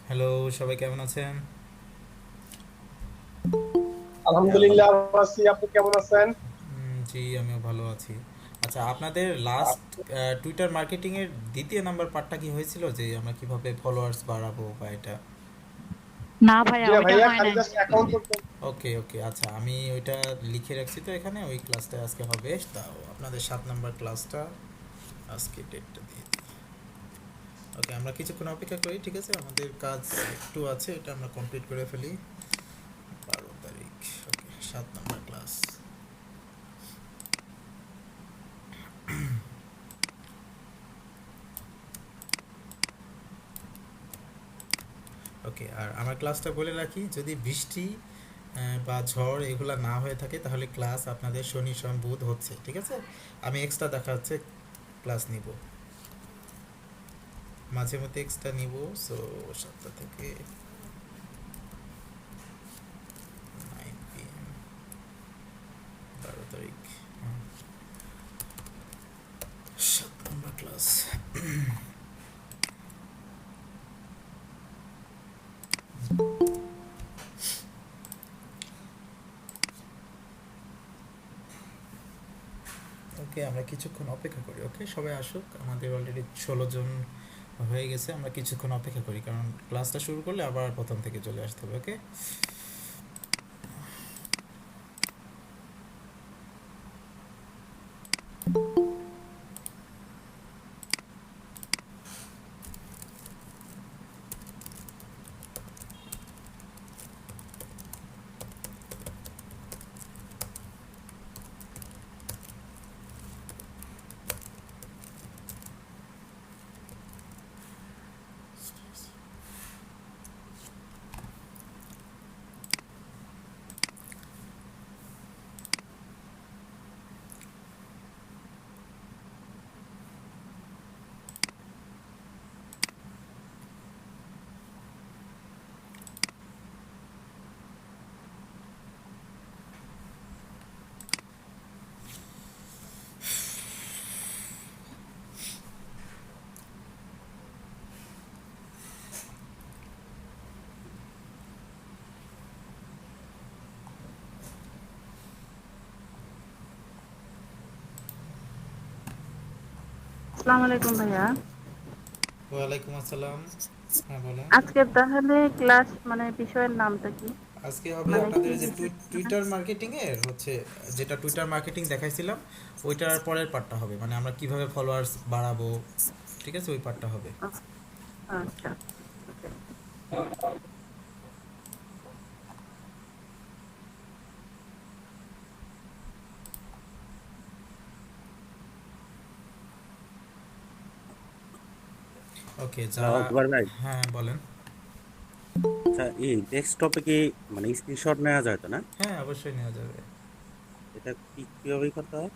Hello, সবাই কেমন আছেন? হ্যাঁ ভালো। আলহামদুলিল্লাহ ভালো আছি। আপনি কেমন আছেন? জি, আমিও ভালো আছি। আচ্ছা, আপনাদের লাস্ট টুইটার মার্কেটিং এর দ্বিতীয় নাম্বার পার্টটা কি হয়েছিল, যে আমরা কিভাবে ফলোয়ার্স বাড়াবো বা এটা? না ভাইয়া জি না ওইটা ভাইয়া, হয় খালি নাই। জাস্ট অ্যাকাউন্ট পর্যন্ত। ওকে ওকে, আচ্ছা, আমি ওইটা লিখে রাখছি, তো এখানে ওই ক্লাসটা আজকে হবে। তাও আপনাদের 7 নাম্বার ক্লাসটা আজকে ডেটটা দিয়ে দিই। ওকে, আমরা কিছুক্ষণ অপেক্ষা করি, ঠিক আছে? আমাদের কাজ একটু আছে, এটা আমরা কমপ্লিট করে ফেলি। 12 তারিখ। ওকে, 7 নাম্বার ক্লাস। ওকে, আর আমার ক্লাসটা বলে রাখি, যদি বৃষ্টি বা ঝড় এগুলা না হয়ে থাকে, তাহলে ক্লাস আপনাদের শনি সোম বুধ হচ্ছে, ঠিক আছে? আমি এক্সট্রা দেখা হচ্ছে ক্লাস নিব, মাঝে মধ্যে এক্সট্রা নিব। সো 7টা থেকে 9 PM, 12 তারিখ। 7 নম্বর ক্লাস। ওকে, আমরা কিছুক্ষণ অপেক্ষা করি। ওকে, সবাই আসুক। আমাদের অলরেডি 16 জন হয়ে গেছে। আমরা কিছুক্ষণ অপেক্ষা করি, কারণ ক্লাসটা শুরু করলে আবার প্রথম থেকে চলে আসতে হবে। ওকে। আসসালামু আলাইকুম ভাইয়া। ওয়ালাইকুম আসসালাম। হ্যাঁ, বলেন। আজকে তাহলে ক্লাস মানে বিষয়ের নামটা কি? আজকে হবে মানে কি আপনাদের যে বিষয় মানে? টুইটার মার্কেটিং এর হচ্ছে, যেটা টুইটার মার্কেটিং দেখাইছিলাম, ওইটার পরের পার্টটা হবে, মানে আমরা কিভাবে ফলোয়ার্স বাড়াবো, ঠিক আছে? ওই পার্টটা হবে। আচ্ছা। ওকে। ওকে, হ্যালো যারা... জুবাইর ভাই। হ্যাঁ, বলেন। আচ্ছা, এই ডেস্কটপে কি মানে স্ক্রিনশট নেওয়া যায় তো না? হ্যাঁ, অবশ্যই নেওয়া যাবে। এটা কি কিভাবে করতে হয়?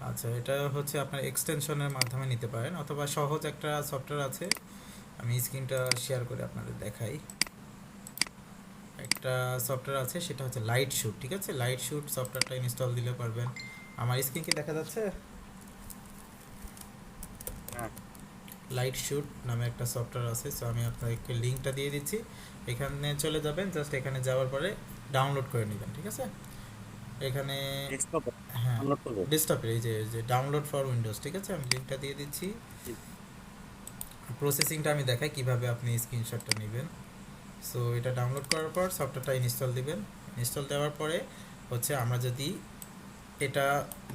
আচ্ছা, এটা হচ্ছে আপনার এক্সটেনশনের মাধ্যমে নিতে পারেন, অথবা সহজ একটা সফটওয়্যার আছে। আমি স্ক্রিনটা শেয়ার করে আপনাদের দেখাই। একটা সফটওয়্যার আছে, সেটা হচ্ছে লাইট শুট, ঠিক আছে? লাইট শুট সফটওয়্যারটা ইনস্টল দিলে পারবেন। আমার স্ক্রিন কি দেখা যাচ্ছে? হ্যাঁ। লাইট শুট নামে একটা সফটওয়্যার আছে। সো আমি আপনাকে লিঙ্কটা দিয়ে দিচ্ছি, এখানে চলে যাবেন। জাস্ট এখানে যাওয়ার পরে ডাউনলোড করে নেবেন, ঠিক আছে? এখানে... ডেস্কটপে হ্যাঁ, ডাউনলোড করবো? ডেস্কটপের এই যে যে ডাউনলোড ফর উইন্ডোজ, ঠিক আছে? আমি লিঙ্কটা দিয়ে দিচ্ছি। জি। প্রসেসিংটা আমি দেখাই কিভাবে আপনি স্ক্রিনশটটা নেবেন। সো এটা ডাউনলোড করার পর সফটওয়্যারটা ইনস্টল দিবেন। ইনস্টল দেওয়ার পরে হচ্ছে, আমরা যদি এটা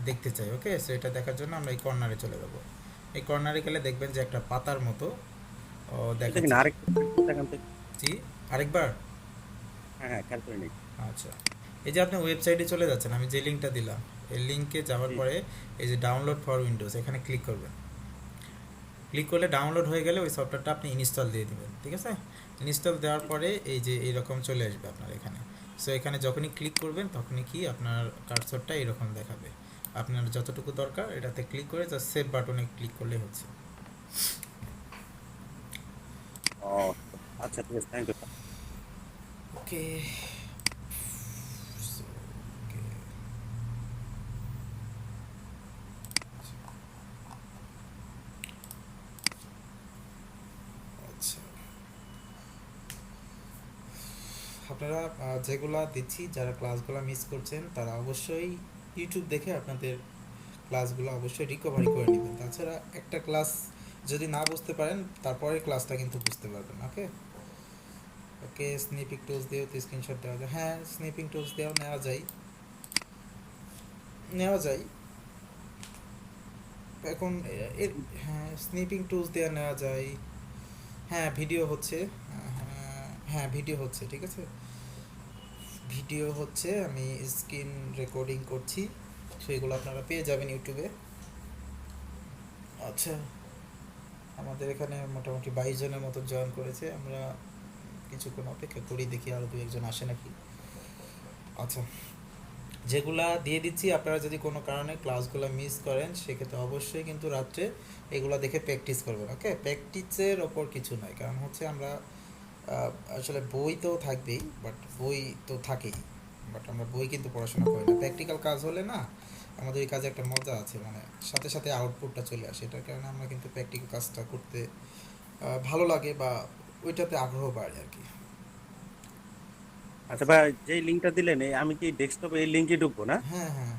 দেখতে চাই, ওকে, সো এটা দেখার জন্য আমরা এই কর্নারে চলে যাব। এই কর্নারে গেলে দেখবেন যে একটা পাতার মতো এটা কি দেখাচ্ছে। না আরেকটু দেখান তো? জি, আরেকবার। হ্যাঁ হ্যাঁ, খেয়াল করে নিই। আচ্ছা, এই যে আপনি ওয়েবসাইটে চলে যাচ্ছেন, আমি যে লিঙ্কটা দিলাম, এই লিঙ্কে যাওয়ার জি। পরে এই যে ডাউনলোড ফর উইন্ডোজ, এখানে ক্লিক করবেন। ক্লিক করলে ডাউনলোড হয়ে গেলে ওই সফটওয়্যারটা আপনি ইনস্টল দিয়ে দেবেন, ঠিক আছে? ইনস্টল দেওয়ার পরে এই যে এইরকম চলে আসবে আপনার এখানে। সো এখানে যখনই ক্লিক করবেন, তখনই কি আপনার কার্সরটা এরকম দেখাবে। আপনার যতটুকু দরকার এটাতে ক্লিক করে জাস্ট সেভ বাটনে ক্লিক করলেই হচ্ছে। ও আচ্ছা, ঠিক আছে, থ্যাংক ইউ। ওকে। ওকে, আচ্ছা। আপনারা যেগুলা দিচ্ছি, যারা ক্লাসগুলো মিস করছেন তারা অবশ্যই ইউটিউব দেখে আপনাদের ক্লাসগুলো অবশ্যই রিকভারি করে নেবেন। তাছাড়া একটা ক্লাস যদি না বুঝতে পারেন তারপরে ক্লাসটা কিন্তু বুঝতে পারবেন। ওকে ওকে, স্নিপিং টুলস দিয়েও তো স্ক্রিনশট দেওয়া যায়। হ্যাঁ, স্নিপিং টুলস দিয়েও নেওয়া যায় এখন এর। হ্যাঁ, স্নিপিং টুলস দিয়ে নেওয়া যায়। হ্যাঁ, ভিডিও হচ্ছে। হ্যাঁ, ভিডিও হচ্ছে, ঠিক আছে, ভিডিও হচ্ছে, আমি স্ক্রিন রেকর্ডিং করছি, সেগুলো আপনারা পেয়ে যাবেন ইউটিউবে। আচ্ছা, আমাদের এখানে মোটামুটি 22 জনের মতো জয়েন করেছে। আমরা কিছুক্ষণ অপেক্ষা করি, দেখি আরও 2-1 আসে নাকি। আচ্ছা, যেগুলা দিয়ে দিচ্ছি, আপনারা যদি কোনো কারণে ক্লাসগুলো মিস করেন সেক্ষেত্রে অবশ্যই কিন্তু রাত্রে এগুলো দেখে প্র্যাকটিস করবেন। ওকে, প্র্যাকটিসের ওপর কিছু নয়, কারণ হচ্ছে আমরা আসলে বই তো থাকবেই, বই তো থাকেই, বাট আমরা বই কিন্তু পড়াশোনা করি না। প্র্যাকটিক্যাল কাজ হলে না আমাদের এই কাজে একটা মজা আছে, মানে সাথে সাথে আউটপুটটা চলে আসে। এটার কারণে আমরা কিন্তু প্র্যাকটিক্যাল কাজটা করতে ভালো লাগে, বা ওইটাতে আগ্রহ বাড়ে আর কি। আচ্ছা ভাই, যে লিঙ্কটা দিলেন আমি কি ডেস্কটপে এই লিঙ্কে ঢুকবো না? হ্যাঁ হ্যাঁ,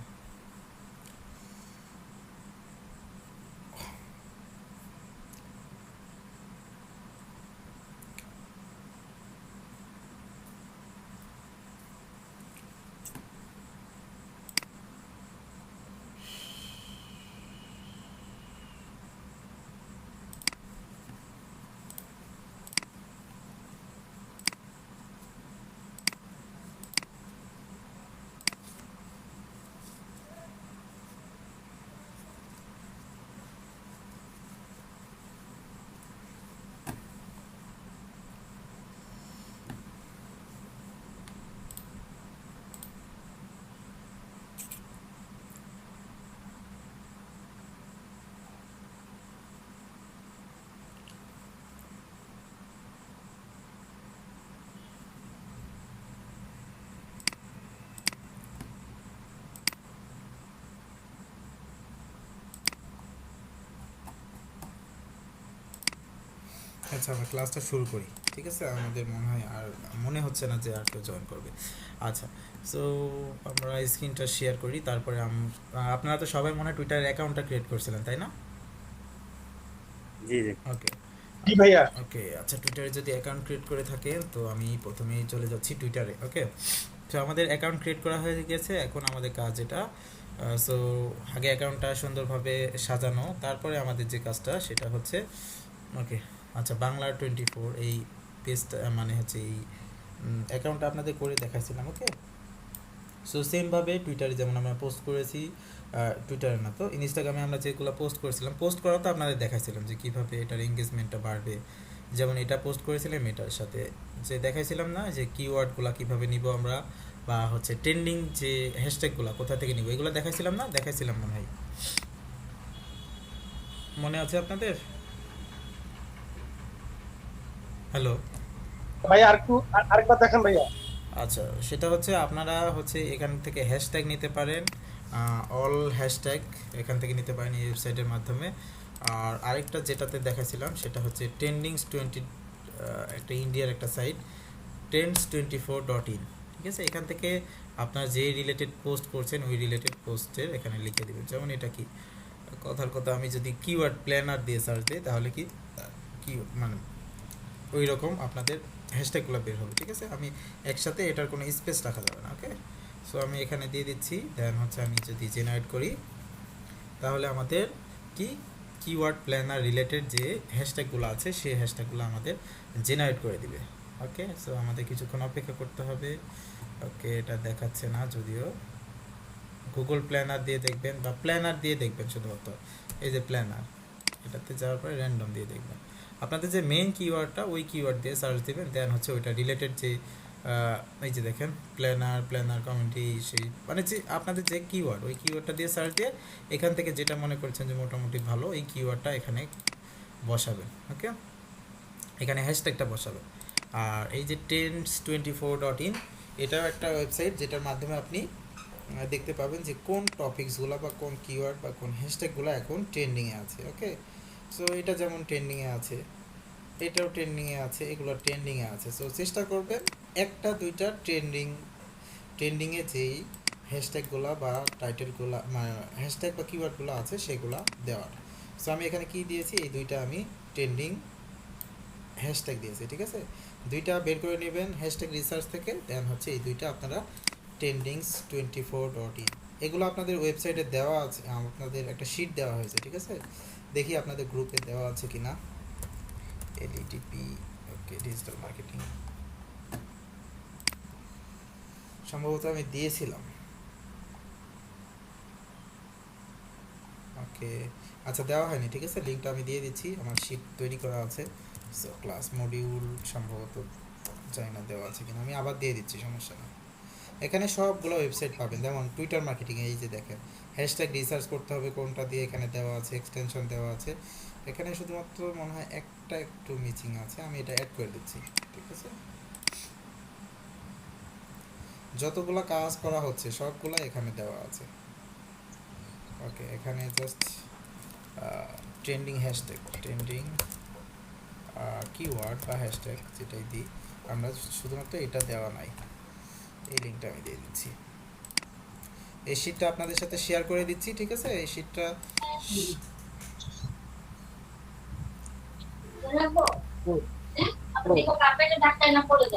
আচ্ছা, আমরা ক্লাসটা শুরু করি, ঠিক আছে। আমাদের মনে হয় আর মনে হচ্ছে না যে আর কেউ জয়েন করবে। আচ্ছা, সো আমরা স্ক্রিনটা শেয়ার করি, তারপরে আপনারা তো সবাই মনে হয় টুইটার অ্যাকাউন্টটা ক্রিয়েট করছিলেন, তাই না? জি জি। ওকে জি ভাইয়া। ওকে, আচ্ছা, টুইটারে যদি অ্যাকাউন্ট ক্রিয়েট করে থাকেন তো আমি প্রথমেই চলে যাচ্ছি টুইটারে। ওকে, তো আমাদের অ্যাকাউন্ট ক্রিয়েট করা হয়ে গেছে। এখন আমাদের কাজ এটা, সো আগে অ্যাকাউন্টটা সুন্দরভাবে সাজানো, তারপরে আমাদের যে কাজটা সেটা হচ্ছে, ওকে, আচ্ছা, বাংলা24 এই পেজটা, মানে হচ্ছে এই অ্যাকাউন্টটা আপনাদের করে দেখাইছিলাম। ওকে, সো সেমভাবে টুইটারে যেমন আমরা পোস্ট করেছি, টুইটারে না তো ইনস্টাগ্রামে আমরা যেগুলো পোস্ট করেছিলাম, পোস্ট করা তো আপনাদের দেখাইছিলাম যে কীভাবে এটার এঙ্গেজমেন্টটা বাড়বে। যেমন এটা পোস্ট করেছিলাম, এটার সাথে যে দেখাইছিলাম না যে কিওয়ার্ডগুলো কীভাবে নিব আমরা, বা হচ্ছে ট্রেন্ডিং যে হ্যাশট্যাগুলো কোথা থেকে নিব, এগুলো দেখাইছিলাম না, দেখাইছিলাম মনে হয়, মনে আছে আপনাদের? হ্যালো, ভাইয়া আরেকবার দেখান ভাইয়া। আচ্ছা, সেটা হচ্ছে আপনারা হচ্ছে এখান থেকে হ্যাশট্যাগ নিতে পারেন, অল হ্যাশট্যাগ এখান থেকে নিতে পারেন এই ওয়েবসাইটের মাধ্যমে। আর আরেকটা যেটাতে দেখাছিলাম সেটা হচ্ছে trendings20, একটা ইন্ডিয়ার একটা সাইট, trends24.in, ঠিক আছে। এখান থেকে আপনার যে রিলেটেড পোস্ট করছেন ওই রিলেটেড পোস্টের এখানে লিখে দেবেন। যেমন এটা কি, কথার কথা আমি যদি কিওয়ার্ড প্ল্যানার দিয়ে সার্চ দিই তাহলে কি মানে ওই রকম আপনাদের হ্যাশট্যাগুলো বের হবে, ঠিক আছে। আমি একসাথে এটার কোনো স্পেস রাখা যাবে না। ওকে, সো আমি এখানে দিয়ে দিচ্ছি। দেন হচ্ছে আমি যদি জেনারেট করি তাহলে আমাদের কিওয়ার্ড প্ল্যানার রিলেটেড যে হ্যাশট্যাগুলো আছে সেই হ্যাশট্যাগুলো আমাদের জেনারেট করে দিবে। ওকে, সো আমাদের কিছুক্ষণ অপেক্ষা করতে হবে। ওকে, এটা দেখাচ্ছে না যদিও, গুগল প্ল্যানার দিয়ে দেখবেন বা প্ল্যানার দিয়ে দেখবেন শুধুমাত্র, এই যে প্ল্যানার, এটাতে যাওয়ার পরে র্যান্ডম দিয়ে দেখবেন। আপনাদের যে মেইন কিওয়ার্ডটা ওই কিওয়ার্ড দিয়ে সার্চ দেবেন, দেন হচ্ছে ওইটা রিলেটেড যে এই যে দেখেন প্ল্যানার কমিউনিটি, সেই মানে যে আপনাদের যে কিওয়ার্ড ওই কিওয়ার্ডটা দিয়ে সার্চ দিয়ে এখান থেকে যেটা মনে করছেন যে মোটামুটি ভালো এই কিওয়ার্ডটা এখানে বসাবেন। ওকে, এখানে হ্যাশট্যাগটা বসাবেন। আর এই যে trends24.in এটাও একটা ওয়েবসাইট যেটার মাধ্যমে আপনি দেখতে পাবেন যে কোন টপিকসগুলো বা কোন কিওয়ার্ড বা কোন হ্যাশট্যাগুলো এখন ট্রেন্ডিংয়ে আছে। ওকে, সো এটা যেমন ট্রেন্ডিংয়ে আছে, এটাও ট্রেন্ডিংয়ে আছে, এগুলো ট্রেন্ডিংয়ে আছে। সো চেষ্টা করবেন একটা দুইটা ট্রেন্ডিংয়ে যেই হ্যাশট্যাগুলো বা টাইটেলগুলো হ্যাশট্যাগ বা কিওয়ার্ডগুলো আছে সেগুলো দেওয়ার। সো আমি এখানে কি দিয়েছি, এই দুইটা আমি ট্রেন্ডিং হ্যাশট্যাগ দিয়েছি, ঠিক আছে। দুইটা বের করে নেবেন হ্যাশট্যাগ রিসার্চ থেকে, দেন হচ্ছে এই দুইটা আপনারা trendings24.in, এগুলো আপনাদের ওয়েবসাইটে দেওয়া আছে, আপনাদের একটা শিট দেওয়া হয়েছে, ঠিক আছে। দেখি আপনাদের গ্রুপে দেওয়া আছে কিনা। এলইটিপি, ওকে, ডিজিটাল মার্কেটিং, সম্ভবত আমি দিয়েছিলাম। ওকে, আচ্ছা দেওয়া হয়নি, ঠিক আছে, লিঙ্কটা আমি দিয়ে দিচ্ছি, আমার শিট তৈরি করা আছে। সো ক্লাস মডিউল সম্ভবত জানি না দেওয়া আছে কিনা, আমি আবার দিয়ে দিচ্ছি, সমস্যা নেই। এখানে সবগুলো ওয়েবসাইট পাবেন, যেমন টুইটার মার্কেটিং, এই যে দেখেন হ্যাশট্যাগ রিসার্চ করতে হবে কোনটা দিয়ে, এখানে দেওয়া আছে, এক্সটেনশন দেওয়া আছে। এখানে শুধুমাত্র মনে হয় একটা একটু মিচিং আছে, আমি এটা অ্যাড করে দিচ্ছি, ঠিক আছে। যতগুলো কাজ করা হচ্ছে সবগুলো এখানে দেওয়া আছে। ওকে, এখানে just trending hashtag, trending keyword বা হ্যাশট্যাগ যেটাই দিই আমরা, শুধুমাত্র এটা দেওয়া নাই। এই লিঙ্কটা আমি দিয়ে দিচ্ছি, এই শিটটা আপনাদের সাথে শেয়ার করে দিচ্ছি, ঠিক আছে। এই শিটটা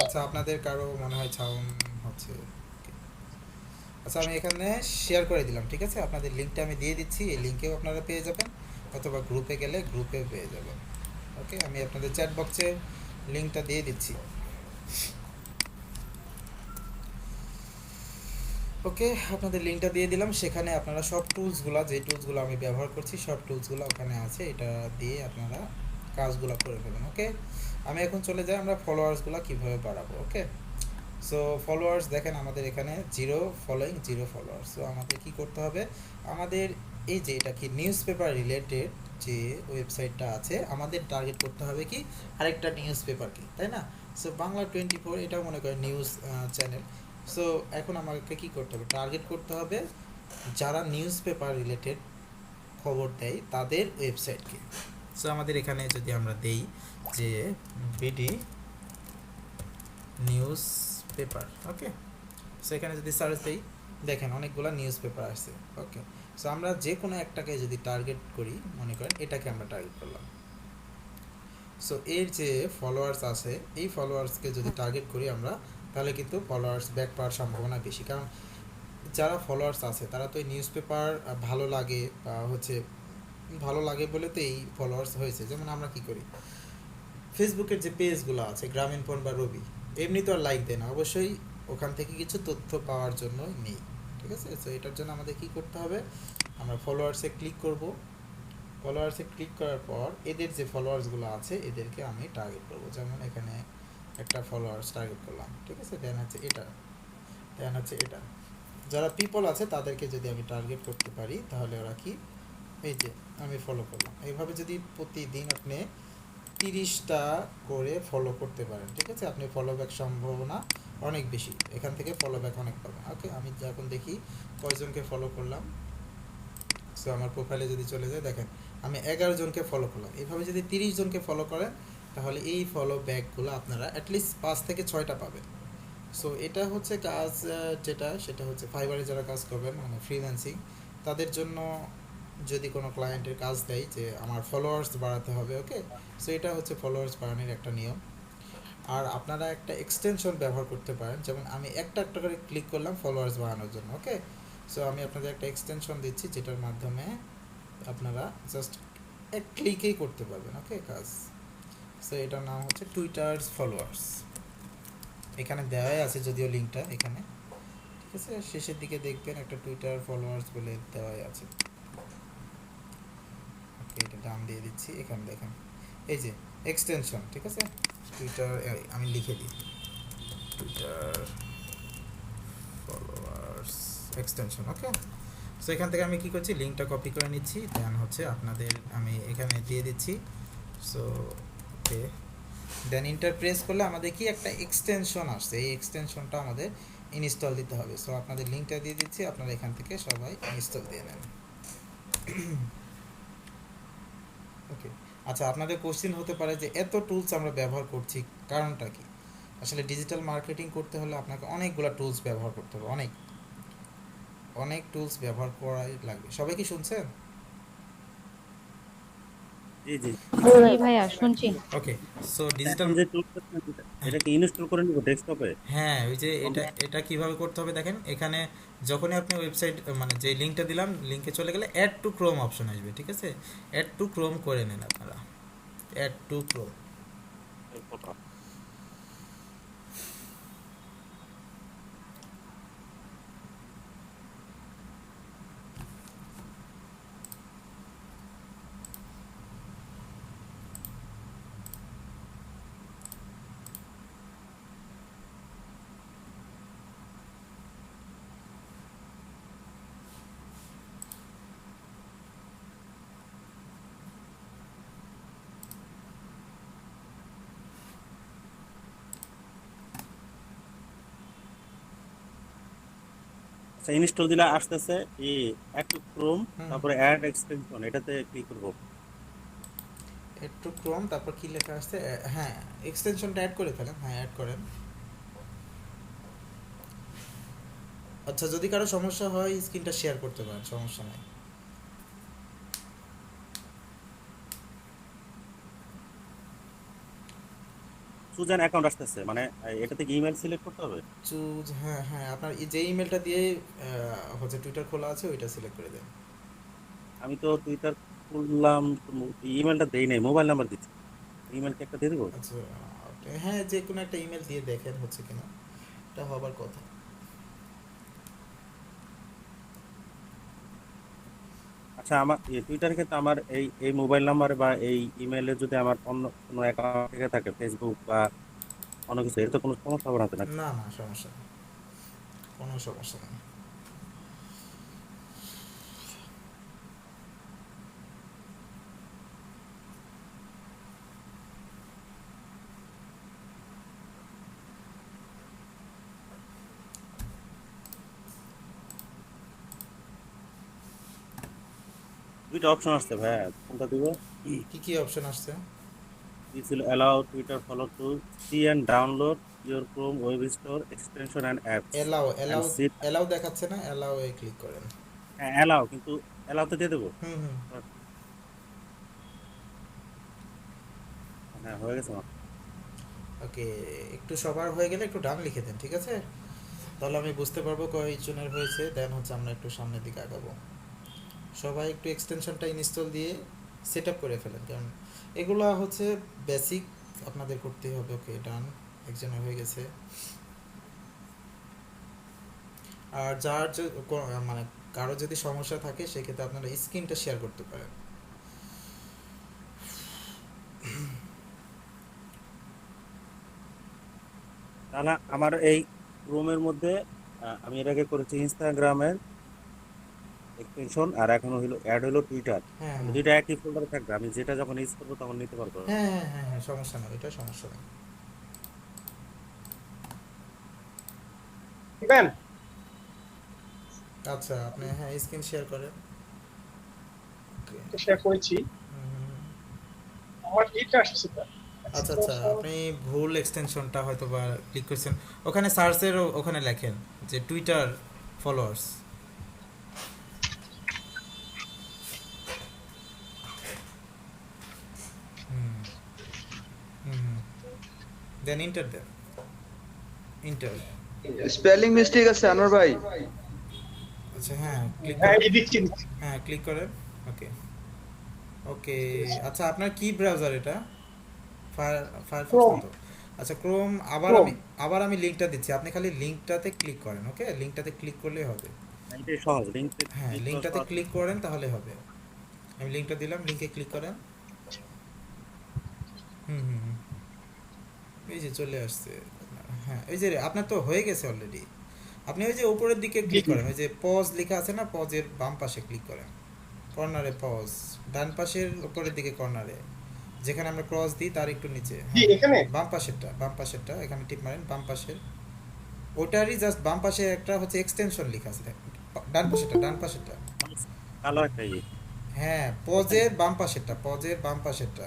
আচ্ছা, আপনাদের কারো মনে হয় সাউন্ড হচ্ছে। আচ্ছা, আমি এখানে শেয়ার করে দিলাম, ঠিক আছে। আপনাদের লিঙ্কটা আমি দিয়ে দিচ্ছি, এই লিঙ্কেও আপনারা পেয়ে যাবেন, অথবা গ্রুপে গেলে গ্রুপে পেয়ে যাবেন। ওকে, আমি আপনাদের চ্যাট বক্সে লিঙ্কটা দিয়ে দিচ্ছি। ওকে, আপনাদের লিঙ্কটা দিয়ে দিলাম, সেখানে আপনারা সব টুলসগুলো, যে টুলসগুলো আমি ব্যবহার করছি সব টুলসগুলো ওখানে আছে, এটা দিয়ে আপনারা কাজগুলো করে ফেলুন। ওকে, আমি এখন চলে যাই আমরা ফলোয়ার্সগুলো কীভাবে বাড়াবো। ওকে, সো ফলোয়ার্স দেখেন আমাদের এখানে 0 ফলোয়িং 0 ফলোয়ার্স। সো আমাদের কি করতে হবে, আমাদের এই যে এটা কি নিউজ পেপার রিলেটেড যে ওয়েবসাইটটা আছে, আমাদের টার্গেট করতে হবে কি আরেকটা নিউজ পেপার, কি তাই না। সো বাংলা 24 এটাও মনে করেন নিউজ চ্যানেল। সো এখন আমাকে কি করতে হবে, টার্গেট করতে হবে যারা নিউজ পেপার রিলেটেড খবর দেয় তাদের ওয়েবসাইটকে। সো আমাদের এখানে যদি আমরা দেই যে বিডি নিউজ পেপার, ওকে, সো এখানে যদি সার্চ দিই দেখেন অনেকগুলো নিউজ পেপার আসছে। ওকে, সো আমরা যে কোনো একটাকে যদি টার্গেট করি, মনে করেন এটাকে আমরা টার্গেট করলাম। সো এর যে ফলোয়ার্স আছে, এই ফলোয়ার্সকে যদি টার্গেট করি আমরা, তাহলে কিন্তু ফলোয়ার্স ব্যাক পাওয়ার সম্ভাবনা বেশি, কারণ যারা ফলোয়ার্স আছে তারা তো এই নিউজ পেপার ভালো লাগে বা হচ্ছে ভালো লাগে বলে তো এই ফলোয়ার্স হয়েছে। যেমন আমরা কি করি, ফেসবুকের যে পেজগুলো আছে গ্রামীণফোন বা রবি, এমনি তো আর লাইক দেয় না, অবশ্যই ওখান থেকে কিছু তথ্য পাওয়ার জন্য নেই, ঠিক আছে। সো এটার জন্য আমাদের কি করতে হবে, আমরা ফলোয়ার্সে ক্লিক করব। ফলোয়ার্সে ক্লিক করার পর এদের যে ফলোয়ার্সগুলো আছে এদেরকে আমি টার্গেট করব। যেমন এখানে একটা ফলোয়ার্স টার্গেট করলাম, ঠিক আছে। দেন হচ্ছে এটা, দেন হচ্ছে এটা, যারা পিপল আছে তাদেরকে যদি আমি টার্গেট করতে পারি তাহলে ওরা কি, এই যে আমি ফলো করলাম। এইভাবে যদি প্রতিদিন আপনি 30টা করে ফলো করতে পারেন, ঠিক আছে, আপনি ফলো ব্যাক সম্ভাবনা অনেক বেশি, এখান থেকে ফলো ব্যাক অনেক পাবেন। ওকে, আমি এখন দেখি কয়জনকে ফলো করলাম। সো আমার প্রোফাইলে যদি চলে যায় দেখেন আমি 11 জনকে ফলো করলাম। এইভাবে যদি 30 জনকে ফলো করেন তাহলে এই ফলো ব্যাকগুলো আপনারা অ্যাটলিস্ট 5 থেকে 6টা পাবেন। সো এটা হচ্ছে কাজ, যেটা সেটা হচ্ছে ফাইবারে যারা কাজ করবেন মানে ফ্রিল্যান্সিং, তাদের জন্য যদি কোনো ক্লায়েন্টের কাজ দেয় যে আমার ফলোয়ার্স বাড়াতে হবে। ওকে, সো এটা হচ্ছে ফলোয়ার্স বাড়ানোর একটা নিয়ম। আর আপনারা একটা এক্সটেনশন ব্যবহার করতে পারেন, যেমন আমি একটা একটা করে ক্লিক করলাম ফলোয়ার্স বাড়ানোর জন্য। ওকে, সো আমি আপনাদের একটা এক্সটেনশন দিচ্ছি যেটার মাধ্যমে আপনারা জাস্ট এক ক্লিকেই করতে পারবেন। ওকে, কাজ। সো এটার নাম হচ্ছে টুইটার্স ফলোয়ার্স, এখানে দেওয়াই আছে যদিও লিঙ্কটা এখানে, ঠিক আছে, শেষের দিকে দেখবেন একটা টুইটার ফলোয়ার্স বলে দেওয়াই আছে। ওকে, এটা ডান দিয়ে দিচ্ছি, এখানে দেখেন এই যে এক্সটেনশন, ঠিক আছে, টুইটার, আমি লিখে দিই টুইটার ফলোয়ার্স এক্সটেনশন। ওকে, সো এখান থেকে আমি কি করছি, লিঙ্কটা কপি করে নিচ্ছি, দেন হচ্ছে আপনাদের আমি এখানে দিয়ে দিচ্ছি। সো ওকে, দেন ইন্টার প্রেস করলে আমাদের কি একটা এক্সটেনশন আসছে, এই এক্সটেনশনটা আমাদের ইনস্টল দিতে হবে। সো আপনাদের লিঙ্কটা দিয়ে দিচ্ছি, আপনারা এখান থেকে সবাই ইনস্টল দিয়ে নেন। ওকে, আচ্ছা, আপনাদের কোশ্চেন হতে পারে যে এত টুলস আমরা ব্যবহার করছি কারণটা কি। আসলে ডিজিটাল মার্কেটিং করতে হলে আপনাকে অনেকগুলো টুলস ব্যবহার করতে হবে, অনেক অনেক টুলস ব্যবহার করাই লাগবে। সবাই কি শুনছেন? জি জি। জি ভাইয়া শুনছি। ওকে, সো ডিজিটাল, এখন যে টুলটা এটা কি ইনস্টল করে নিব ডেস্কটপে? হ্যাঁ ওই যে এটা এটা কিভাবে করতে হবে দেখেন, এখানে যখনই আপনি ওয়েবসাইট মানে যে লিঙ্কটা দিলাম লিঙ্কে চলে গেলে অ্যাড টু ক্রোম অপশন আসবে, ঠিক আছে? অ্যাড টু ক্রোম করে নেন আপনারা, অ্যাড টু ক্রোম। আচ্ছা, ইনস্টল দিলে আসতেছে এই একটু ক্রোম, হুম, তারপরে অ্যাড এক্সটেনশন, এটাতে ক্লিক করব। অ্যাড টু ক্রোম, তারপর কি লেখা আসছে, হ্যাঁ এক্সটেনশনটা অ্যাড করে ফেলেন, হ্যাঁ অ্যাড করেন। আচ্ছা যদি কারো সমস্যা হয় স্ক্রিনটা শেয়ার করতে পারেন, সমস্যা নেই। সুজান অ্যাকাউন্ট আসতেছে, মানে এটাতে কি ইমেল সিলেক্ট করতে হবে? চুজ, হ্যাঁ হ্যাঁ, আপনার যে ইমেলটা দিয়ে হচ্ছে টুইটার খোলা আছে ওইটা সিলেক্ট করে দেন। আমি তো টুইটার খুললাম, ইমেলটা দেই নাই, মোবাইল নাম্বার দিচ্ছি। ইমেল কি একটা দিয়ে দেবো? আচ্ছা, হ্যাঁ যে কোনো একটা ইমেল দিয়ে দেখেন হচ্ছে কিনা, এটা হবার কথা। আচ্ছা, আমার টুইটারের ক্ষেত্রে আমার এই এই মোবাইল নাম্বার বা এই ইমেলে যদি আমার অন্য কোনো অ্যাকাউন্ট থেকে থাকে, ফেসবুক বা অন্য কিছু, এর তো কোনো সমস্যা হবে না তো নাকি? না না, সমস্যা নেই, কোনো সমস্যা নেই। দুইটা অপশন আসছে ভাইয়া, কোনটা দিব? কি কি অপশন আসছে? This will allow Twitter follow to see and download your Chrome web store extension and apps allow, and allow, see. Allow দেখাচ্ছে না, এলাও এ ক্লিক করেন। হ্যাঁ, allow, কিন্তু allow তে দিয়ে দেবো। হুম হুম। হ্যাঁ, হয়ে গেছে আমার। ওকে, একটু সবার হয়ে গেলে একটু ডান লিখে দেন, ঠিক আছে? তাহলে আমি বুঝতে পারবো কয়জনের হয়েছে, দেন হচ্ছে আমরা একটু সামনের দিকে আগাবো। সবাই একটু এক্সটেনশনটা ইনস্টল দিয়ে সেট আপ করে ফেলেন, কারণ এগুলো হচ্ছে বেসিক আপনাদের করতেই হবে। ওকে ডান, একজনের হয়ে গেছে। আর যার মানে কারো যদি সমস্যা থাকে সেক্ষেত্রে আপনারা স্ক্রিনটা শেয়ার করতে পারেন। তাহলে আমার এই ক্রোমের মধ্যে আমি এর আগে করেছি ইনস্টাগ্রামের এক্সটেনশন, আর এখন হলো অ্যাড হলো টুইটার। হ্যাঁ মানে হ্যাঁ দুইটা একই ফোল্ডারে থাকবে, আমি যেটা যখন ইউজ করবো তখন নিতে পারবো। হ্যাঁ হ্যাঁ হ্যাঁ হ্যাঁ, সমস্যা নেই, এটা সমস্যা নেই। দিবেন? আচ্ছা আপনি হ্যাঁ স্ক্রিন শেয়ার করেন। ওকে। শেয়ার করেছি, আমার এইটা আসছে না। আচ্ছা আচ্ছা, আপনি ভুল এক্সটেনশনটা হয়তো বা ক্লিক করছেন। ওখানে সার্চের ওখানে লেখেন যে টুইটার ফলোয়ার্স। হুম হুম, দেন ইন্টার দেন, ইন্টার। স্পেলিং মিস্টেক আছে আনোয়ার ভাই। আচ্ছা হ্যাঁ ক্লিক হ্যাঁ, করেন, এই দিচ্ছি দিচ্ছি। হ্যাঁ ক্লিক করেন। ওকে ওকে। আচ্ছা আপনার কি ব্রাউজার এটা? ফায়ারফক্স ক্রোম, না তো? আচ্ছা ক্রোম। আবার ক্রোম। আমি আবার আমি লিঙ্কটা দিচ্ছি, আপনি খালি লিঙ্কটাতে ক্লিক করেন। ওকে লিঙ্কটাতে ক্লিক করলেই হবে। এটাই সহজ, লিঙ্ক হ্যাঁ ক্লিক করা লিঙ্কটাতে সহজ। ক্লিক করেন তাহলে হবে। আমি লিঙ্কটা দিলাম, লিঙ্কে ক্লিক করেন। হুম হুম হুম, এই যে চলে আসছে আপনার। হ্যাঁ এই যে আপনার তো হয়ে গেছে অলরেডি। আপনি ওই যে উপরের দিকে জি ক্লিক জি করেন, ওই যে পজ লেখা আছে না, পজের বাম পাশে ক্লিক করেন, কর্নারে পজ, ডান পাশের উপরের দিকে কর্নারে যেখানে আমরা ক্রস দিই তার একটু নিচে, জি, হ্যাঁ এখানে বাম পাশেরটা, বাম পাশেরটা এখানে টিপ মারেন, বাম পাশের ওটারই জাস্ট বাম পাশে একটা হচ্ছে এক্সটেনশন লেখা আছে দেখেন। ডান পাশেরটা, ডান পাশেরটা। কালো একটা ইয়ে। হ্যাঁ পজের বাম পাশেরটা, পজের বাম পাশেরটা।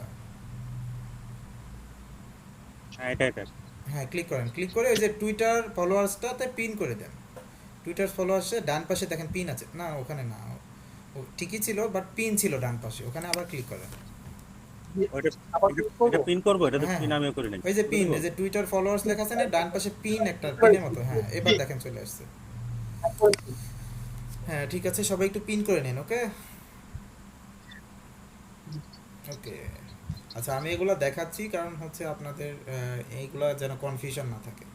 হ্যাঁ, এটা এটা। হ্যাঁ ক্লিক করেন, ক্লিক করে ওই যে টুইটার ফলোয়ার্সটাতে পিন করে দেন। টুইটার ফলোয়ার্সে ডান পাশে দেখেন পিন আছে না, ওখানে না, ও ঠিকই ছিল বাট পিন ছিল ডান পাশে, ওখানে আবার ক্লিক করেন। ওইটা আবার এটা click করবো? এটা পিন করবো, এটা তো হ্যাঁ পিন হ্যাঁ, আমিও করি নাই। ওই যে করে পিন, দিব? এই যে টুইটার ফলোয়ার্স লেখা আছে না, ডান পাশে পিন একটা Click পিনের করেছি। মতো, হ্যাঁ এবার দেখেন চলে আসছে। Click করেছি। হ্যাঁ ঠিক আছে, সবাই একটু পিন করে নিন। ওকে ওকে, আচ্ছা আমি এগুলো দেখাচ্ছি কারণ হচ্ছে আপনাদের এইগুলা যেন কনফিউশন না থাকে।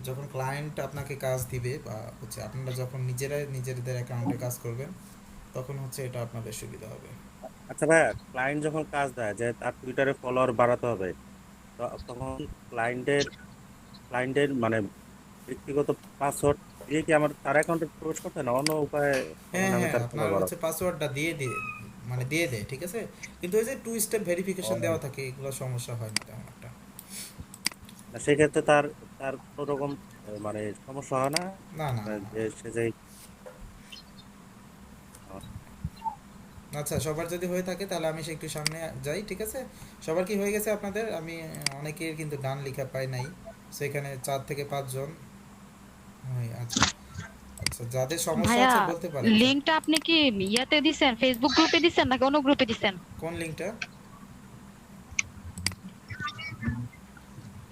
যখন ক্লায়েন্ট আপনাকে কাজ দিবে বা হচ্ছে আপনারা যখন নিজেরাই নিজেদের অ্যাকাউন্টে কাজ করবেন, তখন হচ্ছে এটা আপনাদের সুবিধা হবে। আচ্ছা ভাইয়া, ক্লায়েন্ট যখন কাজ দেয় যে তার টুইটারে ফলোয়ার বাড়াতে হবে, তখন ক্লায়েন্টের ক্লায়েন্টের মানে ব্যক্তিগত পাসওয়ার্ড দিয়ে কি আমার তার অ্যাকাউন্টে প্রবেশ করতে হয়, না অন্য উপায়ে হ্যাঁ মানে আমি হ্যাঁ, তার আপনার ফলোয়ার হচ্ছে বাড়াবো? পাসওয়ার্ডটা দিয়ে দিয়ে মানে দিয়ে দেয়, ঠিক আছে। কিন্তু ওই যে টু স্টেপ ভেরিফিকেশন ও, দেওয়া থাকে, এগুলো সমস্যা হয় না তেমন একটা। না সেক্ষেত্রে তার তার কোনো রকম মানে সমস্যা হয় না? না না মানে না না। যে সে যে আচ্ছা সবার যদি হয়ে থাকে তাহলে আমি সে একটু সামনে যাই, ঠিক আছে। সবার কি হয়ে গেছে আপনাদের? আমি অনেকের কিন্তু ডান লেখা পাই নাই, সেখানে 4 থেকে 5 জন। হ্যাঁ আচ্ছা আচ্ছা, যাদের সমস্যা ভাইয়া, আছে বলতে পারেন স্যার। লিংকটা আপনি কি ইয়াতে দিছেন, ফেসবুক গ্রুপে দিছেন নাকি অন্য গ্রুপে দিছেন? কোন লিঙ্কটা?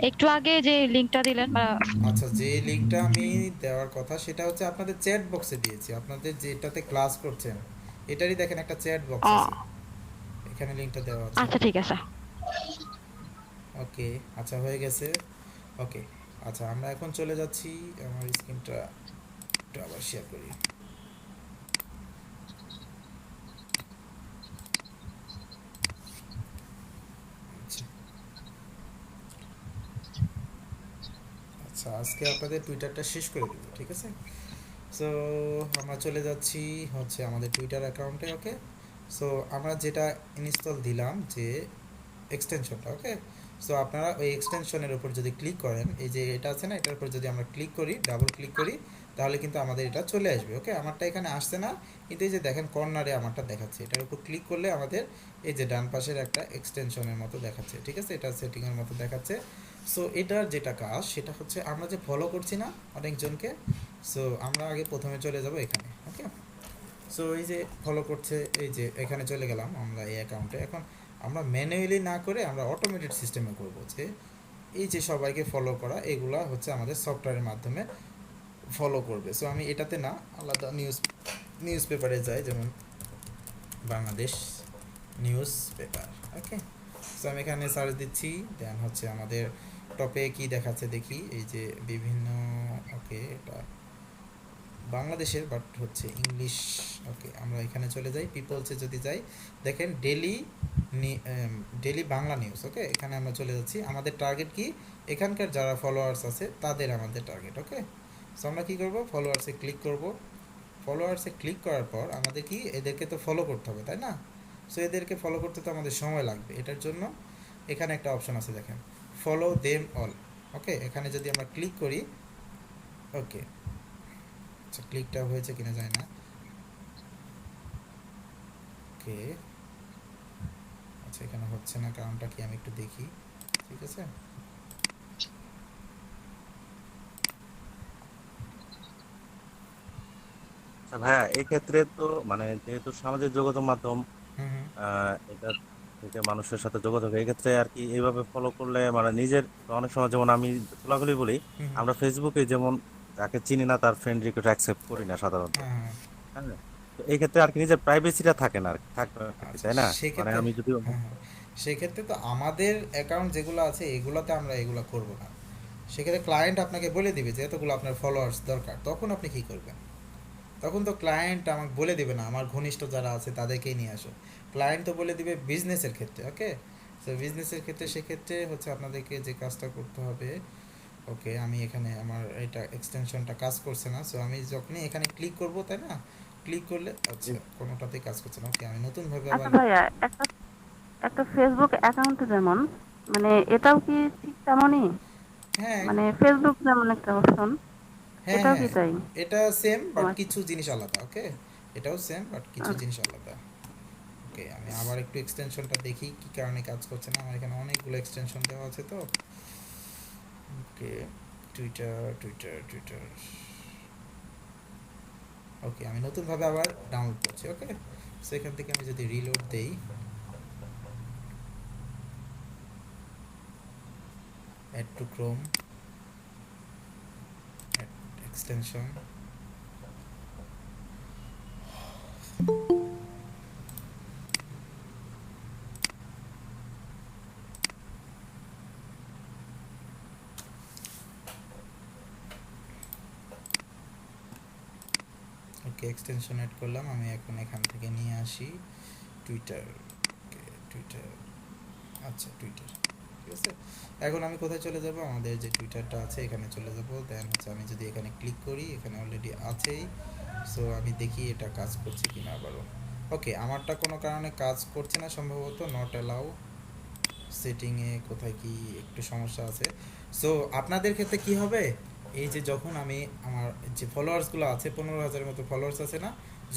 একটু আগে যে লিংকটা দিলেন আচ্ছা যে লিঙ্কটা আমি দেওয়ার কথা সেটা হচ্ছে আপনাদের চ্যাট বক্সে দিয়েছি, আপনাদের যেটাতে ক্লাস করছেন এটারই দেখেন একটা চ্যাট বক্স আছে, এখানে লিঙ্কটা দেওয়া আছে। আচ্ছা ঠিক আছে। ওকে আচ্ছা হয়ে গেছে। ওকে আচ্ছা আমরা এখন চলে যাচ্ছি, আমার স্ক্রিনটা একটু আবার শেয়ার করি। আচ্ছা আচ্ছা আজকে আপনাদের টুইটারটা শেষ করে দেবো, ঠিক আছে। সো আমরা চলে যাচ্ছি হচ্ছে আমাদের টুইটার অ্যাকাউন্টে। ওকে সো আমরা যেটা ইনস্টল দিলাম যে এক্সটেনশনটা, ওকে সো আপনারা ওই এক্সটেনশনের উপর যদি ক্লিক করেন, এই যে এটা আছে না, এটার উপর যদি আমরা ক্লিক করি, ডাবল ক্লিক করি, তাহলে কিন্তু আমাদের এটা চলে আসবে। ওকে আমারটা এখানে আসছে না, কিন্তু এই যে দেখেন কর্নারে আমারটা দেখাচ্ছে, এটার উপর ক্লিক করলে আমাদের এই যে ডান পাশের একটা এক্সটেনশনের মতো দেখাচ্ছে, ঠিক আছে, এটা সেটিংয়ের মতো দেখাচ্ছে। সো এটার যেটা কাজ সেটা হচ্ছে আমরা যে ফলো করছি না অনেকজনকে, সো আমরা আগে প্রথমে চলে যাব এখানে। ওকে সো এই যে ফলো করছে, এই যে এখানে চলে গেলাম আমরা এই অ্যাকাউন্টে। এখন আমরা ম্যানুয়ালি না করে আমরা অটোমেটেড সিস্টেমে করব, যে এই যে সবাইকে ফলো করা এগুলা হচ্ছে আমাদের সফটওয়্যারের মাধ্যমে ফলো করবে। সো আমি এটাতে না, আলাদা নিউজ পেপারে যাই, যেমন Bangladesh news paper. Okay so আমি এখানে সার্চ দিচ্ছি, দেন হচ্ছে আমাদের টপে কি দেখাচ্ছে দেখি, এই যে বিভিন্ন, ওকে এটা বাংলাদেশের বাট হচ্ছে ইংলিশ। ওকে আমরা এখানে চলে যাই, পিপলসে যদি যাই দেখেন ডেলি বাংলা নিউজ। ওকে এখানে আমরা চলে যাচ্ছি, আমাদের টার্গেট কি, এখানকার যারা ফলোয়ার্স আছে তাদের আমাদের টার্গেট। ওকে সো আমরা কী করবো, ফলোয়ার্সে ক্লিক করব। ফলোয়ার্সে ক্লিক করার পর আমাদের কি, এদেরকে তো ফলো করতে হবে তাই না। সো এদেরকে ফলো করতে তো আমাদের সময় লাগবে, এটার জন্য এখানে একটা অপশন আছে দেখেন, ফলো দেম অল। ওকে এখানে যদি আমরা ক্লিক করি, ওকে আচ্ছা ক্লিকটা হয়েছে কিনা যায় না। ওকে আচ্ছা এখানে হচ্ছে না, কারণটা কি আমি একটু দেখি, ঠিক আছে। আচ্ছা ভাইয়া, এই ক্ষেত্রে তো মানে যেহেতু সামাজিক যোগাযোগ মাধ্যম, হুম হুম এটা থেকে মানুষের সাথে যোগাযোগ, এই ক্ষেত্রে আর কি এইভাবে ফলো করলে মানে নিজের অনেক সময়, যেমন আমি খোলাখুলি বলি, হুম হুম, আমরা ফেসবুকে যেমন যাকে চিনি না তার ফ্রেন্ড রিকোয়েস্ট অ্যাকসেপ্ট করি না সাধারণত। হ্যাঁ হ্যাঁ হ্যাঁ, তো এই ক্ষেত্রে আর কি নিজের প্রাইভেসিটা থাকে না আর কি, থাকবে আর কি, আচ্ছা তাই না? মানে সেক্ষেত্রে, আমি যদি হ্যাঁ হ্যাঁ সেক্ষেত্রে তো আমাদের অ্যাকাউন্ট যেগুলো আছে এগুলোতে আমরা এগুলো করব না। সেক্ষেত্রে ক্লায়েন্ট আপনাকে বলে দিবে যে এতগুলো আপনার ফলোয়ার্স দরকার, তখন আপনি কী করবেন? তখন তো ক্লায়েন্ট আমাকে বলে দিবে না আমার ঘনিষ্ঠ যারা আছে তাদেরকেই নিয়ে আসো, ক্লায়েন্ট তো বলে দিবে বিজনেসের ক্ষেত্রে। ওকে তো বিজনেসের ক্ষেত্রে সেক্ষেত্রে হচ্ছে আপনাদেরকে যে কাজটা করতে হবে, ওকে আমি এখানে আমার এটা এক্সটেনশনটা কাজ করছে না, সো আমি যখনই এখানে ক্লিক করব তাই না, ক্লিক করলে আচ্ছা কোনোটাতেই কাজ করছে না। ওকে আমি নতুনভাবে আচ্ছা আবার, ভাইয়া, একটা একটা ফেসবুক অ্যাকাউন্ট যেমন, মানে এটাও কি ঠিক তেমনই? হ্যাঁ মানে ফেসবুক যেমন একটা অপশন, হ্যাঁ এটাও কি হ্যাঁ তাই? এটা সেম ও বাট আচ্ছা কিছু জিনিস আলাদা। ওকে এটাও সেম বাট কিছু আচ্ছা। জিনিস আলাদা। ওকে আমি আবার একটু এক্সটেনশনটা দেখি কী কারণে কাজ করছে না, আমার এখানে অনেকগুলো এক্সটেনশন দেওয়া আছে তো। ওকে, টুইটার। ওকে, আমি নতুনভাবে আবার ডাউনলোড করছি। ওকে, সো এখান থেকে আমি যদি রিলোড দেই, add to Chrome, extension, okay, extension add করলাম। আমি এখন এখান থেকে নিয়ে আসি টুইটার। ওকে, টুইটার, আচ্ছা টুইটার, ঠিক আছে। এখন আমি কোথায় চলে যাব? আমাদের যে টুইটারটা আছে এখানে চলে যাব। দেন হচ্ছে আমি যদি এখানে ক্লিক করি, এখানে অলরেডি আছেই। সো আমি দেখি এটা কাজ করছে কিনা আবারও। ওকে, আমারটা কোনো কারণে কাজ করছে না সম্ভবত, নট অ্যালাউ, সেটিংয়ে কোথায় কি একটু সমস্যা আছে। সো আপনাদের ক্ষেত্রে কি হবে, এই যে যখন আমি আমার যে ফলোয়ার্সগুলো আছে 15,000-এর মতো ফলোয়ার্স আছে না,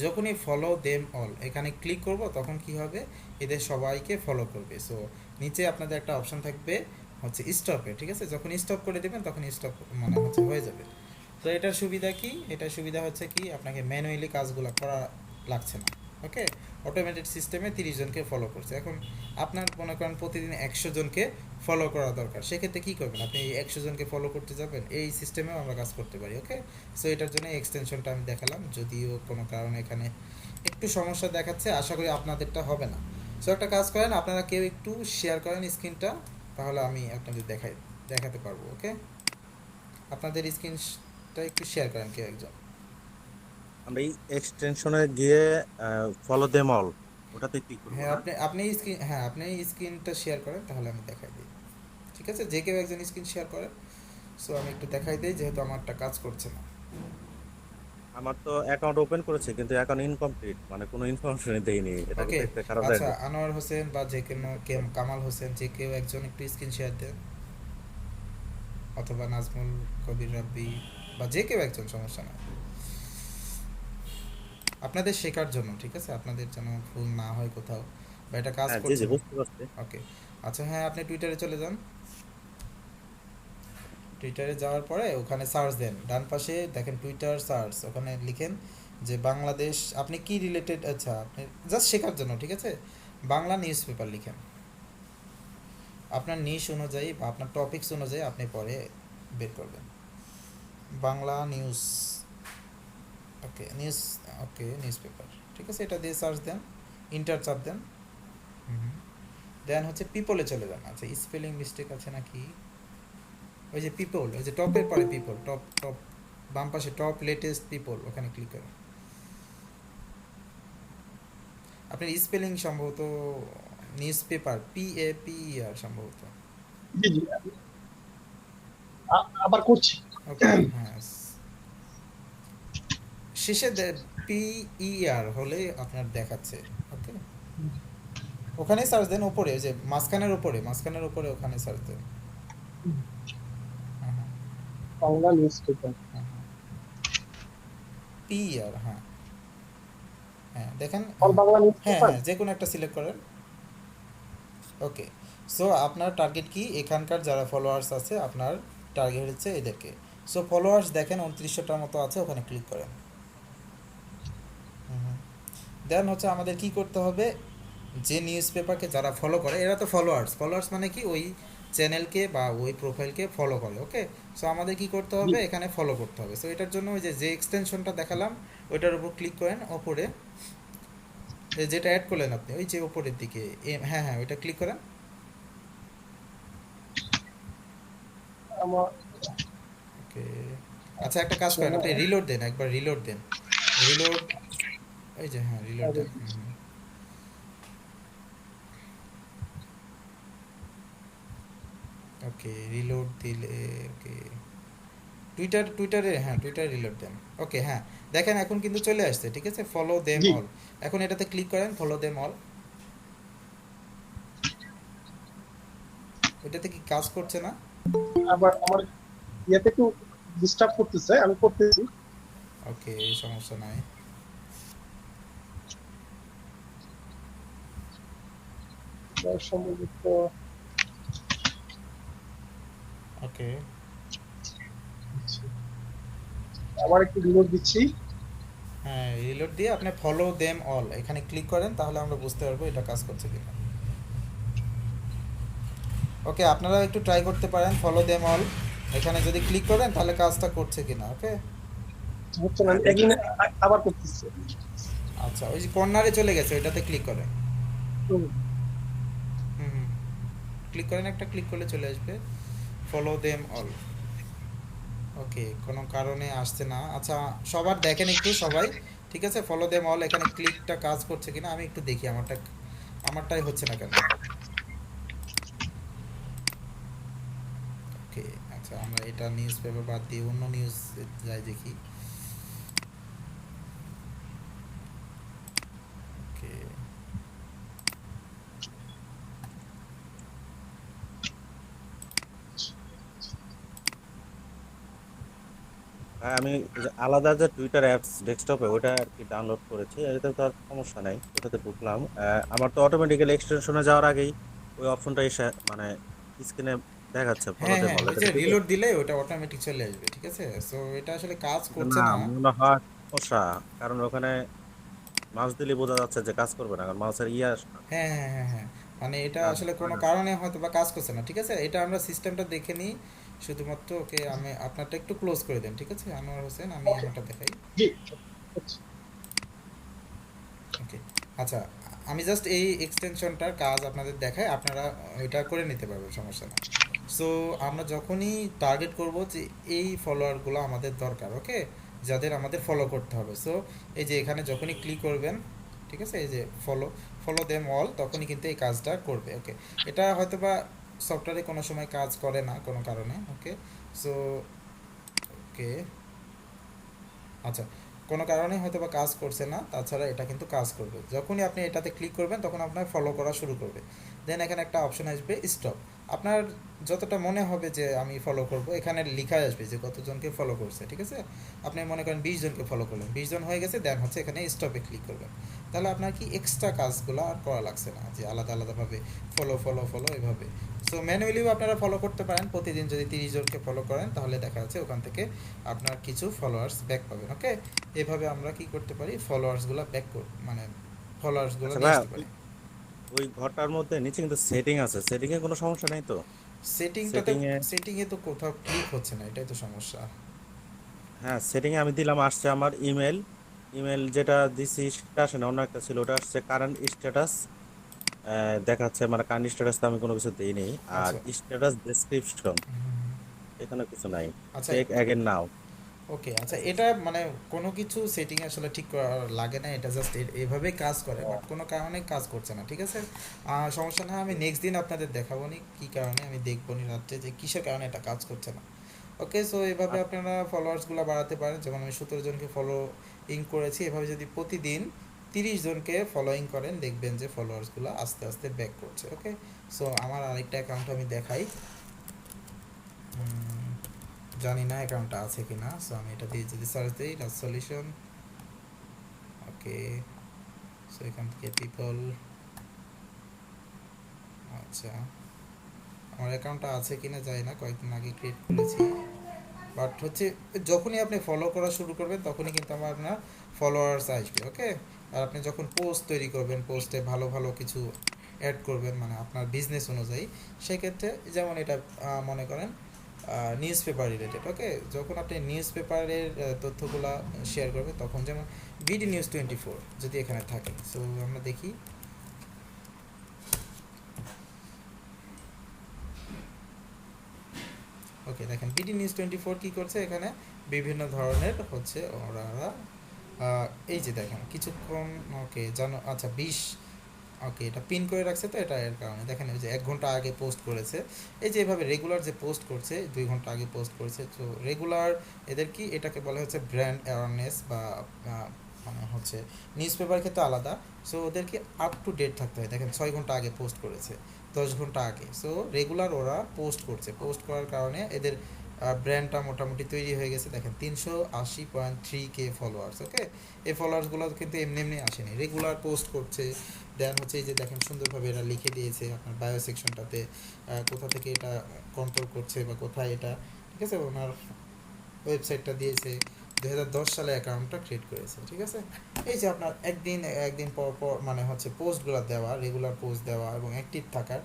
যখনই ফলো দেম অল এখানে ক্লিক করব তখন কি হবে, এদের সবাইকে ফলো করবে। সো নিচে আপনাদের একটা অপশন থাকবে হচ্ছে স্টপে, ঠিক আছে। যখন স্টপ করে দেবেন তখন স্টপ মানে হচ্ছে হয়ে যাবে। তো এটার সুবিধা কি? এটার সুবিধা হচ্ছে কি, আপনাকে ম্যানুয়ালি কাজগুলো করা লাগছে না। ওকে, অটোমেটেড সিস্টেমে 30 জনকে ফলো করছে। এখন আপনার মনে করেন প্রতিদিন 100 জনকে ফলো করা দরকার, সেক্ষেত্রে কী করবেন? আপনি এই 100 জনকে ফলো করতে যাবেন, এই সিস্টেমেও আমরা কাজ করতে পারি। ওকে, সো এটার জন্য এক্সটেনশনটা আমি দেখালাম, যদিও কোনো কারণে এখানে একটু সমস্যা দেখাচ্ছে, আশা করি আপনাদেরটা হবে না। সো একটা কাজ করেন, আপনারা কেউ একটু শেয়ার করেন স্ক্রিনটা, তাহলে আমি আপনাদের দেখাতে পারবো। ওকে, আপনাদের স্ক্রিনটা একটু শেয়ার করেন কেউ একজন। আমরা এই এক্সটেনশনে গিয়ে ফলো দেম অল ওটাতে ক্লিক করবো হ্যাঁ, না? আপনি স্ক্রিনটা শেয়ার করেন, তাহলে আমি দেখাই দিই। ঠিক আছে, যে কেউ একজন স্ক্রিন শেয়ার করেন। সো আমি একটু দেখাই দিই, যেহেতু আমারটা কাজ করছে না। আমার তো অ্যাকাউন্ট ওপেন করেছে কিন্তু অ্যাকাউন্ট ইনকমপ্লিট, মানে কোনো ইনফরমেশন দেয়নি, এটা ওকে, কিন্তু একটা খারাপ আচ্ছা, লাগে। আনোয়ার হোসেন বা যে কোনো কামাল হোসেন, যে কেউ একজন একটু স্ক্রিন শেয়ার দেন, অথবা নাজমুল কবির রাব্বি, বা যে কেউ একজন, সমস্যা না, আপনাদের শেখার জন্য, ঠিক আছে, আপনাদের যেন ভুল না হয় কোথাও, বা এটা কাজ হ্যাঁ, জি করছে জি, না। বুঝতে পারছি। ওকে, আচ্ছা, হ্যাঁ, আপনি টুইটারে চলে যান। টুইটারে যাওয়ার পরে ওখানে সার্চ দেন, ডান পাশে দেখেন টুইটার সার্চ, ওখানে লিখেন যে বাংলাদেশ, আপনি কি রিলেটেড, আচ্ছা আপনি জাস্ট শেখার জন্য, ঠিক আছে, বাংলা নিউজ পেপার লিখেন। আপনার নিশ অনুযায়ী বা আপনার টপিকস অনুযায়ী আপনি পরে বের করবেন বাংলা নিউজ। ওকে, নিউজ, ওকে, নিউজ পেপার, ঠিক আছে, এটা দিয়ে সার্চ দেন, ইন্টার চাপ দেন। দেন হচ্ছে পিপলে চলে যান। আচ্ছা, স্পেলিং মিস্টেক আছে নাকি, ওই যে পিপল, ওই যে টপের পরে পিপল, টপ টপ বাম পাশে টপ লেটেস্ট পিপল, ওখানে ক্লিক করেন। আপনার স্পেলিং সম্ভবত নিউজ পেপার, PAPER সম্ভবত। জি জি, আবার করছি। ওকে, হ্যাঁ, শেষে PER হলে আপনার দেখাচ্ছে। ওকে, ওখানে সার্চ দেন, ওপরে ওই যে মাঝখানের উপরে ওখানে সার্চ দেন। হ্যাঁ, বাংলা নিউজ পেপার। হ্যাঁ, PER, হ্যাঁ, হ্যাঁ, দেখেন, অল বাংলা নিউজ হ্যাঁ, পেপার। হ্যাঁ, যে কোনো একটা সিলেক্ট করেন। ওকে, সো আপনার টার্গেট কি, এখানকার যারা ফলোয়ার্স আছে আপনার টার্গেট হচ্ছে এদেরকে। সো ফলোয়ার্স দেখেন 2900টার মতো আছে, ওখানে ক্লিক করেন। দেন হচ্ছে আমাদের কি করতে হবে, যে নিউজ পেপারকে যারা ফলো করে, এরা তো ফলোয়ার্স মানে কি, ওই চ্যানেলকে বা ওই প্রোফাইলকে ফলো করে। ওকে, সো আমাদের কি করতে জি হবে, এখানে ফলো করতে হবে। সো এটার জন্য ওই যে এক্সটেনশনটা দেখালাম, ওইটার উপর ক্লিক করেন, ওপরে যেটা অ্যাড করলেন আপনি, ওই যে ওপরের দিকে, হ্যাঁ, হ্যাঁ, ওইটা ক্লিক করেন। আমার ওকে, আচ্ছা, একটা কাজ করেন, আপনি রিলোড দেন, একবার রিলোড দেন, রিলোড, এই যে, হ্যাঁ, রিলোড দেন। ওকে, রিলোড দিলে, ওকে, টুইটারে, হ্যাঁ, টুইটারে রিলোড দেন। ওকে, হ্যাঁ, দেখেন এখন কিন্তু চলে আসছে, ঠিক আছে, ফলো দেম জি, অল। এখন এটাতে ক্লিক করেন, ফলো দেম অল। ওইটাতে কি কাজ করছে না? আবার আমার ইয়েতে একটু ডিস্টার্ব করতেছে, আমি করতেছি। ওকে, সমস্যা নাই। সম্ভবত ওকে, আবার একটু রিলোড দিচ্ছি। হ্যাঁ, রিলোড দিয়ে আপনি ফলো দেম অল এখানে ক্লিক করেন, তাহলে আমরা বুঝতে পারবো এটা কাজ করছে কিনা। ওকে, আপনারা একটু ট্রাই করতে পারেন ফলো দেম অল, এখানে যদি ক্লিক করেন তাহলে কাজটা করছে কিনা। ওকে, হচ্ছে না, এগিন আবার করতেছে। আচ্ছা, ওই যে কর্নারে চলে গেছে ওইটাতে ক্লিক করেন। হুম, হুম, ক্লিক করেন, একটা ক্লিক করলে চলে আসবে ফলো দেম অল। ওকে, কোনো কারণে আসছে না। আচ্ছা, সবার দেখেন একটু সবাই, ঠিক আছে, ফলো দেম অল এখানে ক্লিকটা কাজ করছে কিনা আমি একটু দেখি, আমারটাই হচ্ছে না কেন। ওকে, আচ্ছা, আমরা এটা নিউজ পেপার বাদ দিয়ে অন্য নিউজ যাই দেখি। ওকে, হ্যাঁ, আমি এই যে আলাদা যে টুইটার অ্যাপস ডেস্কটপে ওটা আর কি ডাউনলোড করেছি, এটাতে তো আর সমস্যা নাই, ওটাতে ঢুকলাম। আমার তো অটোমেটিক্যালি এক্সটেনশনে যাওয়ার আগেই ওই অপশনটা এসে মানে স্ক্রিনে দেখাচ্ছে ফলো হ্যাঁ দেম হ্যাঁ, অল, ওই এটা যে কি ঠিক রিলোড আছে? দিলে ওটা অটোমেটিক চলে আসবে, ঠিক আছে। সো এটা আসলে কাজ কিন্তু করছে না, না। মনে হয় সমস্যা, কারণ ওখানে মাউস দিলে বোঝা যাচ্ছে যে কাজ করবে না, কারণ মাউসের ইয়ে আসে না, হ্যাঁ হ্যাঁ হ্যাঁ হ্যাঁ, মানে এটা কাজ আসলে হয় কোনো না। কারণে হয়তো বা কাজ করছে না, ঠিক আছে। এটা আমরা সিস্টেমটা দেখে নিই শুধুমাত্র। ওকে, আমি আপনারটা একটু ক্লোজ করে দেন, ঠিক আছে আনোয়ার হোসেন, আমি ওকে, আমারটা দেখাই। জি হচ্ছে। ওকে, আচ্ছা, আমি জাস্ট এই এক্সটেনশনটার কাজ আপনাদের দেখাই, আপনারা এটা করে নিতে পারবেন, সমস্যা না। সো আমরা যখনই টার্গেট করব যে এই ফলোয়ারগুলো আমাদের দরকার, ওকে, যাদের আমাদের ফলো করতে হবে, সো এই যে এখানে যখনই ক্লিক করবেন, ঠিক আছে, এই যে ফলো ফলো দেম অল, তখনই কিন্তু এই কাজটা করবে। ওকে, এটা হয়তো বা সফটওয়্যারে কোনো সময় কাজ করে না কোনো কারণে। ওকে, সো ওকে, আচ্ছা, কোনো কারণে হয়তো বা কাজ করছে না, তাছাড়া এটা কিন্তু কাজ করবে। যখনই আপনি এটাতে ক্লিক করবেন তখন আপনার ফলো করা শুরু করবে। দেন এখানে একটা অপশন আসবে স্টপ। আপনার যতটা মনে হবে যে আমি ফলো করব, এখানে লেখা আসবে যে কতজনকে ফলো করছে, ঠিক আছে। আপনি মনে করেন 20 জনকে ফলো করলেন, 20 জন হয়ে গেছে, দেন হচ্ছে এখানে স্টপে ক্লিক করবেন। তাহলে আপনার কি এক্সট্রা কাজগুলো আর করা লাগছে না, যে আলাদা আলাদাভাবে ফলো ফলো ফলো এভাবে। সো ম্যানুয়ালিও আপনারা ফলো করতে পারেন, প্রতিদিন যদি 30 জনকে ফলো করেন তাহলে দেখা যাচ্ছে ওখান থেকে আপনার কিছু ফলোয়ার্স ব্যাক পাবেন। ওকে, এভাবে আমরা কি করতে পারি, ফলোয়ার্সগুলো ব্যাক মানে ফলোয়ার্সগুলো আচ্ছা নিয়ে ভাইয়া, আসতে পারি। ওই ঘরটার মধ্যে নিচে কিন্তু সেটিং আছে, সেটিং এ কোনো সমস্যা নেই তো? সেটিংটাতে, সেটিং এ, সেটিংয়ে তো কোথাও ক্লিক হচ্ছে না, এটাই তো সমস্যা। হ্যাঁ সেটিং এ আমি দিলাম, আসছে আমার ইমেল, ইমেল যেটা দিছি সেটা আসে না, অন্য একটা ছিল, ওটা আসছে কারেন্ট স্ট্যাটাস দেখাচ্ছে, মানে কারেন্ট স্ট্যাটাস তো আমি কোনো কিছু দিইনি। আর আচ্ছা, স্ট্যাটাস ডেসক্রিপশন এখানে কিছু নাই, আচ্ছা, চেক অ্যাগেন নাও। ওকে, আচ্ছা, এটা মানে কোনো কিছু সেটিং আসলে ঠিক করা লাগে না, এটা জাস্ট এভাবেই কাজ করে, বাট কোনো কারণে কাজ করছে না, ঠিক আছে। সমস্যা না, আমি নেক্সট দিন আপনাদের দেখাবো নি কী কারণে, আমি দেখবো নি রাত্রে যে কিসের কারণে এটা কাজ করছে না। ওকে, সো এভাবে আপনারা ফলোয়ার্সগুলো বাড়াতে পারেন, যেমন আমি 17 জনকে ফলোইং করেছি, এভাবে যদি প্রতিদিন 30 জনকে ফলোইং করেন, দেখবেন যে ফলোয়ার্সগুলো আস্তে আস্তে ব্যাক করছে। ওকে, সো আমার আরেকটা অ্যাকাউন্ট আমি দেখাই। জানি না অ্যাকাউন্টটা আছে কি না, সো আমি এটা দিয়ে যদি সার্চ দিই রাজ সলিউশন। ওকে, সো এখান থেকে পিপল, আচ্ছা, আমার অ্যাকাউন্টটা আছে কি না জানি না, কয়েকদিন আগে ক্রিয়েট করেছি, বাট হচ্ছে যখনই আপনি ফলো করা শুরু করবেন তখনই কিন্তু আমার আপনার ফলোয়ার্স আসবে। ওকে, আর আপনি যখন পোস্ট তৈরি করবেন, পোস্টে ভালো ভালো কিছু অ্যাড করবেন, মানে আপনার বিজনেস অনুযায়ী, সেক্ষেত্রে যেমন এটা মনে করেন নিউজ পেপার রিলেটেড। ওকে, যখন আপনি নিউজ পেপারের তথ্যগুলো শেয়ার করবেন, তখন যেমন বিডি নিউজ 24 যদি এখানে থাকে, সো আমরা দেখি। ওকে, দেখেন বিডি নিউজ 24 কী করছে, এখানে বিভিন্ন ধরনের হচ্ছে ওরা এই যে দেখেন কিছুক্ষণ, ওকে জানো, আচ্ছা 20, ওকে, এটা পিন করে রাখছে, তো এটা এর কারণে দেখেন ওই যে 1 ঘন্টা আগে পোস্ট করেছে। এই যে এভাবে রেগুলার যে পোস্ট করছে, 2 ঘন্টা আগে পোস্ট করেছে, তো রেগুলার এদের কি এটাকে বলা হচ্ছে ব্র্যান্ড অ্যাওয়ারনেস, বা মানে হচ্ছে নিউজ পেপার ক্ষেত্রে আলাদা। সো ওদেরকে আপ টু ডেট থাকতে হয়, দেখেন 6 ঘন্টা আগে পোস্ট করেছে, 10 ঘন্টা আগে। সো রেগুলার ওরা পোস্ট করছে, পোস্ট করার কারণে এদের ব্র্যান্ডটা মোটামুটি তৈরি হয়ে গেছে। দেখেন 380.3K ফলোয়ার্স। ওকে, এই ফলোয়ার্সগুলো কিন্তু এমনি এমনি আসেনি, রেগুলার পোস্ট করছে। দেন হচ্ছে এই যে দেখেন সুন্দরভাবে এরা লিখে দিয়েছে আপনার বায়ো সেকশনটাতে কোথা থেকে এটা কন্ট্রোল করছে বা কোথায় এটা, ঠিক আছে, ওনার ওয়েবসাইটটা দিয়েছে, 2010 সালে অ্যাকাউন্টটা ক্রিয়েট করেছে, ঠিক আছে। এই যে আপনার একদিন পর পর মানে হচ্ছে পোস্টগুলো দেওয়া, রেগুলার পোস্ট দেওয়া এবং অ্যাক্টিভ থাকার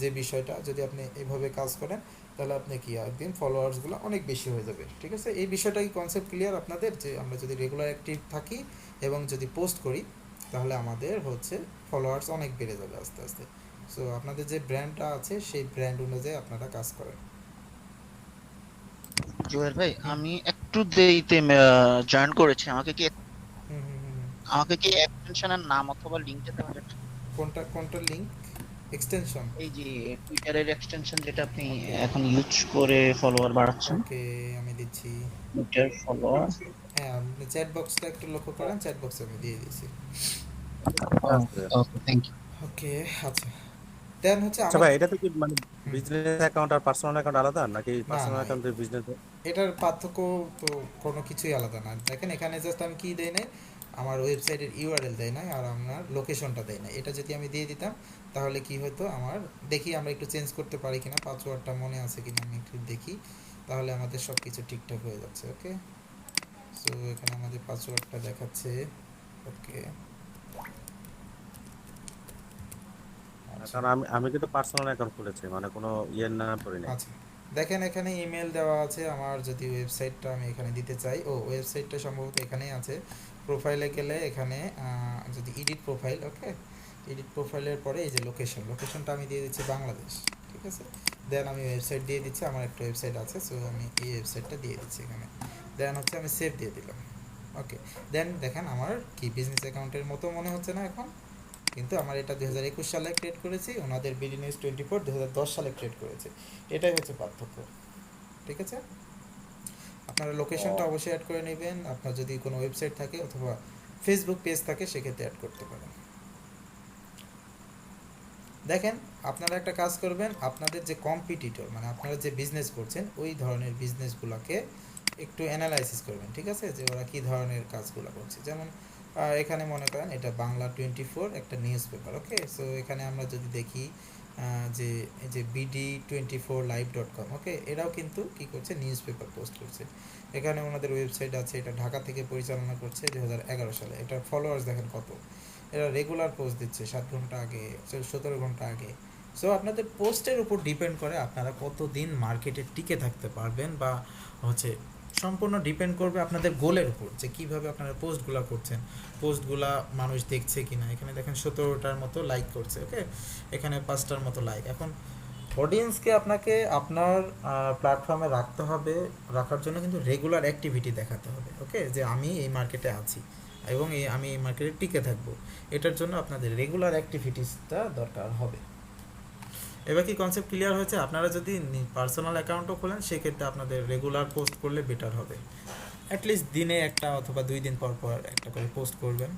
যে বিষয়টা, যদি আপনি এইভাবে কাজ করেন তাহলে আপনি কি একদিন ফলোয়ার্সগুলো অনেক বেশি হয়ে যাবে, ঠিক আছে। এই বিষয়টা কি কনসেপ্ট ক্লিয়ার আপনাদের, যে আমরা যদি রেগুলার অ্যাক্টিভ থাকি এবং যদি পোস্ট করি তাহলে আমাদের হচ্ছে ফলোয়ার্স অনেক বেড়ে যাবে আস্তে আস্তে। সো আপনাদের যে ব্র্যান্ডটা আছে সেই ব্র্যান্ড অনুযায়ী আপনারা কাজ করেন। জুয়েল ভাই, হুম আমি একটু দেরিতে জয়েন করেছি। হুম হুম হুম হুম। আমাকে কি এক্সটেনশনের নাম অথবা লিংকটা দেওয়া যাবে? কোনটা লিঙ্ক এক্সটেনশন? এই যে টুইটারের এক্সটেনশন যেটা আপনি এখন ইউজ করে ফলোয়ার বাড়াচ্ছেন, ওকে, আমি দিচ্ছি। Twitter follower. হ্যাঁ, আপনি চ্যাট বক্সটা একটু লক্ষ্য করেন, চ্যাট বক্সে আমি দিয়ে দিয়েছি। আছে। ওকে, থ্যাংক ইউ। ওকে, আচ্ছা। দেন হচ্ছে আচ্ছা আমার ভাই, এটা তো কি মানে হুম, বিজনেস অ্যাকাউন্ট আর পার্সোনাল অ্যাকাউন্ট আলাদা, নাকি না পার্সোনাল না, অ্যাকাউন্টের বিজনেস? এটার পার্থক্য তো কোনো কিছুই আলাদা না। দেখেন এখানে জাস্ট আমি কি দেই নাই, আমার ওয়েবসাইটের ইউআরএল দেয় নাই আর আমার লোকেশনটা দেয় না। এটা যদি আমি দিয়ে দিতাম তাহলে কি হতো, আমার দেখি আমরা একটু চেঞ্জ করতে পারি কিনা, পাসওয়ার্ডটা মনে আছে কিনা আমি একটু দেখি, তাহলে আমাদের সব কিছু ঠিকঠাক হয়ে যাচ্ছে। ওকে, সো এখানে আমাদের পাসওয়ার্ডটা দেখাচ্ছে। ওকে, আচ্ছা কারণ আমি আমি কিন্তু পার্সোনাল অ্যাকাউন্ট খুলেছি, মানে কোনো ইয়ের নাম করি নাই। আচ্ছা, দেখেন এখানে ইমেল দেওয়া আছে আমার। যদি ওয়েবসাইটটা আমি এখানে দিতে চাই, ও ওয়েবসাইটটা সম্ভবত এখানেই আছে। প্রোফাইলে গেলে এখানে যদি এডিট প্রোফাইল, ওকে, এডিট প্রোফাইলের পরে এই যে লোকেশনটা আমি দিয়ে দিচ্ছি বাংলাদেশ, ঠিক আছে। দেন আমি ওয়েবসাইট দিয়ে দিচ্ছি, আমার একটা ওয়েবসাইট আছে, সো আমি এই ওয়েবসাইটটা দিয়ে দিচ্ছি এখানে। দেন হচ্ছে আমি সেভ দিয়ে দিলাম। ওকে, দেন দেখেন আমার কি বিজনেস অ্যাকাউন্টের মতো মনে হচ্ছে না এখন, কিন্তু আমার এটা 2021 সালে ক্রিয়েট করেছি, ওনাদের বিডি নিউজ 24 2010 সালে ক্রিয়েট করেছে। এটাই হচ্ছে পার্থক্য, ঠিক আছে। আপনারা লোকেশনটা অবশ্যই অ্যাড করে নেবেন। আপনার যদি কোনো ওয়েবসাইট থাকে অথবা ফেসবুক পেজ থাকে সেক্ষেত্রে অ্যাড করতে পারেন। দেখেন আপনারা একটা কাজ করবেন, আপনাদের যে কম্পিটিটর মানে আপনারা যে বিজনেস করছেন ওই ধরনের বিজনেসগুলোকে একটু অ্যানালাইসিস করবেন, ঠিক আছে, যে ওরা কী ধরনের কাজগুলো করছে। যেমন এখানে মনে করেন এটা বাংলা 24 একটা নিউজ পেপার, ওকে। সো এখানে আমরা যদি দেখি যে এই যে bd24live.com, ওকে, এরাও কিন্তু কী করছে, নিউজ পেপার পোস্ট করছে। এখানে ওনাদের ওয়েবসাইট আছে, এটা ঢাকা থেকে পরিচালনা করছে 2011 সালে। এটার ফলোয়ার্স দেখেন কত, এরা রেগুলার পোস্ট দিচ্ছে 7 ঘন্টা আগে, 17 ঘন্টা আগে। সো আপনাদের পোস্টের উপর ডিপেন্ড করে আপনারা কতদিন মার্কেটে টিকে থাকতে পারবেন, বা হচ্ছে সম্পূর্ণ ডিপেন্ড করবে আপনাদের গোলের উপর, যে কীভাবে আপনারা পোস্টগুলো করছেন, পোস্টগুলা মানুষ দেখছে কি না। এখানে দেখেন 17টার মতো লাইক করছে, ওকে, এখানে 5টার মতো লাইক। এখন অডিয়েন্সকে আপনাকে আপনার প্ল্যাটফর্মে রাখতে হবে, রাখার জন্য কিন্তু রেগুলার অ্যাক্টিভিটি দেখাতে হবে, ওকে, যে আমি এই মার্কেটে আছি এবং আমি এই মার্কেটে টিকে থাকবো। এটার জন্য আপনাদের রেগুলার অ্যাক্টিভিটিসটা দরকার হবে। এবার কি কনসেপ্ট ক্লিয়ার হয়েছে? আপনারা যদি পার্সোনাল অ্যাকাউন্টও খোলেন সেক্ষেত্রে আপনাদের রেগুলার পোস্ট করলে বেটার হবে। অ্যাটলিস্ট দিনে একটা অথবা 2 দিন পর পর একটা করে পোস্ট করবেন।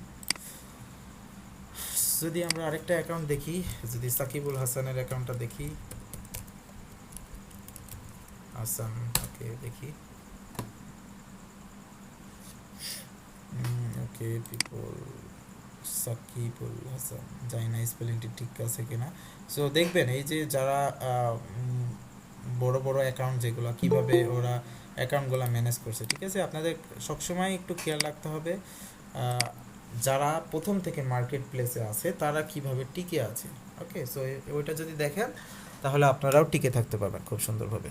যদি আমরা আরেকটা অ্যাকাউন্ট দেখি, যদি সাকিবুল হাসানের অ্যাকাউন্টটা দেখি, হাসান, ওকে দেখি, ওকে পিপল, সাকিবুল হাসান, জানি না স্পেলিংটি ঠিক আছে কিনা। সো দেখবেন এই যে যারা বড় বড় অ্যাকাউন্ট যেগুলো, কিভাবে ওরা অ্যাকাউন্টগুলো ম্যানেজ করছে, ঠিক আছে। আপনাদের সবসময় একটু খেয়াল রাখতে হবে যারা প্রথম থেকে মার্কেট প্লেসে আছে তারা কিভাবে টিকে আছে, ওকে। সো ওইটা যদি দেখেন তাহলে আপনারাও টিকে থাকতে পারবেন খুব সুন্দরভাবে।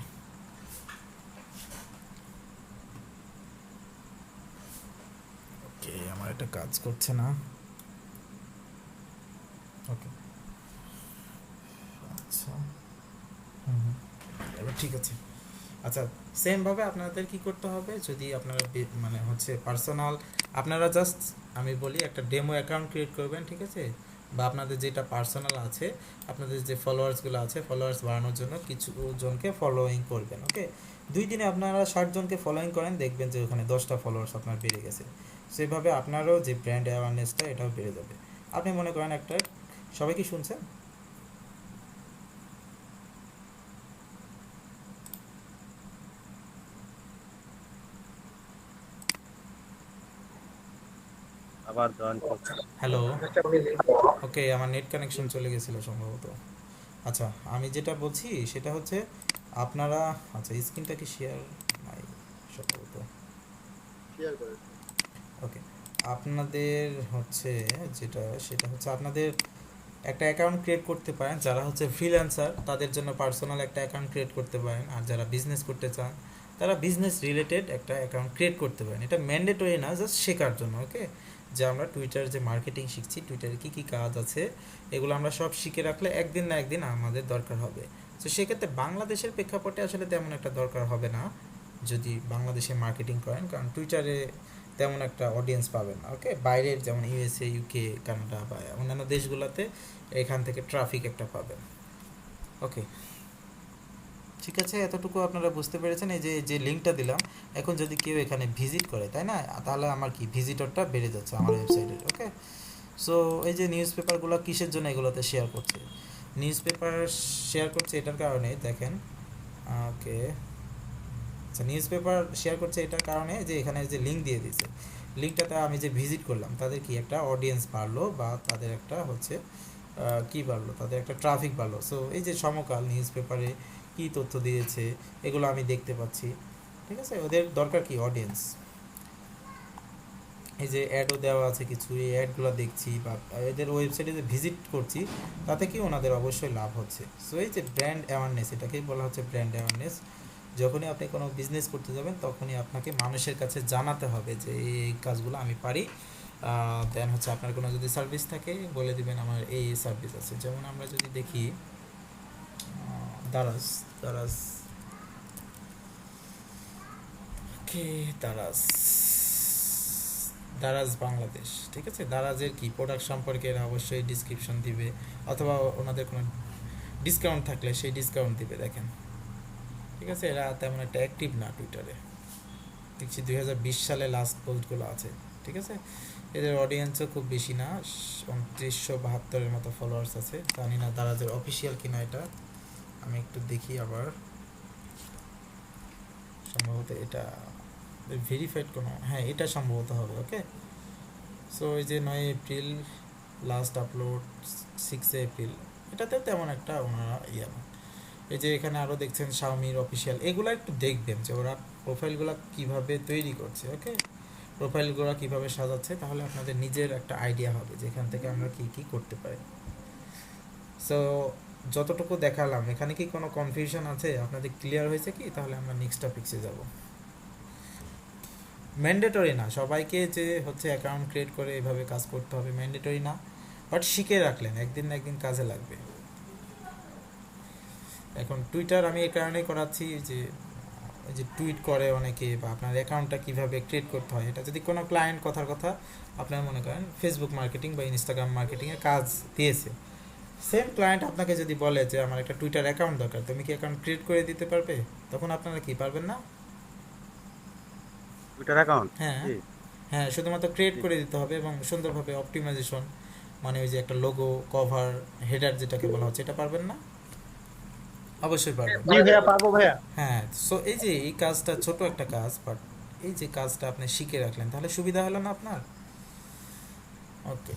ওকে, আমার এটা কাজ করছে না, ওকে, আচ্ছা, এবার ঠিক আছে। আচ্ছা, সেমভাবে আপনাদের কি করতে হবে, যদি আপনারা মানে হচ্ছে পার্সোনাল, আপনারা জাস্ট আমি বলি একটা ডেমো অ্যাকাউন্ট ক্রিয়েট করবেন, ঠিক আছে, বা আপনাদের যেটা পার্সোনাল আছে, আপনাদের যে ফলোয়ার্সগুলো আছে, ফলোয়ার্স বাড়ানোর জন্য কিছু জনকে ফলোয়িং করবেন, ওকে। 2 দিনে আপনারা 60 জনকে ফলোয়িং করেন, দেখবেন যে ওখানে 10টা ফলোয়ার্স আপনার বেড়ে গেছে। সেভাবে আপনারও যে ব্র্যান্ড অ্যাওয়ারনেসটা এটাও বেড়ে যাবে। আপনি মনে করেন একটা, সবাই কি শুনছেন? আবার জয়েন করছি। হ্যালো, ওকে, আমার নেট কানেকশন চলে গেছিলো সম্ভবত। আচ্ছা, আমি যেটা বলছি সেটা হচ্ছে আপনারা, আচ্ছা স্ক্রিনটা কি শেয়ার নাই, সম্ভবত। ওকে, আপনাদের হচ্ছে যেটা সেটা হচ্ছে আপনাদের একটা অ্যাকাউন্ট ক্রিয়েট করতে পারেন। যারা হচ্ছে ফ্রিল্যান্সার তাদের জন্য পার্সোনাল একটা অ্যাকাউন্ট ক্রিয়েট করতে পারেন, আর যারা বিজনেস করতে চান তারা বিজনেস রিলেটেড একটা অ্যাকাউন্ট ক্রিয়েট করতে পারেন। এটা ম্যান্ডেটরি না, জাস্ট শেখার জন্য। ওকে, যে আমরা টুইটার যে মার্কেটিং শিখছি, টুইটারে কী কী কাজ আছে এগুলো আমরা সব শিখে রাখলে একদিন না একদিন আমাদের দরকার হবে। তো সেক্ষেত্রে বাংলাদেশের প্রেক্ষাপটে আসলে তেমন একটা দরকার হবে না যদি বাংলাদেশে মার্কেটিং করেন, কারণ টুইটারে তেমন একটা অডিয়েন্স পাবেন না। ওকে, বাইরের যেমন ইউএসএ, ইউকে, কানাডা বা অন্যান্য দেশগুলোতে এখান থেকে ট্রাফিক একটা পাবেন। ওকে, ঠিক আছে, এতটুকু আপনারা বুঝতে পেরেছেন। এই যে যে লিঙ্কটা দিলাম, এখন যদি কেউ এখানে ভিজিট করে, তাই না, তাহলে আমার কি ভিজিটরটা বেড়ে যাচ্ছে আমার ওয়েবসাইটের। ওকে, সো এই যে নিউজ পেপারগুলো কিসের জন্য এগুলোতে শেয়ার করছে, নিউজ পেপার শেয়ার করছে এটার কারণে, দেখেন। ওকে, আচ্ছা, নিউজ পেপার শেয়ার করছে এটার কারণে যে এখানে যে লিঙ্ক দিয়ে দিয়েছে, লিঙ্কটাতে আমি যে ভিজিট করলাম তাদের কি একটা অডিয়েন্স বাড়লো, বা তাদের একটা হচ্ছে কি বাড়লো, তাদের একটা ট্রাফিক বাড়লো। সো এই যে সমকাল নিউজ পেপারে কী তথ্য দিয়েছে এগুলো আমি দেখতে পাচ্ছি। ঠিক আছে, ওদের দরকার কি অডিয়েন্স। এই যে অ্যাডও দেওয়া আছে কিছু, এই অ্যাডগুলো দেখছি বা এদের ওয়েবসাইটে যে ভিজিট করছি তাতে কি ওনাদের অবশ্যই লাভ হচ্ছে। সো এই যে ব্র্যান্ড অ্যাওয়ারনেস, এটাকেই বলা হচ্ছে ব্র্যান্ড অ্যাওয়ারনেস। যখনই আপনি কোনো বিজনেস করতে যাবেন তখনই আপনাকে মানুষের কাছে জানাতে হবে যে এই কাজগুলো আমি পারি। দেন হচ্ছে আপনার কোনো যদি সার্ভিস থাকে বলে দিবেন আমার এই সার্ভিস আছে। যেমন আমরা যদি দেখি দারাজ, দারাজ, ওকে, দারাজ, দারাজ বাংলাদেশ। ঠিক আছে, দারাজের কি প্রোডাক্ট সম্পর্কে এরা অবশ্যই ডিসক্রিপশন দিবে, অথবা ওনাদের কোনো ডিসকাউন্ট থাকলে সেই ডিসকাউন্ট দিবে। দেখেন, ঠিক আছে, এরা তেমন একটা অ্যাক্টিভ না টুইটারে, দেখছি 2020 সালে লাস্ট পোস্টগুলো আছে। ঠিক আছে, এদের অডিয়েন্সও খুব বেশি না, 2972-এর মতো ফলোয়ার্স আছে। জানি না দারাজের অফিসিয়াল কিনা এটা, আমি একটু দেখি আবার। সম্ভবত এটা ভেরিফাইড কোনো, হ্যাঁ এটা সম্ভবত হবে। ওকে, সো এই যে 9 এপ্রিল লাস্ট আপলোড, 6 এপ্রিল, এটাতেও তেমন একটা ওনারা ইয়ে না। এই যে এখানে আরও দেখছেন শাওমির অফিসিয়াল, এগুলো একটু দেখবেন যে ওরা প্রোফাইলগুলো কীভাবে তৈরি করছে। ওকে, প্রোফাইলগুলো কীভাবে সাজাচ্ছে, তাহলে আপনাদের নিজের একটা আইডিয়া হবে যে এখান থেকে আমরা কী কী করতে পারি। সো যতটুকু দেখালাম, এখানে কি কোনো কনফিউশন আছে, আপনাদের ক্লিয়ার হয়েছে কি? তাহলে আমরা নেক্সট টপিক্সে যাব। ম্যান্ডেটরি না সবাইকে যে হচ্ছে অ্যাকাউন্ট ক্রিয়েট করে এভাবে কাজ করতে হবে, ম্যান্ডেটরি না, বাট শিখে রাখলেন একদিন না একদিন কাজে লাগবে। এখন টুইটার আমি এই কারণেই করাচ্ছি যে ওই যে টুইট করে অনেকে, বা আপনার অ্যাকাউন্টটা কীভাবে ক্রিয়েট করতে হয়, এটা যদি কোনো ক্লায়েন্ট কথার কথা আপনার মনে করেন ফেসবুক মার্কেটিং বা ইনস্টাগ্রাম মার্কেটিংয়ে কাজ দিয়েছে, সেম ক্লায়েন্ট আপনাকে যদি বলে যে আমার একটা টুইটার অ্যাকাউন্ট দরকার, তুমি কি অ্যাকাউন্ট ক্রিয়েট করে দিতে পারবে? তখন আপনারা কি পারবেন না? টুইটার অ্যাকাউন্ট, হ্যাঁ হ্যাঁ, শুধুমাত্র ক্রিয়েট করে দিতে হবে এবং সুন্দরভাবে অপটিমাইজেশন, মানে ওই যে একটা লোগো, কভার, হেডার যেটাকে বলা হচ্ছে, এটা পারবেন না? অবশ্যই পারবেন। জি ভাইয়া, পারবো ভাইয়া। হ্যাঁ, সো এই যে এই কাজটা ছোট একটা কাজ, বাট এই যে কাজটা আপনি শিখে রাখলেন তাহলে সুবিধা হলো না আপনার? ওকে,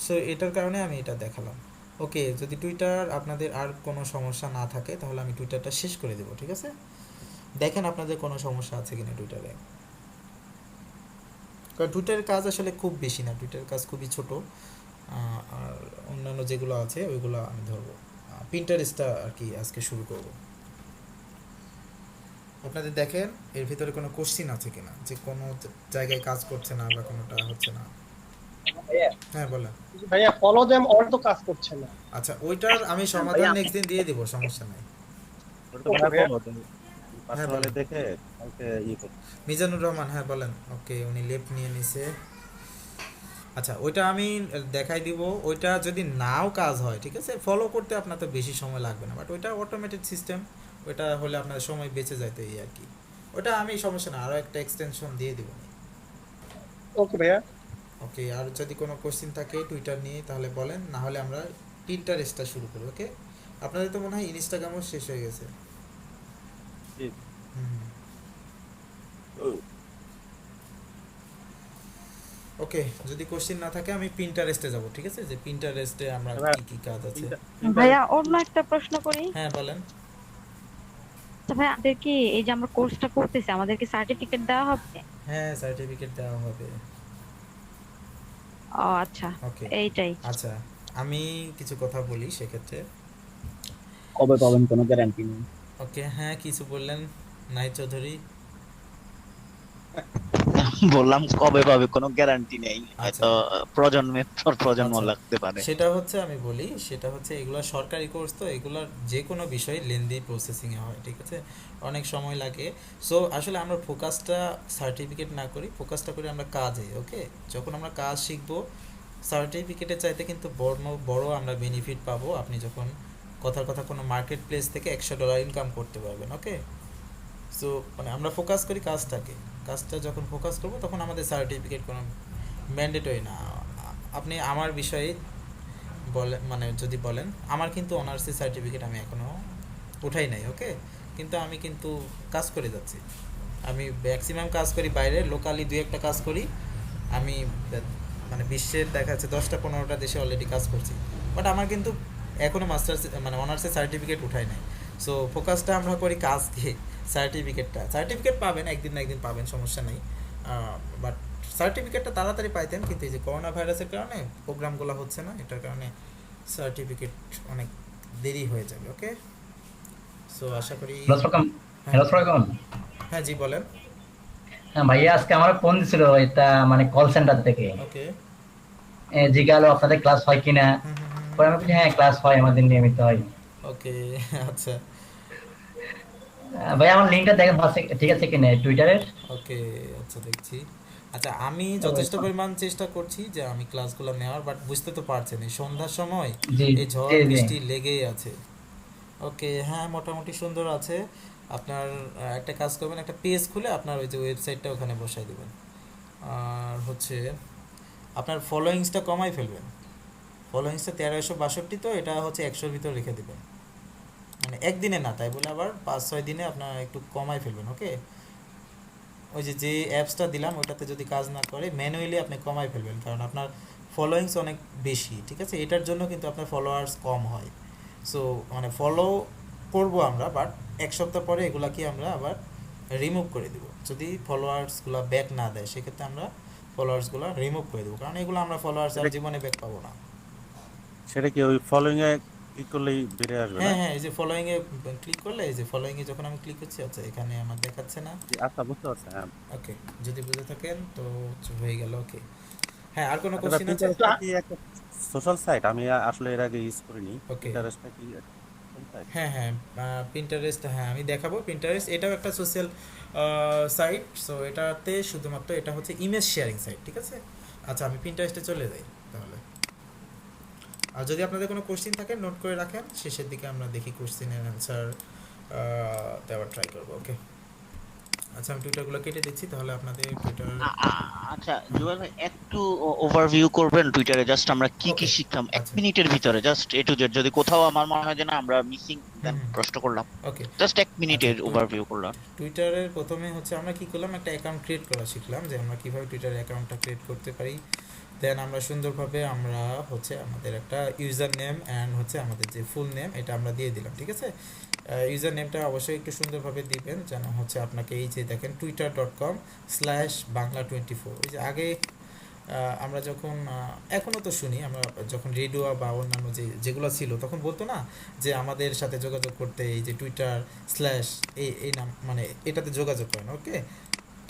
সো এটার কারণে আমি এটা দেখালাম। ওকে, যদি টুইটার আপনাদের আর কোনো সমস্যা না থাকে তাহলে আমি টুইটারটা শেষ করে দেবো। ঠিক আছে, দেখেন আপনাদের কোনো সমস্যা আছে কিনা টুইটারে, কারণ টুইটারের কাজ আসলে খুব বেশি না, টুইটারের কাজ খুবই ছোট। আর অন্যান্য যেগুলো আছে ওইগুলো আমি ধরবো। পিন্টারেস্টটা আর কি আজকে শুরু করব। আপনাদের দেখেন এর ভিতরে কোনো কোশ্চিন আছে কিনা, যে কোনো জায়গায় কাজ করছে না বা কোনোটা হচ্ছে না। হ্যাঁ বলেন। ভাইয়া ফলো দেম অল তো কাজ করছে না। আচ্ছা, ওইটার আমি সমাধান নেক্সট দিন দিয়ে দিব, সমস্যা নাই। ওটা তো ভালো হতো। হ্যাঁ, পার্সোনালি বলেন। দেখে কালকে করতে। মিজানুর রহমান, হ্যাঁ বলেন। ওকে, উনি লেফট নিয়ে নিছে। আচ্ছা, ওইটা আমি দেখাই দিব। ওইটা যদি নাও কাজ হয়, ঠিক আছে, ফলো করতে আপনার তো বেশি সময় লাগবে না, বাট ওইটা অটোমেটেড সিস্টেম, ওইটা হলে আপনার সময় বেঁচে যায়, তো এই আর কি। ওটা আমি সমস্যা না, আরও একটা এক্সটেনশন দিয়ে দিব। ওকে ভাইয়া। ওকে, আর যদি কোনো কোশ্চিন থাকে টুইটার নিয়ে তাহলে বলেন, না হলে আমরা পিন্টারেস্টটা শুরু করি। ওকে, আপনাদের তো মনে হয় ইনস্টাগ্রামও শেষ হয়ে গেছে। ঠিক। ওকে, যদি কোশ্চিন না থাকে আমি পিন্টারেস্টে যাব। ঠিক আছে, যে পিন্টারেস্টে আমরা কি কি কাজ আছে। ভাইয়া অন্য একটা প্রশ্ন করি। হ্যাঁ বলেন। তো ভাই আমাদের কি এই যে আমরা কোর্সটা করতেছি আমাদের কি সার্টিফিকেট দেওয়া হবে? হ্যাঁ, সার্টিফিকেট দেওয়া হবে। ও আচ্ছা, ওকে, এইটাই। আচ্ছা আমি কিছু কথা বলি সেক্ষেত্রে। কবে পাবেন কোনো গ্যারান্টি নেই। ওকে, হ্যাঁ কিছু বললেন নাই চৌধুরী? বললাম কবে পাবে কোনো গ্যারান্টি নেই, আচ্ছা হয়তো প্রজন্মের পর প্রজন্ম আচ্ছা, লাগতে পারে। সেটা হচ্ছে আমি বলি, সেটা হচ্ছে এগুলো সরকারি কোর্স, তো এগুলোর যে কোনো বিষয় লেন্দি প্রসেসিংয়ে হয়, ঠিক আছে, অনেক সময় লাগে। সো আসলে আমরা ফোকাসটা সার্টিফিকেট না করি, ফোকাসটা করি আমরা কাজে। ওকে, যখন আমরা কাজ শিখবো সার্টিফিকেটের চাইতে কিন্তু বড় বড় আমরা বেনিফিট পাবো আপনি যখন কথার কথা কোনো মার্কেট প্লেস থেকে $100 ইনকাম করতে পারবেন। ওকে, সো মানে আমরা ফোকাস করি কাজটাকে, কাজটা যখন ফোকাস করবো তখন আমাদের সার্টিফিকেট কোনো ম্যান্ডেটরি না। আপনি আমার বিষয়ে বলেন, মানে যদি বলেন, আমার কিন্তু অনার্সের সার্টিফিকেট আমি এখনও উঠাই নাই। ওকে, কিন্তু আমি কিন্তু কাজ করে যাচ্ছি, আমি ম্যাক্সিমাম কাজ করি বাইরে, লোকালি 2-1টা কাজ করি আমি, মানে বিশ্বের দেখা যাচ্ছে 10টা-15টা দেশে অলরেডি কাজ করছি, বাট আমার কিন্তু এখনও মাস্টার্স মানে অনার্সের সার্টিফিকেট উঠাই নাই। সো ফোকাসটা আমরা করি কাজকে, সার্টিফিকেট পাবেন একদিন না একদিন পাবেন, সমস্যা নেই, বাট সার্টিফিকেটটা তাড়াতাড়ি পাইতেন, কিন্তু এই যে করোনা ভাইরাসের কারণে প্রোগ্রামগুলো হচ্ছে না, এটার কারণে সার্টিফিকেট অনেক দেরি হয়ে যাবে। ওকে, সো আশা করি। হ্যালো ফ্রকম। হ্যাঁ জি বলেন। হ্যাঁ ভাইয়া, আজকে আমার ফোন দিছিল এটা মানে কল সেন্টার থেকে, ওকে, জিজ্ঞাসা আপনাদের ক্লাস হয় কিনা। পরে আমি বলছি হ্যাঁ ক্লাস হয়, আমাদের নিয়মিত হয়। ওকে, আচ্ছা ভাইয়া আমার লিঙ্কটা দেখেন ঠিক আছে কিনা টুইটারের। ওকে, আচ্ছা দেখছি। আচ্ছা আমি যথেষ্ট পরিমাণ চেষ্টা করছি যে আমি ক্লাসগুলো নেওয়ার, বাট বুঝতে তো পারছেন এই সন্ধ্যার সময় জি এই ঝড় জি জি। বৃষ্টি লেগেই আছে। ওকে, হ্যাঁ মোটামুটি সুন্দর আছে। আপনার একটা কাজ করবেন, একটা পেজ খুলে আপনার ওই যে ওয়েবসাইটটা ওখানে বসাই দেবেন, আর হচ্ছে আপনার ফলোয়িংসটা কমাই ফেলবেন। ফলোয়িংসটা 1362, তো এটা হচ্ছে 100-র ভিতর রেখে দেবেন, মানে একদিনে না, তাই বলে আবার 5-6 দিনে আপনার একটু কমাই ফেলবেন। ওকে, ওই যে অ্যাপসটা দিলাম ওটাতে যদি কাজ না করে ম্যানুয়ালি আপনি কমাই ফেলবেন, কারণ আপনার ফলোয়িংস অনেক বেশি, ঠিক আছে, এটার জন্য কিন্তু আপনার ফলোয়ার্স কম হয়। সো মানে ফলো করব আমরা, বাট 1 সপ্তাহ পরে এগুলা কি আমরা আবার রিমুভ করে দেবো, যদি ফলোয়ার্সগুলো ব্যাক না দেয় সেক্ষেত্রে আমরা ফলোয়ার্সগুলো রিমুভ করে দেবো, কারণ এগুলো আমরা ফলোয়ার্স আর সেটা জীবনে ব্যাক পাবো না। সেটা কি ওই ফলোইং এ ক্লিক করলেই বেড়ে আসবে না? হ্যাঁ হ্যাঁ, এই যে ফলোয়িংয়ে ক্লিক করলে, এই যে ফলোয়িংয়ে যখন আমি ক্লিক করছি, আচ্ছা এখানে আমার দেখাচ্ছে না। জি, আচ্ছা বুঝতে পারছি। হ্যাঁ, ওকে, যদি বুঝে থাকেন তো হয়ে গেল। ওকে, হ্যাঁ আর কোনো আচ্ছা কোশ্চেন আছে? পিন্টারেস্টটা কি একটা সোশ্যাল সাইট? আমি আসলে এর আগে ইউজ করিনি। ওকে, পিন্টারেস্টটা কি সোশ্যাল সাইট? হ্যাঁ হ্যাঁ, পিন্টারেস্ট, হ্যাঁ আমি দেখাবো। পিন্টারেস্ট এটাও একটা সোশ্যাল সাইট। সো এটাতে শুধুমাত্র এটা হচ্ছে ইমেজ শেয়ারিং সাইট, ঠিক আছে। আচ্ছা আমি পিন্টারেস্টে চলে যাই তাহলে, আর যদি আপনাদের কোনো কোশ্চেন থাকে নোট করে রাখেন, শেষের দিকে আমরা দেখি কোশ্চেনের অ্যান্সার দেওয়ার ট্রাই করবো। ওকে, আচ্ছা আমি টুইটারগুলো কেটে দিচ্ছি তাহলে আপনাদের টুইটার। আচ্ছা জুয়েল ভাই, একটু ওভারভিউ করবেন টুইটারে, জাস্ট আমরা কি কি ওকে, শিখলাম 1 আচ্ছা, মিনিটের ভিতরে, জাস্ট এ টু জেড। যদি কোথাও আমার মনে হয় যে না আমরা মিসিং দেন হুম, প্রশ্ন করলাম, ওকে। জাস্ট 1 আচ্ছা মিনিটের ওভারভিউ করলাম। টুইটারের প্রথমে হচ্ছে আমরা কি করলাম, একটা অ্যাকাউন্ট ক্রিয়েট করা শিখলাম, যে আমরা কীভাবে টুইটারের অ্যাকাউন্টটা ক্রিয়েট করতে পারি। দেন আমরা সুন্দরভাবে আমরা হচ্ছে আমাদের একটা ইউজার নেম অ্যান্ড হচ্ছে আমাদের যে ফুল নেম এটা আমরা দিয়ে দিলাম, ঠিক আছে। ইউজার নেমটা অবশ্যই একটু সুন্দরভাবে দিবেন, যেন হচ্ছে আপনাকে এই যে দেখেন twitter.com/bangla24, ওই যে আগে আমরা যখন এখনও তো শুনি, আমরা যখন রেডিও বা অন্যান্য যেগুলো ছিল তখন বলতো না যে আমাদের সাথে যোগাযোগ করতে এই যে টুইটার স্ল্যাশ এই নাম, মানে এটাতে যোগাযোগ করেন। ওকে,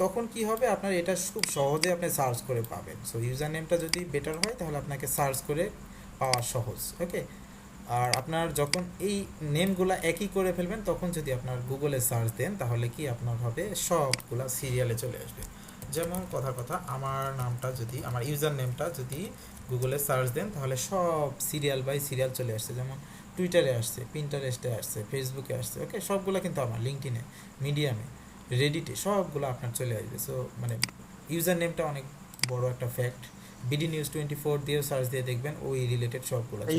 তখন কি হবে, আপনার এটা খুব সহজে আপনি সার্চ করে পাবেন। সো ইউজার নেমটা যদি বেটার হয় তাহলে আপনাকে সার্চ করে পাওয়া সহজ। ওকে, আর আপনার যখন এই নেমগুলো একই করে ফেলবেন, তখন যদি আপনার গুগলে সার্চ দেন তাহলে কি আপনার হবে সবগুলা সিরিয়ালে চলে আসবে। যেমন কথার কথা, আমার নামটা যদি, আমার ইউজার নেমটা যদি গুগলে সার্চ দেন তাহলে সব সিরিয়াল বাই সিরিয়াল চলে আসছে, যেমন টুইটারে আসছে, পিন্টারেস্টে আসছে, ফেসবুকে আসছে। ওকে, সবগুলো কিন্তু আমার লিঙ্কডইনে, মিডিয়ামে, রেডিটে সবগুলো আপনার চলে আসবে। সো মানে ইউজার নেমটা অনেক বড় একটা ফ্যাক্ট। বিডি নিউজ 24 দিয়েও সার্চ দিয়ে দেখবেন ওই রিলেটেড সবগুলো চলে আসবে।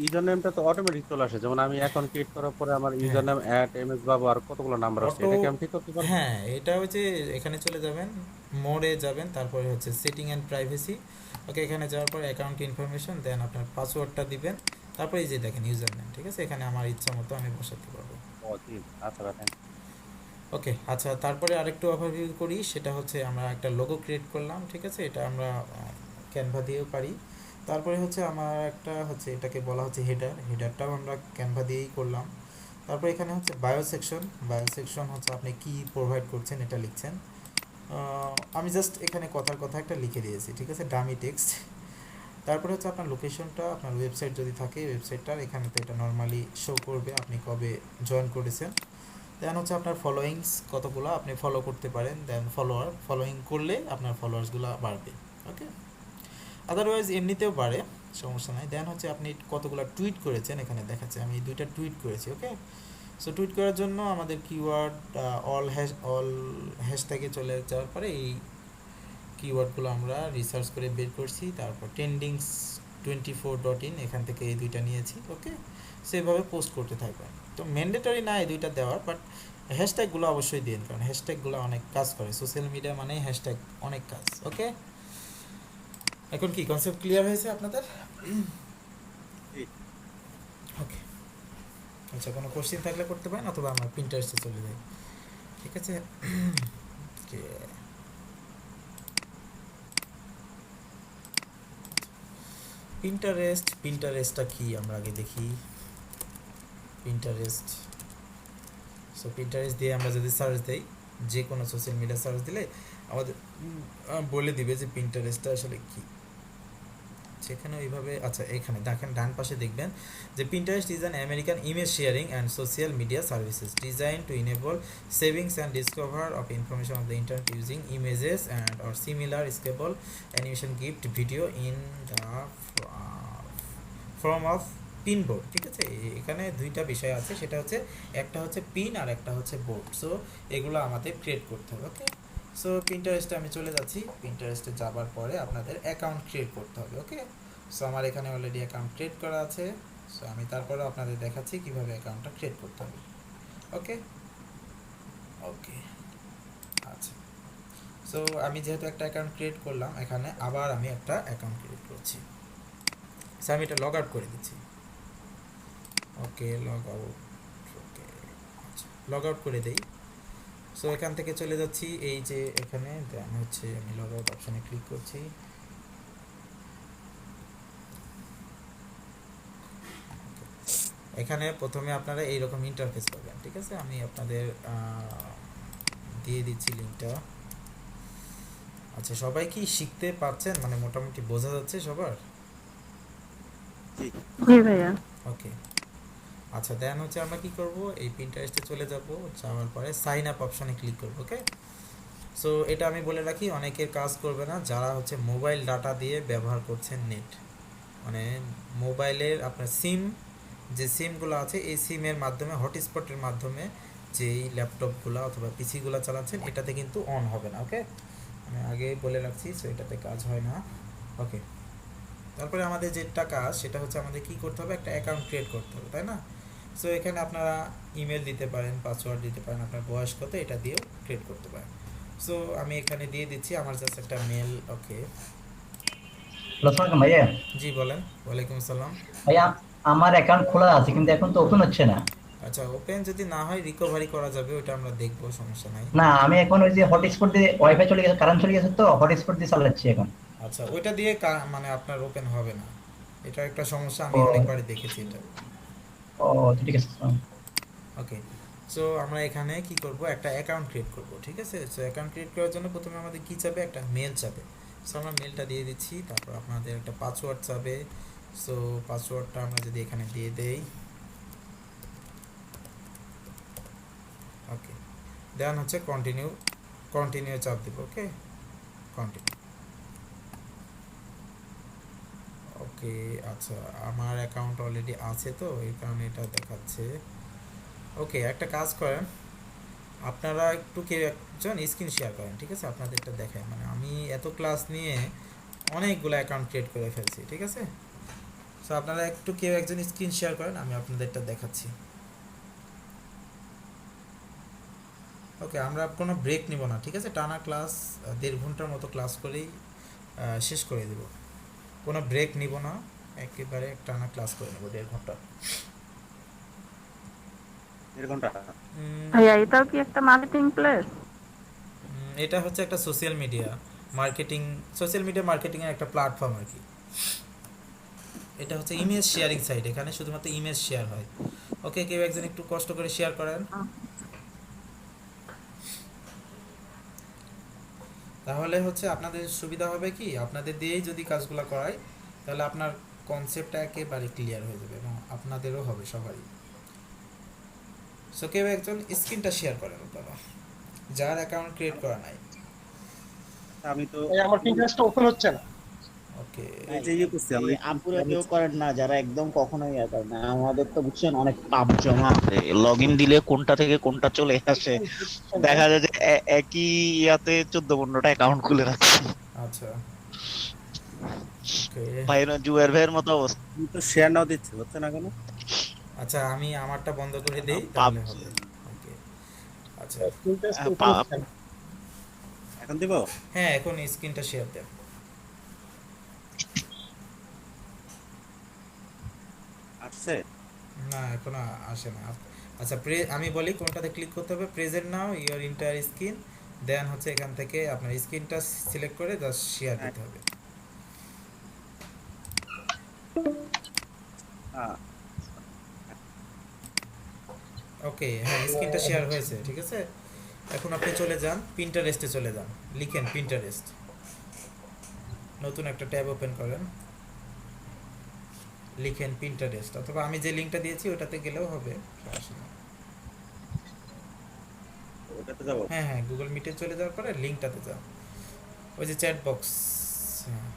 ইউজার নেমটা তো অটোমেটিক চলে আসে, যেমন আমি অ্যাকাউন্ট ক্রিয়েট করার পরে আমার ইউজার নেম @ms-babu আর কতগুলো নাম্বার আছে, অটো, এটা কি আমি ঠিক করতে পারবো? হ্যাঁ এটা হচ্ছে এখানে চলে যাবেন, মোডে যাবেন, তারপরে হচ্ছে সেটিং অ্যান্ড প্রাইভেসি। ওকে, এখানে যাওয়ার পর অ্যাকাউন্ট ইনফরমেশন, দেন আপনার পাসওয়ার্ডটা দিবেন, তারপরে এই যে দেখেন ইউজার নেম, ঠিক আছে, এখানে আমার ইচ্ছা মতো আমি বসাতে পারবো। ও জি, আচ্ছা থ্যাংক ইউ। ওকে, আচ্ছা, তারপরে আরেকটু ওভারভিউ করি। সেটা হচ্ছে আমরা একটা লোগো ক্রিয়েট করলাম, ঠিক আছে, এটা আমরা ক্যানভা দিয়েও পারি। তারপরে হচ্ছে আমার একটা হচ্ছে এটাকে বলা হচ্ছে হেডারটাও আমরা ক্যানভা দিয়েই করলাম। তারপরে এখানে হচ্ছে বায়ো সেকশন হচ্ছে আপনি কি প্রোভাইড করছেন এটা লিখছেন। আমি জাস্ট এখানে কথার কথা একটা লিখে দিয়েছি, ঠিক আছে, ডামি টেক্সট। তারপরে হচ্ছে আপনার লোকেশনটা, আপনার ওয়েবসাইট যদি থাকে ওয়েবসাইটটার এখানে তো এটা নর্মালি শো করবে আপনি কবে জয়েন করেছেন। দেন হচ্ছে আপনার ফলোয়িংস কতগুলো আপনি ফলো করতে পারেন, দেন ফলোয়িং করলে আপনার ফলোয়ার্সগুলো বাড়বে। ওকে, আদারওয়াইজ এমনিতেও বাড়ে, সমস্যা নাই। দেন হচ্ছে আপনি কতগুলো টুইট করেছেন এখানে দেখাচ্ছে, আমি 2টা টুইট করেছি। ওকে, সো টুইট করার জন্য আমাদের কিওয়ার্ড অল হ্যাশট্যাগে চলে যাওয়ার পরে এই কিওয়ার্ডগুলো আমরা রিসার্চ করে বের করছি। তারপর trendings24.in এখান থেকে এই 2টা নিয়েছি। ওকে, সেভাবে পোস্ট করতে থাকবেন। তো ম্যান্ডেটরি না এই 2টা দেওয়ার, বাট হ্যাশট্যাগুলো অবশ্যই দিন, কারণ হ্যাশট্যাগুলো অনেক কাজ করে। সোশ্যাল মিডিয়া মানে হ্যাশট্যাগ অনেক কাজ। ওকে, এখন কি কনসেপ্ট ক্লিয়ার হয়েছে আপনাদের? ওকে, আচ্ছা, কোনো কোশ্চেন থাকলে করতে পারেন, অথবা আমরা পিন্টারেস্টে চলে যাই, ঠিক আছে। পিন্টারেস্টটা কি আমরা আগে দেখি। পিন্টারেস্ট দিয়ে আমরা যদি সার্চ দেই, যে কোনো সোশ্যাল মিডিয়া সার্চ দিলে আমাদের বলে দিবে যে পিন্টারেস্টটা আসলে কি। সেখানে ওইভাবে, আচ্ছা, এখানে দেখেন ডান পাশে দেখবেন যে Pinterest is an American image sharing and social media services designed to enable savings and discover of information on the internet using images and or similar scalable animation gift video in the form of পিনবোর্ড, ঠিক আছে। এখানে 2টা বিষয় আছে, সেটা হচ্ছে একটা হচ্ছে পিন আর একটা হচ্ছে বোর্ড। সো এগুলো আমাদের ক্রিয়েট করতে হবে। ওকে, সো পিন্টারেস্টে আমি চলে যাচ্ছি। পিন্টারেস্টে যাবার পরে আপনাদের অ্যাকাউন্ট ক্রিয়েট করতে হবে। ওকে, সো আমার এখানে অলরেডি অ্যাকাউন্ট ক্রিয়েট করা আছে। সো আমি তারপরে আপনাদের দেখাচ্ছি কিভাবে অ্যাকাউন্টটা ক্রিয়েট করতে হবে। ওকে, আচ্ছা, সো আমি যেহেতু একটা অ্যাকাউন্ট ক্রিয়েট করলাম, এখানে আবার আমি একটা অ্যাকাউন্ট ক্রিয়েট করছি। সো আমি এটা লগ আউট করে দিচ্ছি। ওকে, লগ আউট করে দেই। সো এখান থেকে চলে যাচ্ছি এই যে এখানে, দেন হচ্ছে আমি লগ আউট অপশানে ক্লিক করছি। এখানে প্রথমে আপনারা এইরকম ইন্টারফেস পাবেন, ঠিক আছে। আমি আপনাদের দিয়ে দিচ্ছি লিঙ্কটা। আচ্ছা, সবাই কি শিখতে পারছেন, মানে মোটামুটি বোঝা যাচ্ছে সবার? জি ভাইয়া। ওকে, আচ্ছা, দেন হচ্ছে আমরা কি করব, এই পিন্টারেস্টে চলে যাব। যাওয়ার পরে সাইন আপ অপশানে ক্লিক করব। ওকে, সো এটা আমি বলে রাখি, অনেকের কাজ করবে না যারা হচ্ছে মোবাইল ডাটা দিয়ে ব্যবহার করছেন নেট, মানে মোবাইলের আপনার যে সিমগুলো আছে এই সিমের মাধ্যমে হটস্পটের মাধ্যমে যেই ল্যাপটপগুলো অথবা পিসিগুলো চালাচ্ছেন এটাতে কিন্তু অন হবে না। ওকে, আমি আগে বলে রাখছি, সো এটাতে কাজ হয় না। ওকে, তারপরে আমাদের যেটা কাজ সেটা হচ্ছে আমাদের কি করতে হবে, একটা অ্যাকাউন্ট ক্রিয়েট করতে হবে, তাই না? সো এখানে আপনারা ইমেল দিতে পারেন, পাসওয়ার্ড দিতে পারেন, আপনার বয়স কত এটা দিয়েও ক্রিয়েট করতে পারেন। সো আমি এখানে দিয়ে দিচ্ছি আমার জাস্ট একটা মেল। ওকে, আসসালামু ভাইয়া। জি বলেন। ওয়ালাইকুম আসসালাম। ভাইয়া, আমার অ্যাকাউন্ট খোলা আছে কিন্তু এখন তো ওপেন হচ্ছে না। আচ্ছা, ওপেন যদি না হয় রিকভারি করা যাবে, ওটা আমরা দেখবো, সমস্যা নাই। না, আমি এখন ওই যে হটস্পট দিয়ে ওয়াইফাই চলে গেছে, কারেন্ট চলে গেছে, তো হটস্পট দিয়ে চালাচ্ছি এখন। আচ্ছা, ওইটা দিয়ে মানে আপনার ওপেন হবে না, এটা একটা সমস্যা, আমি ও। অনেকবারই দেখেছি এটা। ও, ঠিক আছে। ওকে, সো আমরা এখানে কি করব, একটা অ্যাকাউন্ট ক্রিয়েট করব, ঠিক আছে। সো অ্যাকাউন্ট ক্রিয়েট করার জন্য প্রথমে আমাদের কি চাবে, একটা মেল চাবে। সো আমরা মেলটা দিয়ে দিচ্ছি, তারপর আপনাদের একটা পাসওয়ার্ড চাবে। সো পাসওয়ার্ডটা আমরা যদি এখানে দিয়ে দেই, ওকে, দেন হচ্ছে কন্টিনিউ চাপ দিব। ওকে, কন্টিনিউ। ওকে, আচ্ছা, আমার অ্যাকাউন্ট অলরেডি আছে তো এই কারণে এটা দেখাচ্ছে। ওকে, একটা কাজ করেন, আপনারা একটু কেউ একজন স্ক্রিন শেয়ার করেন, ঠিক আছে, আপনাদেরটা দেখায়, মানে আমি এত ক্লাস নিয়ে অনেকগুলো অ্যাকাউন্ট ক্রিয়েট করে ফেলছি, ঠিক আছে। সো আপনারা একটু কেউ একজন স্ক্রিন শেয়ার করেন, আমি আপনাদেরটা দেখাচ্ছি। ওকে, আমরা কোনো ব্রেক নিব না, ঠিক আছে, টানা ক্লাস 1.5 ঘন্টার মতো ক্লাস করেই শেষ করে দেব, কোনো ব্রেক নিব না, একেবারে টানা ক্লাস করে নেব 1.5 ঘন্টা। এরকমটা? ভাইয়া এটাও কি একটা মার্কেটিং প্লেস? এটা হচ্ছে একটা social media marketing, social media marketing এর একটা প্ল্যাটফর্ম আর কি। এটা হচ্ছে ইমেজ শেয়ারিং সাইট, এখানে শুধুমাত্র ইমেজ শেয়ার হয়। ওকে, কেউ একজন একটু কষ্ট করে শেয়ার করেন, তাহলে হচ্ছে আপনাদের সুবিধা হবে কি, আপনাদের দিয়েই যদি কাজগুলো করাই তাহলে আপনার কনসেপ্টটা একেবারে ক্লিয়ার হয়ে যাবে এবং আপনাদেরও হবে সবারই। সো কেউ একজন স্ক্রিনটা শেয়ার করেন আপনারা, যার অ্যাকাউন্ট ক্রিয়েট করা নাই। আমি তো ভাই আমার পিন্টারেস্টটা ওপেন হচ্ছে না। ওকে, এই যে ইয়ে করছি আমি আপুরা কেউ করেন না যারা একদম কখনোই ইয়ে করে না। আমাদের তো বুঝছেন অনেক পাপ জমা আছে, লগ ইন দিলে কোনটা থেকে কোনটা চলে আসে, দেখা যায় যে একই ইয়াতে 14-15টা অ্যাকাউন্ট খুলে রাখছি। আচ্ছা, ওকে, ভাই না জুয়ের ভাইয়ের মতো অবস্থা। আমি তো শেয়ার নাও দিচ্ছি, হচ্ছে না কেন? আচ্ছা আমি আমারটা বন্ধ করে দেই পাপ তাহলে হবে। ওকে, আচ্ছা, পিন্টারেস্টটা ওপেন পাপ হচ্ছে না। এখন দিব? হ্যাঁ এখন স্ক্রিনটা শেয়ার দেন। আসছে? না এখন আসে না। আচ্ছা আমি বলি কোনটাতে ক্লিক করতে হবে, present now your entire screen, then হচ্ছে এখান থেকে আপনার স্ক্রিনটা সিলেক্ট করে জাস্ট শেয়ার দিতে হবে। হ্যাঁ, ওকে, হ্যাঁ স্ক্রিনটা শেয়ার হয়েছে, ঠিক আছে। এখন আপনি চলে যান পিন্টারেস্টে চলে যান, লিখেন পিন্টারেস্ট, নতুন একটা ট্যাব ওপেন করেন, লিখেন পিন্টারেস্ট, অথবা আমি যে লিঙ্কটা দিয়েছি ওটাতে গেলেও হবে, সমস্যা নেই। ওটাতে যাবো। হ্যাঁ হ্যাঁ, গুগল মিটে চলে যাওয়ার পরে লিঙ্কটাতে যাও, ওই যে চ্যাট বক্স, হ্যাঁ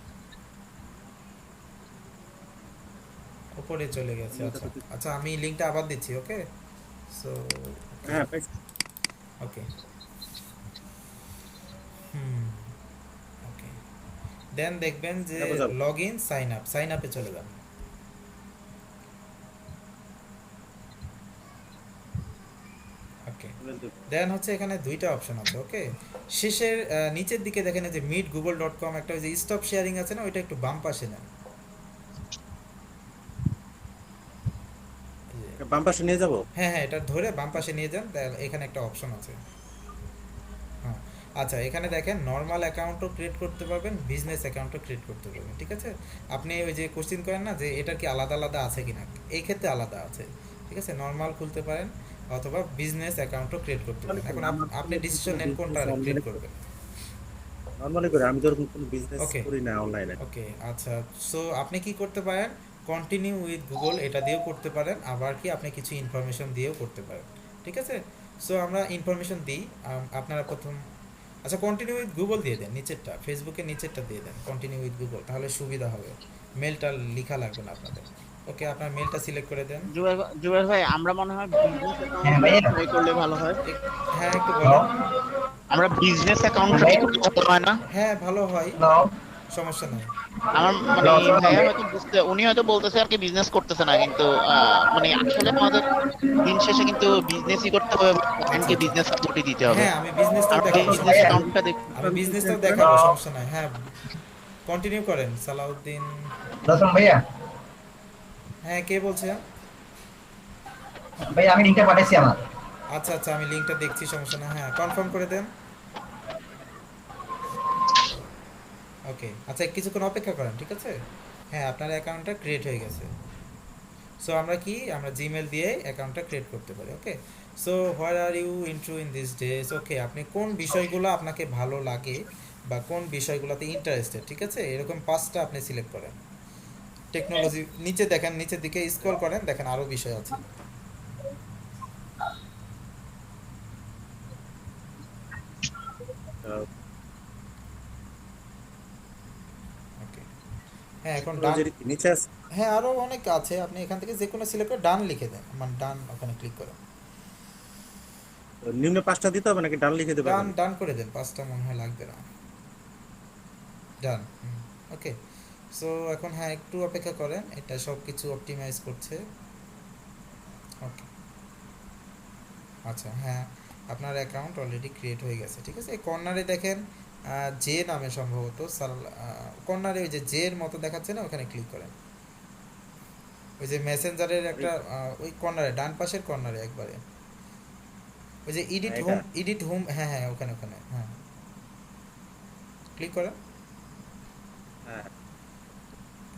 উপরে চলে গেছে। আচ্ছা আচ্ছা, আমি লিঙ্কটা আবার দিচ্ছি, ওকে। সো হ্যাঁ পাইছি। ওকে, ওকে, দেন দেখবেন যে যাবো। লগ ইন সাইন আপে চলে যান। ওকে, দেন হচ্ছে এখানে দুইটা অপশন আছে, ওকে। শেষের নিচের দিকে দেখেন যে meetgoogle.com একটা ওই যে স্টপ শেয়ারিং আছে না, ওইটা একটু বাম পাশে নেন। এই যে, বাম পাশে নিয়ে যাবো? হ্যাঁ হ্যাঁ, এটা ধরে বাম পাশে নিয়ে যান, এখানে একটা অপশন আছে। হ্যাঁ, আচ্ছা এখানে দেখেন নর্মাল অ্যাকাউন্টও ক্রিয়েট করতে পারবেন, বিজনেস অ্যাকাউন্টও ক্রিয়েট করতে পারবেন, ঠিক আছে। আপনি ওই যে কোশ্চেন করেন না যে এটা কি আলাদা আলাদা আছে কিনা, এই ক্ষেত্রে আলাদা আছে, ঠিক আছে। নর্মাল খুলতে পারেন অথবা বিজনেস অ্যাকাউন্টও ক্রিয়েট করতে পারেন। এখন আপনি ডিসিশন নেন কোনটা ক্রিয়েট করবেন। নরমালি করে, আমি তো ওরকম কোনো বিজনেস ওকে করি না অনলাইনে। ওকে, আচ্ছা। সো আপনি কি করতে পারেন, কন্টিনিউ উইথ গুগল এটা দিয়েও করতে পারেন, আবার কি আপনি কিছু ইনফরমেশন দিয়েও করতে পারেন, ঠিক আছে। সো আমরা ইনফরমেশন দিই, আপনারা প্রথম, আচ্ছা কন্টিনিউ উইথ গুগল দিয়ে দেন, নিচেরটা ফেসবুকের নিচেরটা দিয়ে দেন কন্টিনিউ উইথ গুগল, তাহলে সুবিধা হবে, মেলটা লেখা লাগবে না আপনাদের। ওকে, আপনার মেলটা সিলেক্ট করে দেন। জুয়েল ভাই আমরা মনে হয় বিজনেস হ্যাঁ অ্যাকাউন্ট ভাইয়া, ট্রাই করলে ভালো হয়। হ্যাঁ একটু হ্যালো বলেন। আমরা বিজনেস অ্যাকাউন্ট হ্যাঁ ট্রাই ভাইয়া, করলে ভালো হয় না? হ্যাঁ ভালো হয়, হ্যালো সমস্যা নাই। আমার মানে হ্যালো, আসসালামু ভাইয়া আলাইকুম। হয়তো উনি হয়তো বলতেছে আর কি বিজনেস করতেছে না, কিন্তু মানে আসলে আমাদের দিন শেষে কিন্তু বিজনেসই করতে হবে, আচ্ছা ক্লায়েন্টকে আচ্ছা, বিজনেস সাপোর্টই দিতে হবে। হ্যাঁ আমি বিজনেসটাও আমরা এই দেখাবো, বিজনেস সমস্যা ভাইয়া, নাই। অ্যাকাউন্টটা দেখ। আমি বিজনেসটাও দেখাবো, সমস্যা নাই। হ্যাঁ কন্টিনিউ করেন সালাউদ্দিন। আসসালামু ভাইয়া। হ্যাঁ কে বলছেন? ভাইয়া আমি লিঙ্কটা পাঠাইছি আমার। আচ্ছা আচ্ছা, আমি লিঙ্কটা দেখছি, সমস্যা না। হ্যাঁ কনফার্ম করে দেন। ওকে, আচ্ছা কিছুক্ষণ অপেক্ষা করেন, ঠিক আছে। হ্যাঁ আপনার অ্যাকাউন্টটা ক্রিয়েট হয়ে গেছে। সো আমরা জিমেল দিয়ে অ্যাকাউন্টটা ক্রিয়েট করতে পারি, okay. So where are you into in this days, okay, আপনি কোন বিষয়গুলো আপনাকে ভালো লাগে বা কোন বিষয়গুলোতে ইন্টারেস্টেড, ঠিক আছে, এরকম 5টা আপনি সিলেক্ট করেন। টেকনোলজি নিচে দেখেন, নিচের দিকে স্ক্রল করেন, দেখেন আরও বিষয় আছে। ওকে, হ্যাঁ এখন ডান, টেকনোলজির নিচে আছে। হ্যাঁ আরও অনেক আছে, আপনি এখান থেকে যে কোনো সিলেক্ট করে ডান লিখে দেন, মানে ডান ওখানে ক্লিক করেন। তো নিম্নে 5টা দিতে হবে নাকি ডান লিখে দেবো? ডান ডান করে দেন, 5টা মনে হয় লাগবে না, ডান। ওকে, সো এখন হ্যাঁ একটু অপেক্ষা করেন, এটা সব কিছু অপটিমাইজ করছে। ওকে, আচ্ছা হ্যাঁ আপনার অ্যাকাউন্ট অলরেডি ক্রিয়েট হয়ে গেছে, ঠিক আছে। কর্নারে দেখেন জে নামে সম্ভবত কর্নারে ওই যে জে এর মতো দেখাচ্ছে না, ওখানে ক্লিক করেন। ওই যে মেসেঞ্জারের একটা ওই কর্নারে, ডান পাশের কর্নারে একবারে ওই যে এটা এডিট হোম, হ্যাঁ হ্যাঁ ওখানে ওখানে হ্যাঁ ক্লিক করেন। হ্যাঁ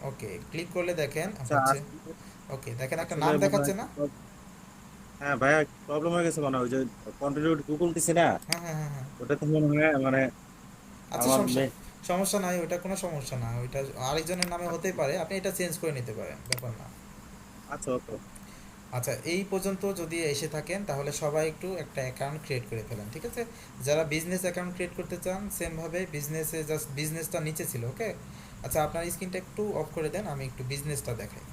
ওকে ক্লিক করলে দেখেন আচ্ছা হচ্ছে, ওকে দেখেন একটা আসলে নাম মনে দেখাচ্ছে হয় না? হ্যাঁ ভাইয়া প্রবলেম হয়ে গেছে মনে হয়, ওই যে কন্টিনিউ গুগল দিছি না, হ্যাঁ হ্যাঁ হ্যাঁ হ্যাঁ। ওটাতে মনে হয় মানে আচ্ছা আমার সমস্যা সমস্যা নাই, ওটা কোনো সমস্যা না, ওইটা আরেকজনের নামে হতেই পারে, আপনি এটা চেঞ্জ করে নিতে পারেন, ব্যাপার না। আচ্ছা ওকে। আচ্ছা এই পর্যন্ত যদি এসে থাকেন তাহলে সবাই একটু একটা অ্যাকাউন্ট ক্রিয়েট করে ফেলেন, ঠিক আছে? যারা বিজনেস অ্যাকাউন্ট ক্রিয়েট করতে চান সেমভাবে বিজনেসে জাস্ট বিজনেসটা নিচে ছিল, ওকে? আচ্ছা আপনার স্ক্রিনটা একটু অফ করে দেন, আমি একটু বিজনেসটা দেখাই।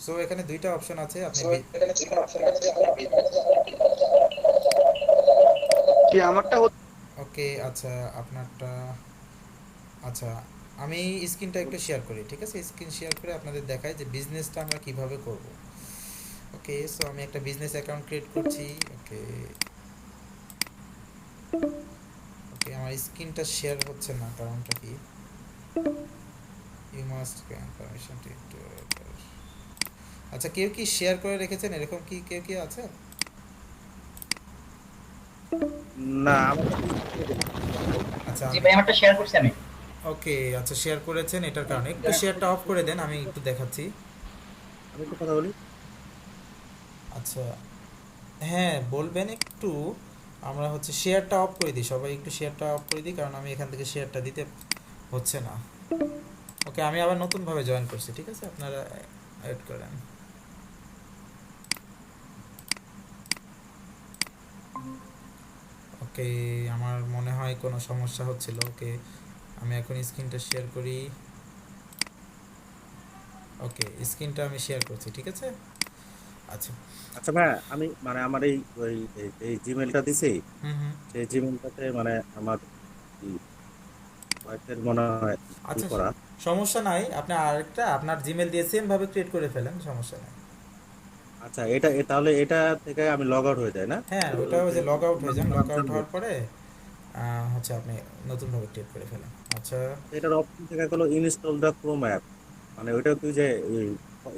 সো এখানে দুইটা অপশন আছে, আপনি কি আমারটা ওকে আচ্ছা আপনারটা, আচ্ছা আমি স্ক্রিনটা একটু শেয়ার করি, ঠিক আছে? স্ক্রিন শেয়ার করে আপনাদের দেখাই যে বিজনেসটা আমরা কিভাবে করব। ওকে সো আমি একটা বিজনেস অ্যাকাউন্ট ক্রিয়েট করছি। ওকে ওকে আমার স্ক্রিনটা শেয়ার হচ্ছে না, কারণটা কি? You must grant permission to, আচ্ছা কেউ কি শেয়ার করে রেখেছেন, এরকম কি কেউ কি আছে? না আমার আচ্ছা জি ভাই আমারটা শেয়ার করছি আমি। ওকে আচ্ছা শেয়ার করেছেন, এটার কারণে একটু শেয়ারটা অফ করে দেন, আমি একটু দেখাচ্ছি। আমি একটু কথা বলি। আচ্ছা হ্যাঁ বলবেন একটু, আমরা হচ্ছে শেয়ারটা অফ করে দিই, সবাই একটু শেয়ারটা অফ করে দিই, কারণ আমি এখান থেকে শেয়ারটা দিতে হচ্ছে না। ওকে আমি আবার নতুনভাবে জয়েন করছি, ঠিক আছে? আপনারা অ্যাড করেন। ওকে আমার মনে হয় কোনো সমস্যা হচ্ছিল। ওকে আমি এখন স্ক্রিনটা শেয়ার করি। ওকে স্ক্রিনটা আমি শেয়ার করছি, ঠিক আছে? আচ্ছা আচ্ছা ভাই আমি মানে আমার এই ওই এই জিমেলটা দিছি, হুম হুম সেই জিমেলটাতে মানে আমার ওয়াইফের মনে হয় ই আচ্ছা করা। সমস্যা নাই, আপনি আরেকটা আপনার জিমেল দিয়ে সেম ভাবে ক্রিয়েট করে ফেলেন, সমস্যা নাই। আচ্ছা এটা তাহলে এটা থেকে আমি লগ আউট হয়ে যায় না? হ্যাঁ ওটা ওই যে লগ আউট হয়ে যান, লগ আউট হওয়ার পরে হচ্ছে আপনি নতুনভাবে ক্রিয়েট করে ফেলেন। আচ্ছা এটার অপশন থেকে হলো ইনস্টল দ্য ক্রোম অ্যাপ, মানে ওইটা তুই যে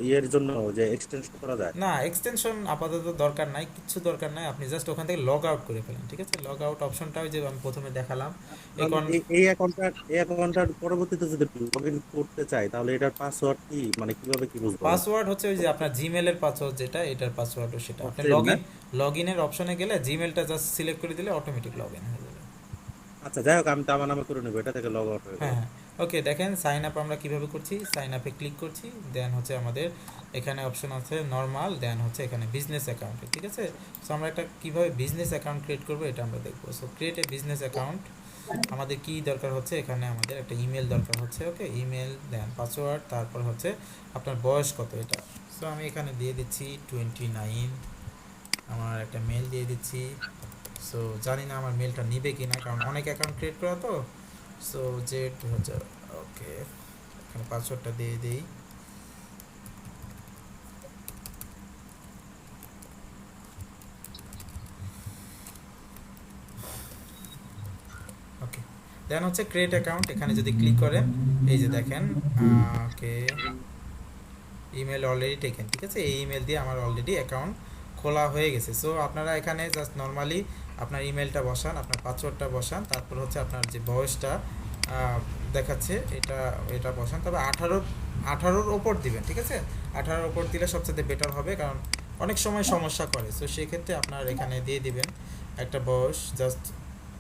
ইয়ের জন্য যে এক্সটেনশন করা যায়। না এক্সটেনশন আপাতত দরকার নাই, কিচ্ছু দরকার নাই, আপনি জাস্ট ওখান থেকে লগ আউট করে ফেলেন, ঠিক আছে? লগ আউট অপশনটা ওই যে আমি প্রথমে দেখালাম। এখন এই অ্যাকাউন্টটার পরবর্তীতে যদি লগ ইন করতে চাই তাহলে এটার পাসওয়ার্ড কি, মানে কিভাবে কি বুঝবো আমি? পাসওয়ার্ড হচ্ছে ওই যে আপনার জিমেলের পাসওয়ার্ড যেটা, এটার পাসওয়ার্ডও সেটা, আপনি সেম না? লগ ইনের অপশনে গেলে জিমেলটা জাস্ট সিলেক্ট করে দিলে অটোমেটিক লগ ইন হয়ে যাবে। আচ্ছা যাই হোক আমি তো আমার নামে করে নেবো, এটা থেকে লগ আউট হয়ে হ্যাঁ যাবে। হ্যাঁ ওকে দেখেন সাইন আপ আমরা কিভাবে করছি, সাইন আপে ক্লিক করছি, দেন হচ্ছে আমাদের এখানে অপশন আছে নর্মাল, দেন হচ্ছে এখানে বিজনেস অ্যাকাউন্টে, ঠিক আছে? সো আমরা একটা কিভাবে বিজনেস অ্যাকাউন্ট ক্রিয়েট করবো এটা আমরা দেখবো। So create a business account, আমাদের কি দরকার হচ্ছে, এখানে আমাদের একটা ইমেল দরকার হচ্ছে, ওকে ইমেল, দেন পাসওয়ার্ড, তারপর হচ্ছে আপনার বয়স কত এটা। সো আমি এখানে দিয়ে দিচ্ছি 29, আমার একটা মেল দিয়ে দিচ্ছি। সো জানি না আমার মেলটা নিবে কি না, কারণ অনেক অ্যাকাউন্ট ক্রিয়েট করা তো। সো জেড হচ্ছে, ওকে এখানে পাসওয়ার্ডটা দিয়ে দিই। ওকে দেন হচ্ছে ক্রিয়েট অ্যাকাউন্ট, এখানে যদি ক্লিক করেন এই যে দেখেন ওকে ইমেল অলরেডি টেকেন, ঠিক আছে? এই ইমেল দিয়ে আমার অলরেডি অ্যাকাউন্ট খোলা হয়ে গেছে। সো আপনারা এখানে জাস্ট নর্মালি আপনার ইমেলটা বসান, আপনার পাসওয়ার্ডটা বসান, তারপর হচ্ছে আপনার যে বয়সটা দেখাচ্ছে এটা এটা বসান, তবে 18-র ওপর দিবেন, ঠিক আছে? 18-র ওপর দিলে সবচেয়ে বেটার হবে, কারণ অনেক সময় সমস্যা করে। সো সেক্ষেত্রে আপনার এখানে দিয়ে দিবেন একটা বয়স, জাস্ট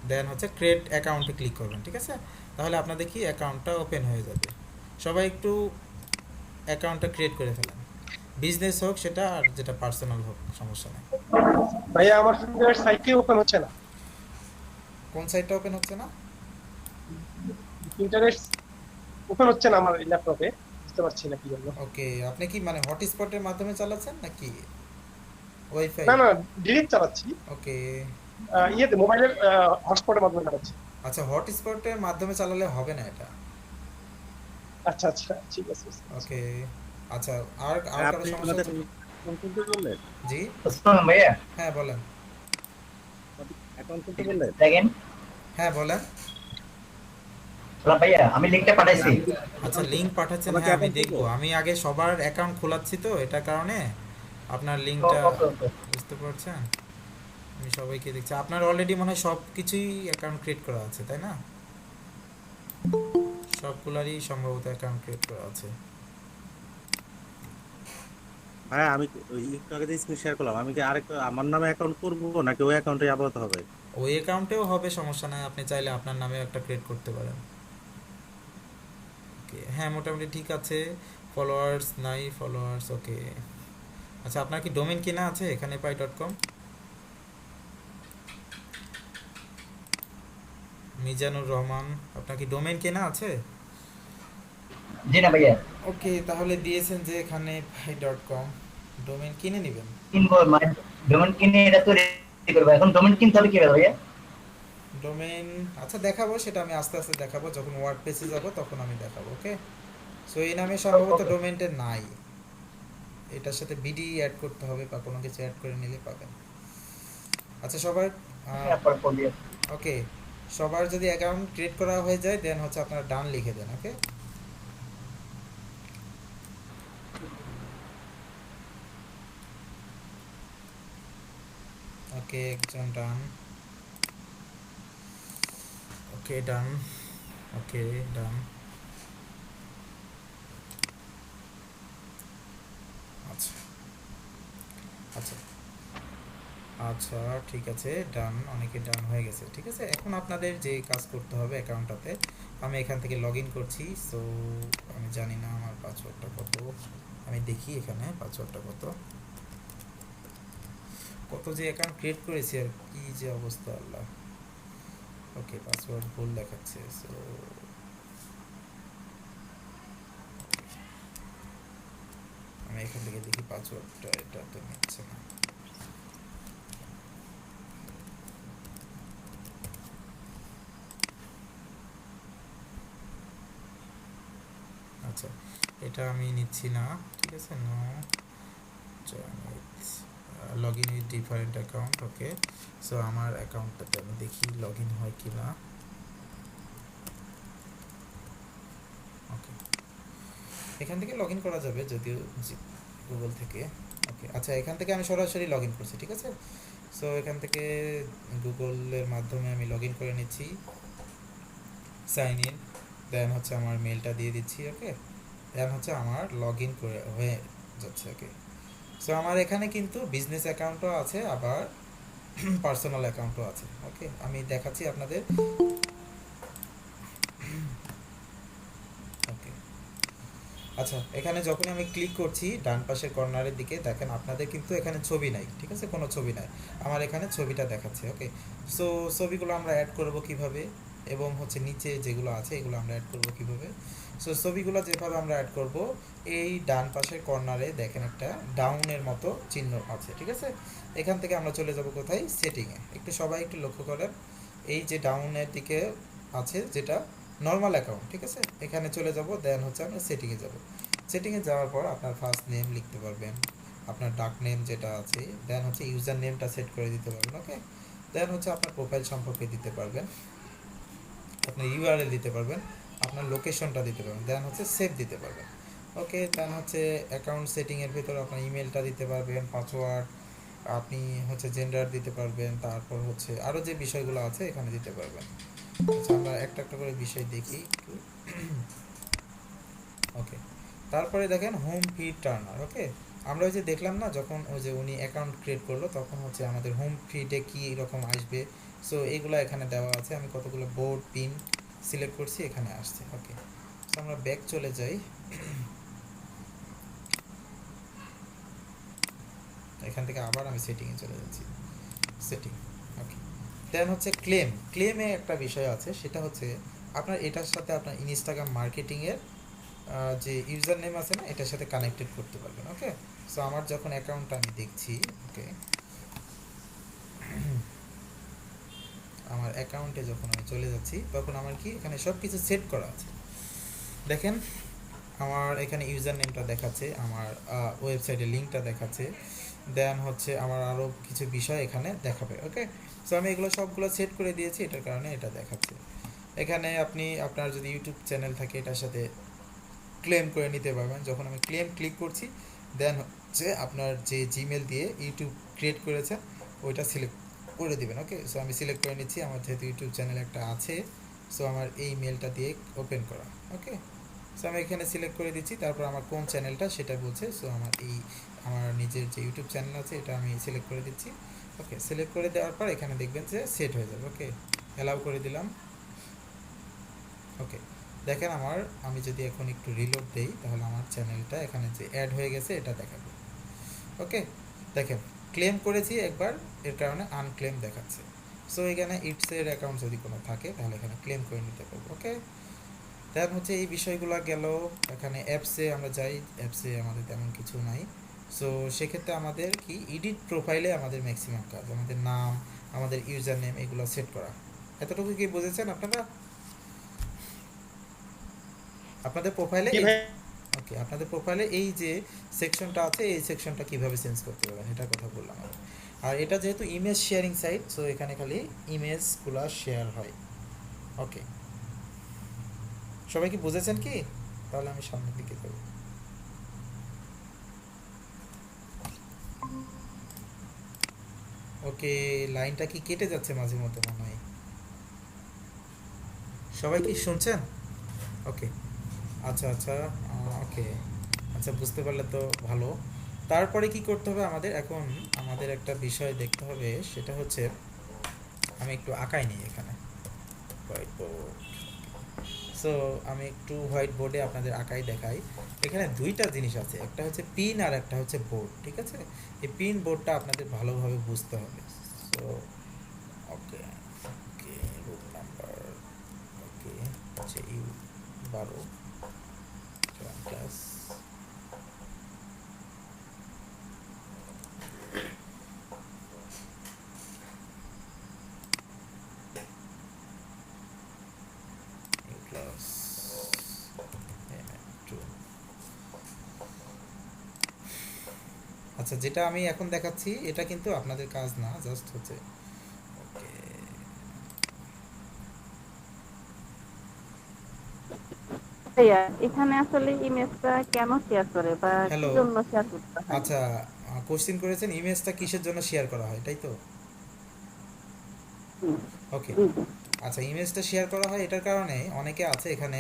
দেন হচ্ছে ক্রিয়েট অ্যাকাউন্টে ক্লিক করবেন, ঠিক আছে? তাহলে আপনাদের কি অ্যাকাউন্টটা ওপেন হয়ে যাবে। সবাই একটু অ্যাকাউন্টটা ক্রিয়েট করে ফেলেন, বিজনেস হোক সেটা আর যেটা পার্সোনাল হোক, সমস্যা নেই। ভাইয়া আমার ফিঙ্গার সাইটে ওপেন হচ্ছে না, কোন সাইটটা ওপেন হচ্ছে না? ইন্টারনেট ওপেন হচ্ছে না আমার ল্যাপটপে, বুঝতে পারছি না কি জন্য। ওকে আপনি কি মানে হটস্পটের মাধ্যমে চালাচ্ছেন নাকি ওয়াইফাই? না না, ডিরেক্ট চালাচ্ছি, ওকে ইয়েতে মোবাইলের হটস্পটের মাধ্যমে চালাচ্ছি। আচ্ছা হটস্পটের মাধ্যমে চালালে হবে না এটা। আচ্ছা আচ্ছা ঠিক আছে। ওকে আচ্ছা আর আর কারো আপনি সমস্যা আমাদের হচ্ছে? অ্যাকাউন্ট খুলতে বললেন, জি শুনুন ভাইয়া হ্যাঁ বলেন, অ্যাকাউন্ট খুলতে বললেন। দেখেন হ্যাঁ বলেন। ভাইয়া আমি লিঙ্কটা পাঠাইছি। আচ্ছা লিংক পাঠাচ্ছেন, আমাকে হ্যাঁ আমি account দেখবো, খুলবো? আমি আগে সবার অ্যাকাউন্ট খোলাচ্ছি তো এটার কারণে আপনার লিঙ্কটা ওকে ওকে। বুঝতে পারছেন? আমি সবাইকে দেখছি আপনার অলরেডি মনে হয় সব কিছুই অ্যাকাউন্ট ক্রিয়েট করা আছে, তাই না? সবগুলারই সম্ভবত অ্যাকাউন্ট ক্রিয়েট করা আছে। ভাই আমি ওই একটু আগে যে স্ক্রিন শেয়ার করলাম, আমি কি আরেকটা আমার নামে অ্যাকাউন্ট করবো নাকি ওই অ্যাকাউন্টে আপাতত হবে? ওই অ্যাকাউন্টেও হবে, সমস্যা নাই, আপনি চাইলে আপনার নামে একটা ক্রিয়েট করতে পারেন। ওকে, হ্যাঁ মোটামুটি ঠিক আছে। ফলোয়ার্স নাই, ফলোয়ার্স ওকে। আচ্ছা, আপনার কি ডোমেন কেনা আছে এখানে পাই.com? মিজানুর রহমান, আপনার কি ডোমেন কেনা আছে? জি না ভাইয়া, ওকে, তাহলে দিয়েছেন যে এখানে পাই.com, ডোমেন কিনে নেবেন। কিনবো মানে ডোমেন কিনে এটা তো রেডি করবো। এখন ডোমেন কিনতে হবে কি ভাইয়া? ডোমেন আচ্ছা দেখাবো, সেটা আমি আস্তে আস্তে দেখাবো, যখন ওয়ার্ড পেজে যাব তখন আমি দেখাবো। ওকে, সো এই নামে সম্ভবত ওকে। ডোমেনটা নাই, এটার সাথে বিডি অ্যাড করতে হবে বা কোনো কিছু অ্যাড করে নিলে পাবেন। আচ্ছা সবার তারপর করবি। ওকে, সবার যদি অ্যাকাউন্ট ক্রিয়েট করা হয়ে যায় দেন হচ্ছে আপনারা ডান লিখে দেন। ওকে, ওকে একজন ডান, ওকে ডান, ওকে ডান। আচ্ছা আচ্ছা আচ্ছা ঠিক আছে, ডান, অনেকে ডান হয়ে গেছে। ঠিক আছে, এখন আপনাদের যে কাজ করতে হবে অ্যাকাউন্টটাতে, আমি এখান থেকে লগ ইন করছি। সো আমি জানি না আমার পাসওয়ার্ডটা কত, আমি দেখি এখানে পাসওয়ার্ডটা কত। কত যে অ্যাকাউন্ট ক্রিয়েট করেছি আর কি যে অবস্থা আল্লাহ। ওকে, পাসওয়ার্ড ভুল দেখাচ্ছে। সো আমি এখান থেকে দেখি পাসওয়ার্ডটা, এটা তো নিচ্ছে না। আচ্ছা, এটা আমি নিচ্ছি না। ঠিক আছে, no log in with different account. Okay, so আমার অ্যাকাউন্টটাতে আমি দেখি লগ ইন হয় কি না। ওকে, এখান থেকে লগ ইন করা যাবে যদিও গুগল থেকে। ওকে আচ্ছা, এখান থেকে আমি সরাসরি লগ ইন করছি। ঠিক আছে, সো এখান থেকে গুগলের মাধ্যমে আমি লগ ইন করে নিচ্ছি, সাইন ইন, দেন হচ্ছে আমার মেলটা দিয়ে দিচ্ছি। ওকে, দেন হচ্ছে আমার লগ ইন করে হয়ে যাচ্ছে। ওকে, সো আমার এখানে কিন্তু বিজনেস অ্যাকাউন্টও আছে আবার পার্সোনাল অ্যাকাউন্টও আছে। ওকে, আমি দেখাচ্ছি আপনাদের। ওকে আচ্ছা, এখানে যখন আমি ক্লিক করছি ডান পাশের কর্নারের দিকে দেখেন আপনাদের কিন্তু এখানে ছবি নাই। ঠিক আছে, কোনো ছবি নাই, আমার এখানে ছবিটা দেখাচ্ছে। ওকে, সো ছবিগুলো আমরা অ্যাড করব কিভাবে, এবং হচ্ছে নিচে যেগুলো আছে এগুলো আমরা অ্যাড করব কিভাবে। সো ছবিগুলো যেভাবে আমরা অ্যাড করব, এই ডান পাশের কর্নারে দেখেন একটা ডাউনের মতো চিহ্ন আছে। ঠিক আছে, এখান থেকে আমরা চলে যাব কোথায়, সেটিংয়ে। একটু সবাই একটু লক্ষ্য করেন, এই যে ডাউনের দিকে আছে যেটা নর্মাল অ্যাকাউন্ট। ঠিক আছে, এখানে চলে যাব, দেন হচ্ছে আমরা সেটিংয়ে যাব। সেটিংয়ে যাওয়ার পর আপনার ফার্স্ট নেম লিখতে পারবেন, আপনার ডাক নেম যেটা আছে, দেন হচ্ছে ইউজার নেমটা সেট করে দিতে পারবেন। ওকে, দেন হচ্ছে আপনার প্রোফাইল সম্পর্কে দিতে পারবেন, আপনার ইউআরএল দিতে পারবেন, আপনার লোকেশনটা দিতে পারবেন, দেন হচ্ছে সেভ দিতে পারবেন। ওকে, দেন হচ্ছে অ্যাকাউন্ট সেটিংয়ের ভিতরে আপনার ইমেলটা দিতে পারবেন, পাসওয়ার্ড, আপনি হচ্ছে জেন্ডার দিতে পারবেন, তারপর হচ্ছে আরও যে বিষয়গুলো আছে এখানে দিতে পারবেন। আচ্ছা, আমরা একটা একটা করে বিষয় দেখি একটু। ওকে, তারপরে দেখেন হোম ফিড টার্নার। ওকে, আমরা ওই যে দেখলাম না যখন ওই যে উনি অ্যাকাউন্ট ক্রিয়েট করলো তখন হচ্ছে আমাদের হোম ফিডে কী রকম আসবে, সো এইগুলো এখানে দেওয়া আছে। আমি কতগুলো বোর্ড পিন সিলেক্ট করছি, এখানে আসছে। ওকে, সো আমরা ব্যাক চলে যাই, এখান থেকে আবার আমি সেটিংয়ে চলে যাচ্ছি, সেটিং। ওকে, দেন হচ্ছে ক্লেমে একটা বিষয় আছে, সেটা হচ্ছে আপনার এটার সাথে আপনার ইনস্টাগ্রাম মার্কেটিংয়ের যে ইউজার নেম আছে না, এটার সাথে কানেক্টেড করতে পারবেন। ওকে, সো আমার যখন অ্যাকাউন্টটা আমি দেখছি, ওকে আমার অ্যাকাউন্টে যখন আমি চলে যাচ্ছি তখন আমার কি এখানে সব কিছু সেট করা আছে। দেখেন আমার এখানে ইউজার নেমটা দেখাচ্ছে, আমার ওয়েবসাইটের লিঙ্কটা দেখাচ্ছে, দেন হচ্ছে আমার আরও কিছু বিষয় এখানে দেখাবে। ওকে, সো আমি এগুলো সবগুলো সেট করে দিয়েছি, এটার কারণে এটা দেখাচ্ছে। এখানে আপনি আপনার যদি ইউটিউব চ্যানেল থাকে এটার সাথে ক্লেম করে নিতে পারবেন। যখন আমি ক্লেম ক্লিক করছি দেন হচ্ছে হচ্ছে আপনার যে জিমেল দিয়ে ইউটিউব ক্রিয়েট করেছেন ওইটা সিলেক্ট করে দিবেন। ওকে, সো আমি সিলেক্ট করে নিচ্ছি, আমার যেহেতু ইউটিউব চ্যানেল একটা আছে, সো আমার এই মেলটা দিয়ে ওপেন করা। ওকে, সো আমি এখানে সিলেক্ট করে দিচ্ছি, তারপর আমার কোন চ্যানেলটা সেটা বলছে। সো আমার নিজের যে ইউটিউব চ্যানেল আছে এটা আমি সিলেক্ট করে দিচ্ছি। ওকে, সিলেক্ট করে দেওয়ার পর এখানে দেখবেন যে সেট হয়ে যাবে। ওকে, অ্যালাউ করে দিলাম। ওকে, দেখেন আমি যদি এখন একটু রিলোড দেই তাহলে আমার চ্যানেলটা এখানে যে অ্যাড হয়ে গেছে এটা দেখাবে। ওকে, দেখেন ক্লেম করেছি একবার, এর কারণে আনক্লেম দেখাচ্ছে। সো এখানে ইটসের অ্যাকাউন্ট যদি কোনো থাকে তাহলে এখানে ক্লেম করে নিতে পারবো। ওকে, দেন হচ্ছে এই বিষয়গুলো গেল। এখানে অ্যাপসে আমরা যাই, অ্যাপসে আমাদের তেমন কিছু নাই। সো সেক্ষেত্রে আমাদের কি এডিট প্রোফাইলে আমাদের ম্যাক্সিমাম কাজ, আমাদের নাম, আমাদের ইউজার নেম এগুলো সেট করা। এতটুকু কি বুঝেছেন আপনারা? আপনাদের প্রোফাইলে জি ভাই। ওকে, আপনাদের প্রোফাইলে এই যে সেকশনটা আছে এই সেকশনটা কিভাবে চেঞ্জ করতে পারবেন এটার কথা বললাম আমি। আর এটা যেহেতু ইমেজ শেয়ারিং সাইট, সো এখানে খালি ইমেজগুলো শেয়ার হয়। ওকে, সবাই কি বুঝেছেন কি? তাহলে আমি সামনের দিকে যাব। ওকে, লাইনটা কি কেটে যাচ্ছে মাঝে মধ্যে মনে হয়? সবাই কি শুনছেন? ওকে, আচ্ছা আচ্ছা, ওকে, আচ্ছা বুঝতে পারলে তো ভালো। তারপরে কি করতে হবে আমাদের? এখন আমাদের একটা বিষয় দেখতে হবে, সেটা হচ্ছে আমি একটু আঁকাই নিই এখানে হোয়াইট বোর্ড। সো আমি একটু হোয়াইট বোর্ডে আপনাদের আঁকাই দেখাই। এখানে দুইটা জিনিস আছে, একটা হচ্ছে পিন আর একটা হচ্ছে বোর্ড। ঠিক আছে, এই পিন বোর্ডটা আপনাদের ভালোভাবে বুঝতে হবে। সো ওকে ওকে, রুট নাম্বার ওকে হচ্ছে U12 ক্লাস। আচ্ছা, যেটা আমি এখন দেখাচ্ছি এটা কিন্তু আপনাদের কাজ না, জাস্ট হচ্ছে ওকে। ভাইয়া, এখানে আসলে ইমেজটা কেন শেয়ার করে বা কি হ্যালো, জন্য শেয়ার করতে হয়? আচ্ছা কোশ্চেন করেছেন ইমেজটা কিসের জন্য শেয়ার করা হয়, তাই তো? হুম, ওকে, জি জি। আচ্ছা ইমেজটা শেয়ার করা হয় এটার কারণে অনেকে আছে এখানে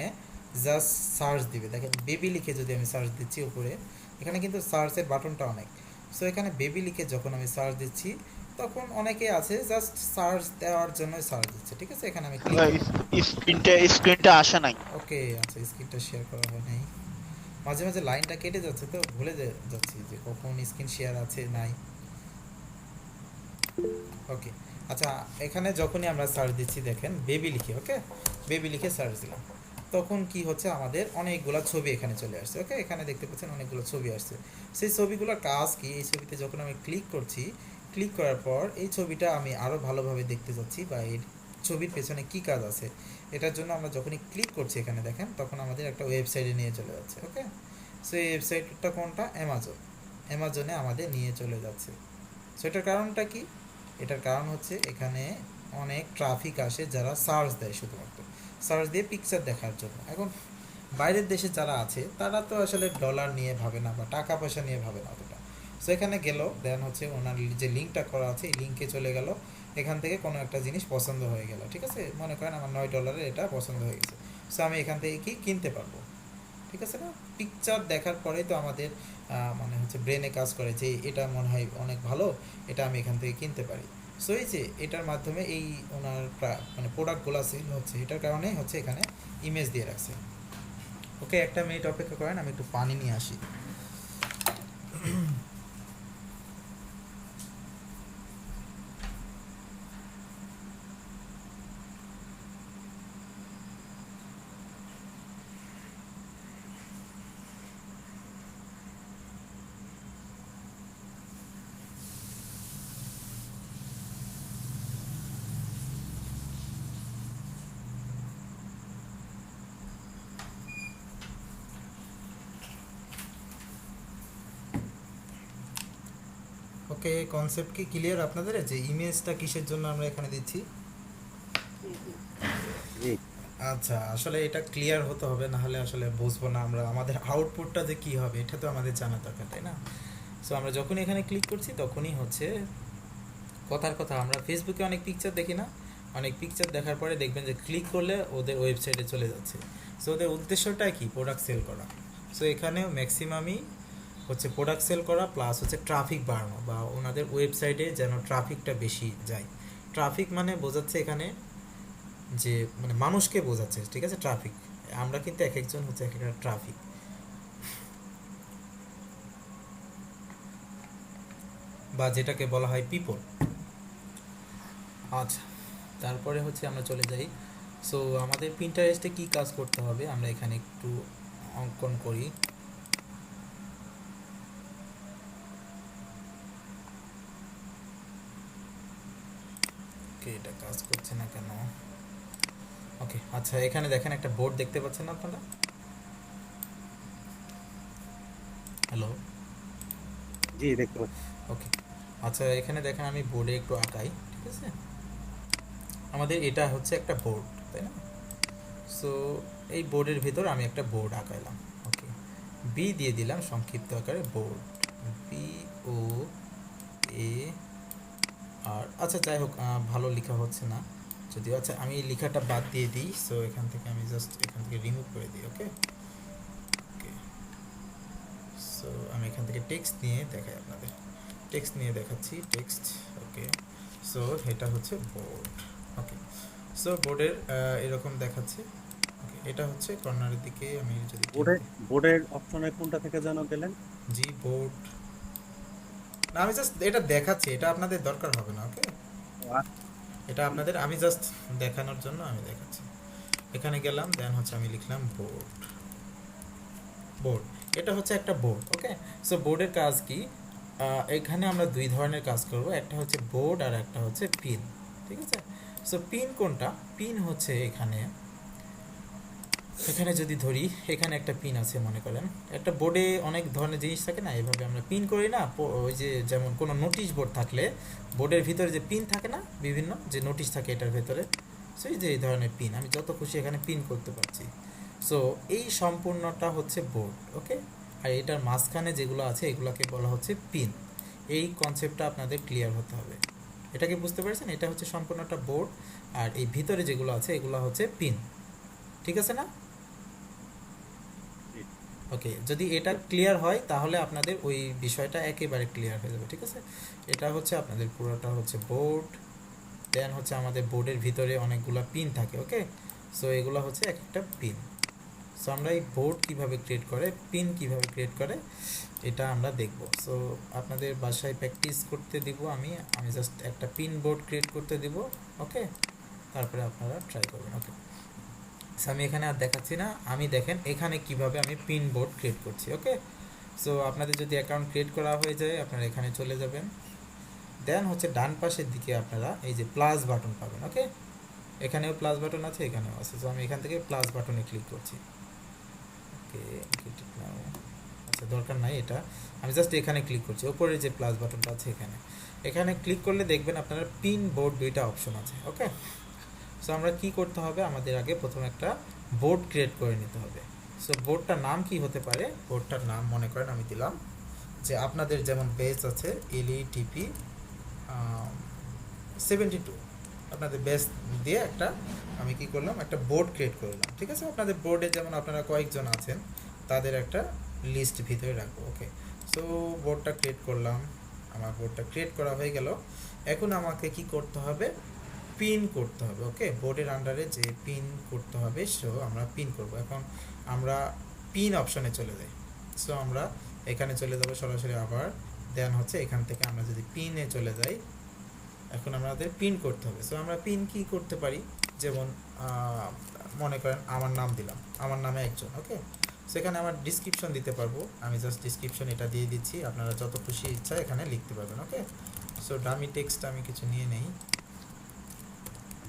জাস্ট সার্চ দিবে। দেখেন বেবি লিখে যদি আমি সার্চ দিচ্ছি উপরে, এখানে কিন্তু সার্চের বাটনটা অনেক। সো এখানে বেবি লিখে যখন আমি সার্চ দিচ্ছি তখন অনেকে আছে জাস্ট সার্চ দেওয়ার জন্য সার্চ দিচ্ছে। ঠিক আছে, এখানে আমি ক্লিক করব। স্ক্রিনটা আসে নাই। ওকে, আচ্ছা স্ক্রিনটা শেয়ার করা হয় নাই, মাঝে মাঝে লাইনটা কেটে যাচ্ছে তো ভুলে যাচ্ছি যে কখন স্ক্রিন শেয়ার আছে নাই। ওকে, আচ্ছা এখানে যখনই আমরা সার্চ দিচ্ছি দেখেন বেবি লিখে, ওকে বেবি লিখে সার্চ দিলাম, তখন কি হচ্ছে আমাদের অনেকগুলো ছবি এখানে চলে আসছে। ওকে, এখানে দেখতে পাচ্ছেন অনেকগুলো ছবি আসছে। সেই ছবিগুলোর কাজ কি? এই ছবিতে যখন আমি ক্লিক করছি, ক্লিক করার পর এই ছবিটা আমি আরও ভালোভাবে দেখতে যাচ্ছি বা এই ছবির পেছনে কি কাজ আছে এটার জন্য আমরা যখনই ক্লিক করছি এখানে দেখেন তখন আমাদের একটা ওয়েবসাইটে নিয়ে চলে যাচ্ছে। ওকে, সো এই ওয়েবসাইটটা কোনটা? অ্যামাজনে আমাদের নিয়ে চলে যাচ্ছে। সো এটার কারণটা কি? এটার কারণ হচ্ছে এখানে অনেক ট্রাফিক আসে যারা সার্চ দেয়, শুধুমাত্র সার্চ দিয়ে পিকচার দেখার জন্য। এখন বাইরের দেশে যারা আছে তারা তো আসলে ডলার নিয়ে ভাবে না বা টাকা পয়সা নিয়ে ভাবে না অতটা। সো এখানে গেল, দেন হচ্ছে ওনার যে লিঙ্কটা করা আছে এই লিঙ্কে চলে গেল, এখান থেকে কোনো একটা জিনিস পছন্দ হয়ে গেল। ঠিক আছে, মনে করেন আমার $9 এটা পছন্দ হয়ে গেছে, সো আমি এখান থেকে কি কিনতে পারবো। ঠিক আছে না? পিকচার দেখার পরেই তো আমাদের মানে হচ্ছে ব্রেনে কাজ করে যে এটা মনে হয় অনেক ভালো, এটা আমি এখান থেকে কিনতে পারি। সো এই যে এটার মাধ্যমে এই ওনার মানে প্রোডাক্টগুলো সেল হচ্ছে, এটার কারণেই হচ্ছে এখানে ইমেজ দিয়ে রাখছে। ওকে, একটা মিনিট অপেক্ষা করেন, আমি একটু পানি নিয়ে আসি। ওকে, কনসেপ্ট কি ক্লিয়ার আপনাদের যে ইমেজটা কিসের জন্য আমরা এখানে দিচ্ছি? জি। আচ্ছা, আসলে এটা ক্লিয়ার হতে হবে, না হলে আসলে বুঝবো না আমরা, আমাদের আউটপুটটা যে কী হবে এটা তো আমাদের জানা দরকার, তাই না? সো আমরা যখনই এখানে ক্লিক করছি তখনই হচ্ছে কথার কথা আমরা ফেসবুকে অনেক পিকচার দেখি না, অনেক পিকচার দেখার পরে দেখবেন যে ক্লিক করলে ওদের ওয়েবসাইটে চলে যাচ্ছে। সো ওদের উদ্দেশ্যটা কি? প্রোডাক্ট সেল করা। সো এখানেও ম্যাক্সিমামই হচ্ছে প্রোডাক্ট সেল করা প্লাস হচ্ছে ট্রাফিক বাড়ানো, বা ওনাদের ওয়েবসাইটে যেন ট্রাফিকটা বেশি যায়। ট্রাফিক মানে বোঝাচ্ছে এখানে যে মানে মানুষকে বোঝাচ্ছে, ঠিক আছে? ট্রাফিক, আমরা কিন্তু এক একজন হচ্ছে এক একটা ট্রাফিক। বা যেটাকে বলা হয় পিপল। আচ্ছা, তারপরে হচ্ছে আমরা চলে যাই। সো আমাদের পিন্টারেস্টে কি কাজ করতে হবে আমরা এখানে একটু অঙ্কন করি। ওকে, এটা কাজ করছে না কেন? ওকে, আচ্ছা, এখানে দেখেন একটা বোর্ড দেখতে পাচ্ছেন না আপনারা? হ্যালো, জি দেখতে পাচ্ছি। ওকে, আচ্ছা, এখানে দেখেন আমি বোর্ডে একটু আঁকাই, ঠিক আছে? আমাদের এটা হচ্ছে একটা বোর্ড, তাই না? সো এই বোর্ডের ভিতর আমি একটা বোর্ড আঁকাইলাম। ওকে, বি দিয়ে দিলাম সংক্ষিপ্ত আকারে বোর্ড, বি ও এ আর। আচ্ছা, যাই হোক, ভালো লেখা হচ্ছে না যদিও। আচ্ছা, আমি এই লেখাটা বাদ দিয়ে দিই। সো এখান থেকে আমি জাস্ট এখান থেকে রিমুভ করে দিই। ওকে ওকে, সো আমি এখান থেকে টেক্সট নিয়ে দেখাই আপনাদের, টেক্সট নিয়ে দেখাচ্ছি, টেক্সট। ওকে, সো এটা হচ্ছে বোর্ড। ওকে, সো বোর্ডের এরকম দেখাচ্ছে। ওকে, এটা হচ্ছে কর্নারের দিকে আমি যদি বোর্ডের অপশনে কোনটা থেকে যেন গেলেন? জি বোর্ড না, আমি জাস্ট এটা দেখাচ্ছি, এটা আপনাদের দরকার হবে না। ওকে, এটা আপনাদের আমি জাস্ট দেখানোর জন্য আমি দেখাচ্ছি। এখানে গেলাম, দেন হচ্ছে আমি লিখলাম বোর্ড। বোর্ড, এটা হচ্ছে একটা বোর্ড। ওকে, সো বোর্ডের কাজ কি? এখানে আমরা দুই ধরনের কাজ করব, একটা হচ্ছে বোর্ড আর একটা হচ্ছে পিন, ঠিক আছে? সো পিন কোনটা? পিন হচ্ছে এখানে এখানে যদি ধরি, এখানে একটা পিন আছে মনে করেন। একটা বোর্ডে অনেক ধরনের জিনিস থাকে না, এভাবে আমরা পিন করি না? ওই যে যেমন কোনো নোটিশ বোর্ড থাকলে বোর্ডের ভিতরে যে পিন থাকে না, বিভিন্ন যে নোটিশ থাকে এটার ভেতরে, সেই যে এই ধরনের পিন আমি যত খুশি এখানে পিন করতে পারছি। সো এই সম্পূর্ণটা হচ্ছে বোর্ড। ওকে, আর এটার মাঝখানে যেগুলো আছে এগুলোকে বলা হচ্ছে পিন। এই কনসেপ্টটা আপনাদের ক্লিয়ার হতে হবে। এটাকে বুঝতে পারছেন? এটা হচ্ছে সম্পূর্ণটা বোর্ড, আর এই ভিতরে যেগুলো আছে এগুলো হচ্ছে পিন, ঠিক আছে না? ওকে, যদি এটা ক্লিয়ার হয় তাহলে আপনাদের ওই বিষয়টা একেবারে ক্লিয়ার হয়ে যাবে, ঠিক আছে? এটা হচ্ছে আপনাদের পুরোটা হচ্ছে বোর্ড, দেন হচ্ছে আমাদের বোর্ডের ভিতরে অনেকগুলো পিন থাকে। ওকে, সো এগুলো হচ্ছে এক একটা পিন। সো আমরা এই বোর্ড কীভাবে ক্রিয়েট করে, পিন কীভাবে ক্রিয়েট করে, এটা আমরা দেখব। সো আপনাদের বাসায় প্র্যাকটিস করতে দিব, আমি জাস্ট একটা পিন বোর্ড ক্রিয়েট করতে দিব। ওকে, তারপরে আপনারা ট্রাই করবেন। ওকে, আমি এখানে আর দেখাচ্ছি না, আমি দেখেন এখানে কিভাবে আমি পিন বোর্ড ক্রিয়েট করছি। ওকে, সো আপনাদের যদি অ্যাকাউন্ট ক্রিয়েট করা হয়ে যায় আপনারা এখানে চলে যাবেন, দেন হচ্ছে ডান পাশের দিকে আপনারা এই যে প্লাস বাটন পাবেন। ওকে, এখানেও প্লাস বাটন আছে, এখানেও আছে। সো আমি এখান থেকে প্লাস বাটনে ক্লিক করছি। ওকে, আচ্ছা, দরকার নাই এটা, আমি জাস্ট এখানে ক্লিক করছি। ওপরে যে প্লাস বাটনটা আছে এখানে ক্লিক করলে দেখবেন আপনারা পিন বোর্ড দুইটা অপশন আছে। ওকে, সো আমরা কি করতে হবে, আমাদের আগে প্রথমে একটা বোর্ড ক্রিয়েট করে নিতে হবে। সো বোর্ডটার নাম কি হতে পারে? বোর্ডটার নাম মনে করেন আমি দিলাম যে আপনাদের যেমন বেস আছে LETP 72, আপনাদের বেস দিয়ে একটা আমি কি করলাম, একটা বোর্ড ক্রিয়েট করলাম, ঠিক আছে? আপনাদের বোর্ডে যেমন আপনারা কয়েকজন আছেন তাদের একটা লিস্ট ভিতরে রাখবো। ওকে, সো বোর্ডটা ক্রিয়েট করলাম, আমার বোর্ডটা ক্রিয়েট করা হয়ে গেল। এখন আমাকে কি করতে হবে? পিন করতে হবে। ওকে, বোর্ডের আন্ডারে যে পিন করতে হবে, সো আমরা পিন করব। এখন আমরা পিন অপশনে চলে যাই। সো আমরা এখানে চলে যাব সরাসরি, আবার দেন হচ্ছে এখান থেকে আমরা যদি পিনে চলে যাই, এখন আমাদের পিন করতে হবে। সো আমরা পিন কি করতে পারি, যেমন মনে করেন আমার নাম দিলাম, আমার নামে একজন। ওকে, সেখানে আমার ডিসক্রিপশন দিতে পারবো, আমি জাস্ট ডিসক্রিপশন এটা দিয়ে দিচ্ছি, আপনারা যত খুশি ইচ্ছা এখানে লিখতে পারবেন। ওকে, সো ডামি টেক্সট আমি কিছু নিয়ে নেই।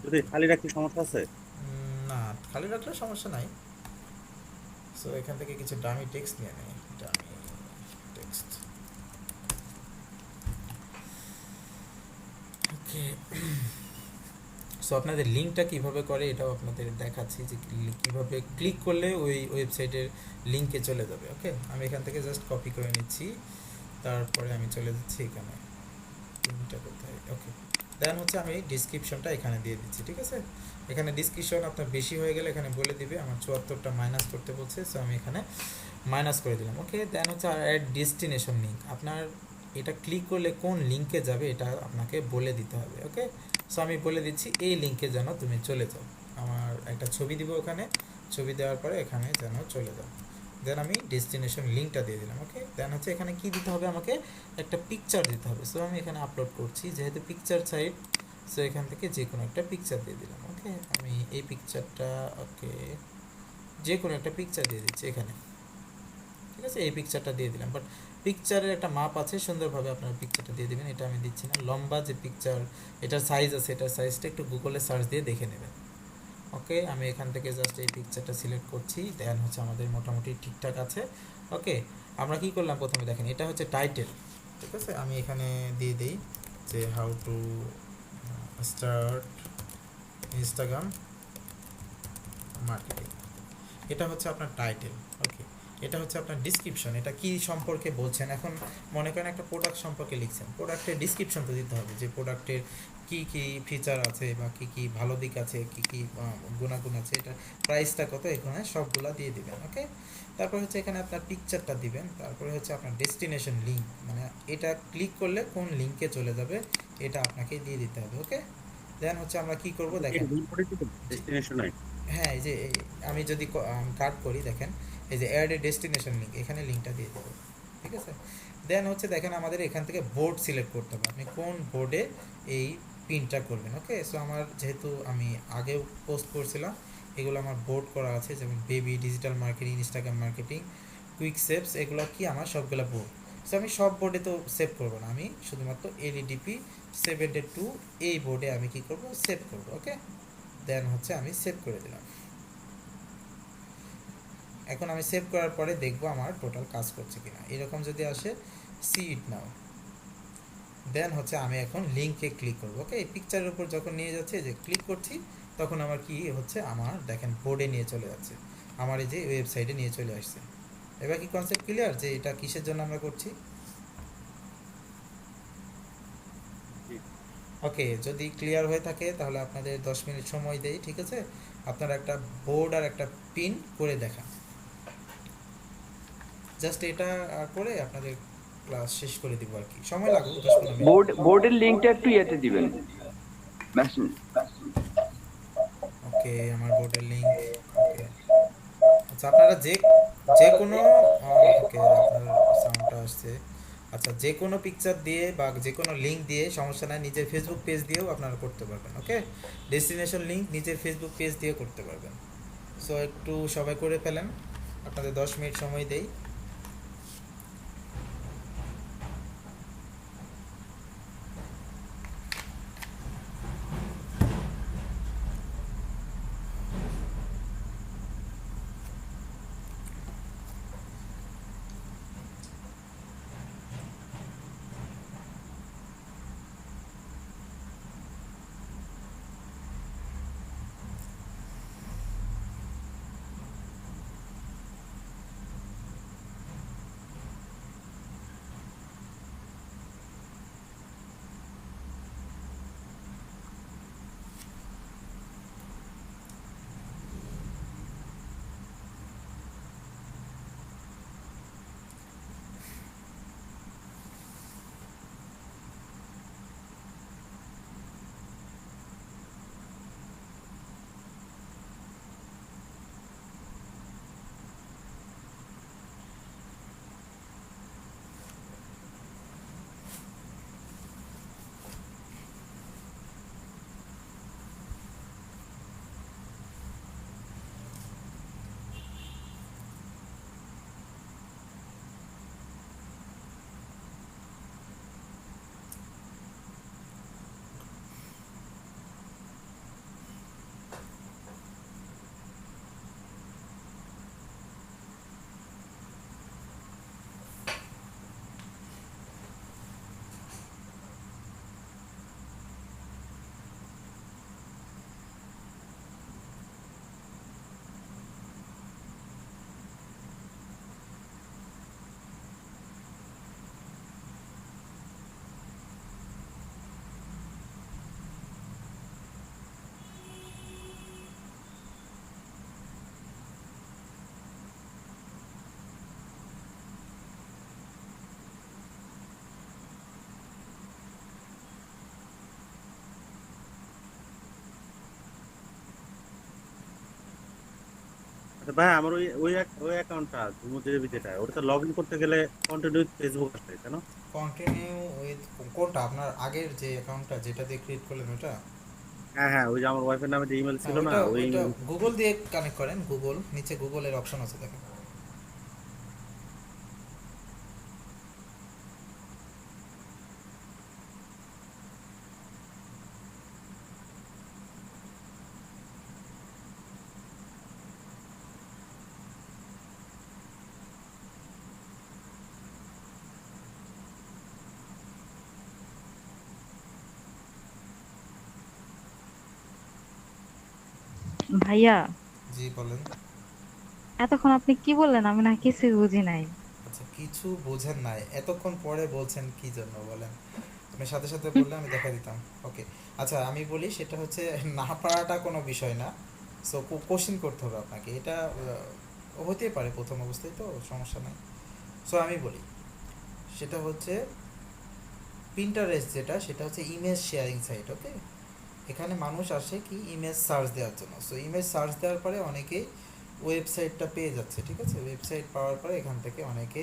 যদি খালি রাখতে সমস্যা আছে? না, খালি রাখলে সমস্যা নাই। সো এখান থেকে কিছু ডামি টেক্সট নিয়ে নেই, ডামি টেক্সট। ওকে, সো আপনাদের লিঙ্কটা কিভাবে করে এটাও আপনাদের দেখাচ্ছি, যে কিভাবে ক্লিক করলে ওই ওয়েবসাইটের লিঙ্কে চলে যাবে। ওকে, আমি এখান থেকে জাস্ট কপি করে নিচ্ছি, তারপরে আমি চলে যাচ্ছি এখানে লিঙ্কটা কোথায়, ওকে। দেন হচ্ছে আমি ডিসক্রিপশনটা এখানে দিয়ে দিচ্ছি, ঠিক আছে। এখানে ডিসক্রিপশন আপনার বেশি হয়ে গেলে এখানে বলে দিবে, আমার 74টা মাইনাস করতে বলছে, সো আমি এখানে মাইনাস করে দিলাম, ওকে। দেন হচ্ছে আর অ্যাড ডেস্টিনেশন লিঙ্ক, আপনার এটা ক্লিক করলে কোন লিঙ্কে যাবে এটা আপনাকে বলে দিতে হবে, ওকে। সো আমি বলে দিচ্ছি এই লিঙ্কে যেন তুমি চলে যাও, আমার একটা ছবি দিব ওখানে, ছবি দেওয়ার পরে এখানে যেন চলে যাও। দেন আমি ডেস্টিনেশন লিঙ্কটা দিয়ে দিলাম, ওকে। দেন হচ্ছে এখানে কি দিতে হবে, আমাকে একটা পিকচার দিতে হবে, সো আমি এখানে আপলোড করছি যেহেতু পিকচার সাইট, সো এখান থেকে যে কোনো একটা পিকচার দিয়ে দিলাম, ওকে। আমি এই পিকচারটা, ওকে, যে কোনো একটা পিকচার দিয়ে দিচ্ছি এখানে, ঠিক আছে। এই পিকচারটা দিয়ে দিলাম, বাট পিকচারের একটা মাপ আছে, সুন্দরভাবে আপনার পিকচারটা দিয়ে দেবেন, এটা আমি দিচ্ছি না। লম্বা যে পিকচার, এটার সাইজ আছে, এটার সাইজটা একটু গুগলে সার্চ দিয়ে দেখে নেবেন, ওকে। আমি এখান থেকে জাস্ট এই পিকচারটা সিলেক্ট করছি, দেন হচ্ছে আমাদের মোটামুটি ঠিকঠাক আছে, ওকে। আমরা কি করলাম প্রথমে দেখেন, এটা হচ্ছে টাইটেল, ঠিক আছে। আমি এখানে দিয়ে দিই যে how to start Instagram marketing, এটা হচ্ছে আপনার টাইটেল, ওকে। এটা হচ্ছে আপনার ডিসক্রিপশন, এটা কি সম্পর্কে বলছেন, এখন মনে করেন একটা প্রোডাক্ট সম্পর্কে লিখছেন, প্রোডাক্টের ডিসক্রিপশন তো দিতে হবে, যে প্রোডাক্টের কি কি ফিচার আছে বা কি কি ভালো দিক আছে, কি কি গুণাগুণ আছে, এটা প্রাইসটা কত, এখানে সবগুলা দিয়ে দিবেন, ওকে। তারপর হচ্ছে এখানে আপনার পিকচারটা দিবেন, তারপরে হচ্ছে আপনার ডেস্টিনেশন লিঙ্ক, মানে এটা ক্লিক করলে কোন লিঙ্কে চলে যাবে এটা আপনাকে দিয়ে দিতে হবে, ওকে। দেন হচ্ছে আমরা কি করব দেখেন, ডেস্টিনেশনে হ্যাঁ এই যে আমি যদি কাট করি দেখেন, এই যে অ্যাড এ ডেস্টিনেশন লিঙ্ক, এখানে লিঙ্কটা দিয়ে দেবো, ঠিক আছে। দেন হচ্ছে দেখেন আমাদের এখান থেকে বোর্ড সিলেক্ট করতে হবে, আপনি কোন বোর্ডে এই পিনটা করবেন, ওকে। সো আমার যেহেতু আমি আগেও পোস্ট করছিলাম, এগুলো আমার বোর্ড করা আছে, যেমন baby, digital marketing, Instagram marketing, quick saves, এগুলো কি আমার সবগুলো বোর্ড। সো আমি সব বোর্ডে তো সেভ করবো না, আমি শুধুমাত্র এলইডিপি 72 এই বোর্ডে আমি কি করব, সেভ করব, ওকে। দেন হচ্ছে আমি সেভ করে দিলাম। এখন আমি সেভ করার পরে দেখব আমার টোটাল কাজ করছে কিনা, এরকম যদি আসে সি ইট নাও। দেন হচ্ছে আমি এখন লিঙ্কে ক্লিক করব, ওকে। এই পিকচারের উপর যখন নিয়ে যাচ্ছে, যে ক্লিক করছি, তখন আমার কি হচ্ছে, আমার দেখেন বোর্ডে নিয়ে চলে যাচ্ছে, আমার এই যে ওয়েবসাইটে নিয়ে চলে আসছে। এবার কি কনসেপ্ট ক্লিয়ার যে এটা কিসের জন্য আমরা করছি, ওকে। যদি ক্লিয়ার হয়ে থাকে তাহলে আপনাদের 10 মিনিট সময় দেই, ঠিক আছে। আপনারা একটা বোর্ড আর একটা পিন করে দেখান, জাস্ট এটা করে আপনাদের ক্লাস শেষ করে দিব আর কি, সময় লাগুক 10-15 মিনিট। বোর্ডের লিংকটা একটু ইয়েতে দিবেন মেসেজ। ওকে, আমার বোর্ডের লিংক, ওকে। আচ্ছা আপনারা যে যে কোনো, ওকে আপনার সাউন্ডটা আসছে, আচ্ছা যে কোনো পিকচার দিয়ে বা যে কোনো লিঙ্ক দিয়ে সমস্যা নাই, নিজের ফেসবুক পেজ দিয়েও আপনারা করতে পারবেন, ওকে। ডেস্টিনেশন লিঙ্ক নিজের ফেসবুক পেজ দিয়ে করতে পারবেন। সো একটু সবাই করে ফেলেন, আপনাদের 10 মিনিট সময় দেই। ভাই আমার ওই অ্যাকাউন্টটা ধুমুদেবী যেটা ওটাতে লগ ইন করতে গেলে কন্টিনিউ ফেসবুক আসে কেন? কন্টিনিউ উইথ কোনটা আপনার আগের যে অ্যাকাউন্টটা যেটা দিয়ে ক্রিয়েট করলেন ওটা? হ্যাঁ হ্যাঁ, ওই যে আমার ওয়াইফের নামে যে ইমেল হ্যাঁ ছিল না ওইটা ওই ওইটা গুগল দিয়ে কানেক্ট করেন। গুগল নিচে গুগলের অপশন আছে দেখেন। ভাইয়া, জি বলেন। এতক্ষণ আপনি কি বললেন? আমি না কিছুই বুঝি নাই। আচ্ছা কিছু বোঝেন নাই, এতক্ষণ পরে বলছেন কি জন্য বলেন? আপনি সাথে সাথে বললে আমি দেখা দিতাম। ওকে, আচ্ছা আমি বলি সেটা হচ্ছে না পারাটা কোনো বিষয় না। সো কোশ্চিন করতে হবে আপনাকে, এটা হতেই পারে প্রথম অবস্থায়, তো সমস্যা নাই। সো আমি বলি সেটা হচ্ছে পিন্টারেস্ট, যেটা সেটা হচ্ছে ইমেজ শেয়ারিং সাইট। ওকে, এখানে মানুষ আসে কি ইমেজ সার্চ দেওয়ার জন্য। সো ইমেজ সার্চ দেওয়ার পরে অনেকেই ওয়েবসাইটটা পেয়ে যাচ্ছে, ঠিক আছে? ওয়েবসাইট পাওয়ার পরে এখান থেকে অনেকে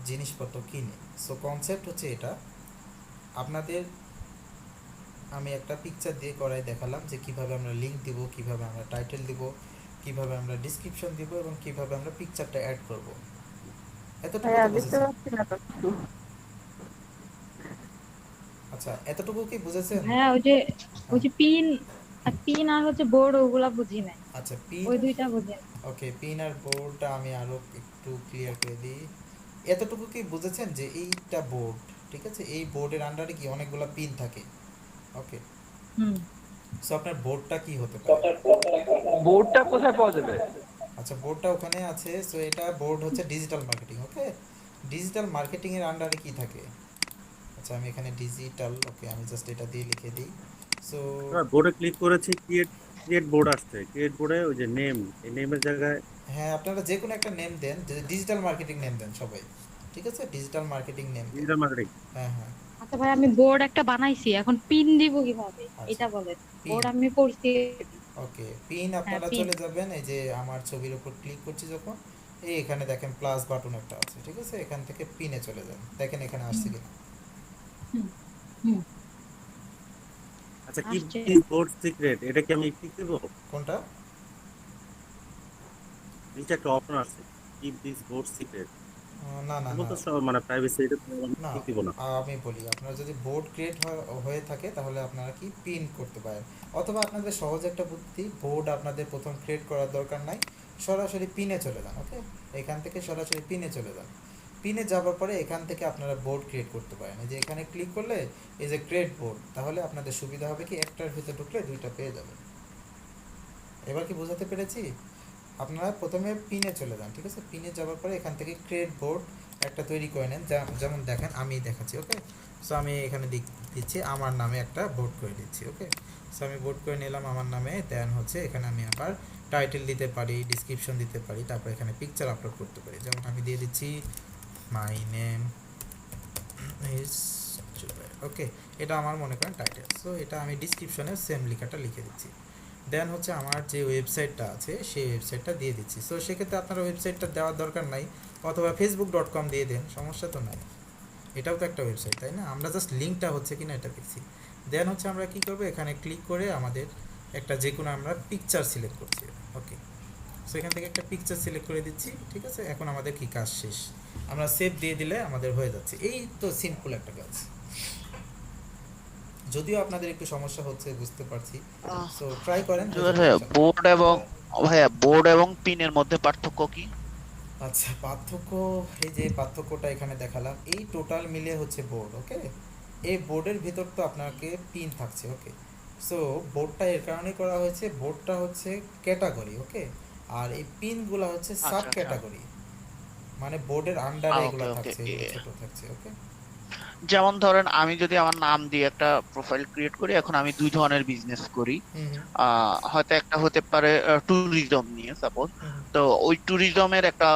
জিনিসপত্র কিনে। সো কনসেপ্ট হচ্ছে এটা। আপনাদের আমি একটা পিকচার দিয়ে করাই দেখালাম যে কিভাবে আমরা লিঙ্ক দিব, কিভাবে আমরা টাইটেল দিব, কিভাবে আমরা ডিসক্রিপশন দিব এবং কিভাবে আমরা পিকচারটা অ্যাড করব। এতটুকু ভাইয়া তো বুঝতে বুঝেছেন? পারছি না তো কিছু। আচ্ছা এতটুকু কি বুঝেছেন? ভাইয়া, ওই হ্যাঁ। যে পিন আর হচ্ছে বোর্ড, ওগুলা বুঝি নাই। আচ্ছা পিন, ওই দুইটা বুঝি নাই। ওকে পিন আর বোর্ডটা আমি আরও একটু ক্লিয়ার করে দিই। এতটুকু কি বুঝেছেন যে এইটা বোর্ড, ঠিক আছে? এই বোর্ডের আন্ডারে কি অনেকগুলো পিন থাকে। ওকে, হুম। সো আপনার বোর্ডটা কি হতে পারে? বোর্ডটা কোথায় পাওয়া যাবে? আচ্ছা বোর্ডটা ওখানে আছে। সো এটা বোর্ড হচ্ছে ডিজিটাল মার্কেটিং। ওকে, ডিজিটাল মার্কেটিংয়ের আন্ডারে কি থাকে? আচ্ছা আমি এখানে ডিজিটাল, ওকে আমি জাস্ট এটা দিয়ে লিখে দিই। সো বোর্ডে ক্লিক করেছি, ক্রিয়েট ক্রিয়েট বোর্ড আসছে। ক্রিয়েট বোর্ডে ওই যে নেম, এই নেমের জায়গায় হ্যাঁ আপনারা যে কোনো একটা নেম দেন, যে ডিজিটাল মার্কেটিং নেম দেন সবাই, ঠিক আছে? ডিজিটাল মার্কেটিং নেম দেন। Digital marketing. হ্যাঁ হ্যাঁ। আচ্ছা ভাই, আমি বোর্ড একটা বানাইছি, এখন পিন দিব কিভাবে আচ্ছা এটা বলেন। পিন, বোর্ড আমি করছি। ওকে পিন হ্যাঁ, আপনারা পিন। চলে যাবেন এই যে আমার ছবির উপর ক্লিক করছি যখন, এই এখানে দেখেন প্লাস বাটন একটা আছে, ঠিক আছে? এখান থেকে পিনে চলে যান, দেখেন এখানে আসছে কিনা। হুম, হুম, আচ্ছা কি আসছে। বোর্ড সিক্রেট, এটা কি আমি ক্লিক দেবো? কোনটা? নিচে একটা অপশন আছে, কিপ দিস বোর্ড সিক্রেট। না না এগুলো না তো সব মানে প্রাইভেসি, এটা তো আমি না, ক্লিক দিব না। আমি বলি আপনার যদি বোর্ড ক্রিয়েট হয়ে থাকে তাহলে আপনারা কি পিন করতে পারেন, অথবা আপনাদের সহজ একটা বুদ্ধি, বোর্ড আপনাদের প্রথম ক্রিয়েট করার দরকার নাই, সরাসরি পিনে চলে যান। ওকে, এখান থেকে সরাসরি পিনে চলে যান। পিনে যাওয়ার পরে এখান থেকে আপনারা বোর্ড ক্রিয়েট করতে পারেন। এই যে এখানে ক্লিক করলে এই যে ক্রিয়েট বোর্ড, তাহলে আপনাদের সুবিধা হবে কি একটার ভিতরে ঢুকলে দুইটা পেয়ে যাবেন। এবার কি বোঝাতে পেরেছি? আপনারা প্রথমে পিনে চলে যান, ঠিক আছে? পিনে যাওয়ার পরে এখান থেকে ক্রিয়েট বোর্ড একটা তৈরি করে নেন, যেমন দেখেন আমি দেখাচ্ছি। ওকে, সো আমি এখানে দিচ্ছি আমার নামে একটা বোর্ড করে দিচ্ছি। ওকে, সো আমি বোর্ড করে নিলাম আমার নামে। দেন হচ্ছে এখানে আমি আবার টাইটেল দিতে পারি, ডিসক্রিপশন দিতে পারি, তারপর এখানে পিকচার আপলোড করতে পারি। যেমন আমি দিয়ে দিচ্ছি মাই নেম ইজ জুবাইর। ওকে, এটা আমার মনে করেন টাইটেল। সো এটা আমি ডিসক্রিপশনে সেম লেখাটা লিখে দিচ্ছি। দেন হচ্ছে আমার যে ওয়েবসাইটটা আছে সেই ওয়েবসাইটটা দিয়ে দিচ্ছি। সো সেক্ষেত্রে আপনার ওয়েবসাইটটা দেওয়ার দরকার নাই, অথবা facebook.com দিয়ে দেন, সমস্যা তো নাই, এটাও তো একটা ওয়েবসাইট তাই না? আমরা জাস্ট লিঙ্কটা হচ্ছে কিনা এটা দেখছি। দেন হচ্ছে আমরা কি করব, এখানে ক্লিক করে আমাদের একটা যে কোনো আমরা পিকচার সিলেক্ট করছি। ওকে, সো এখান থেকে একটা পিকচার সিলেক্ট করে দিচ্ছি, ঠিক আছে? এখন আমাদের কি কাজ শেষ, আমরা সেভ দিয়ে দিলে আমাদের হয়ে যাচ্ছে। এই তো সিম্পল একটা কাজ, যদিও আপনাদের একটু সমস্যা হচ্ছে বুঝতে পারছি। সো ট্রাই করেন। বোর্ড এবং ভাইয়া বোর্ড এবং পিনের মধ্যে পার্থক্য কি? আচ্ছা পার্থক্য, এই যে পার্থক্যটা এখানে দেখালাম, এই টোটাল মিলে হচ্ছে বোর্ড। ওকে, এই বোর্ডের ভিতর তো আপনাকে পিন থাকছে। ওকে, সো বোর্ডটা এর কারণেই করা হয়েছে, বোর্ডটা হচ্ছে ক্যাটাগরি। ওকে, আর এই পিনগুলো হচ্ছে সাব আচ্ছা আচ্ছা, ক্যাটাগরি, মানে বোর্ডের আন্ডারে এগুলো ওকে ওকে। থাকছে, এগুলো ছোট থাকছে। ওকে, যেমন ধরেন আমি যদি আমার নাম দিয়ে একটা প্রোফাইল ক্রিয়েট করি, এখন আমি দুই ধরনের বিজনেস করি। হুম হুম হয়তো একটা হতে পারে ট্যুরিজম নিয়ে সাপোজ, হুম তো ওই ট্যুরিজমের একটা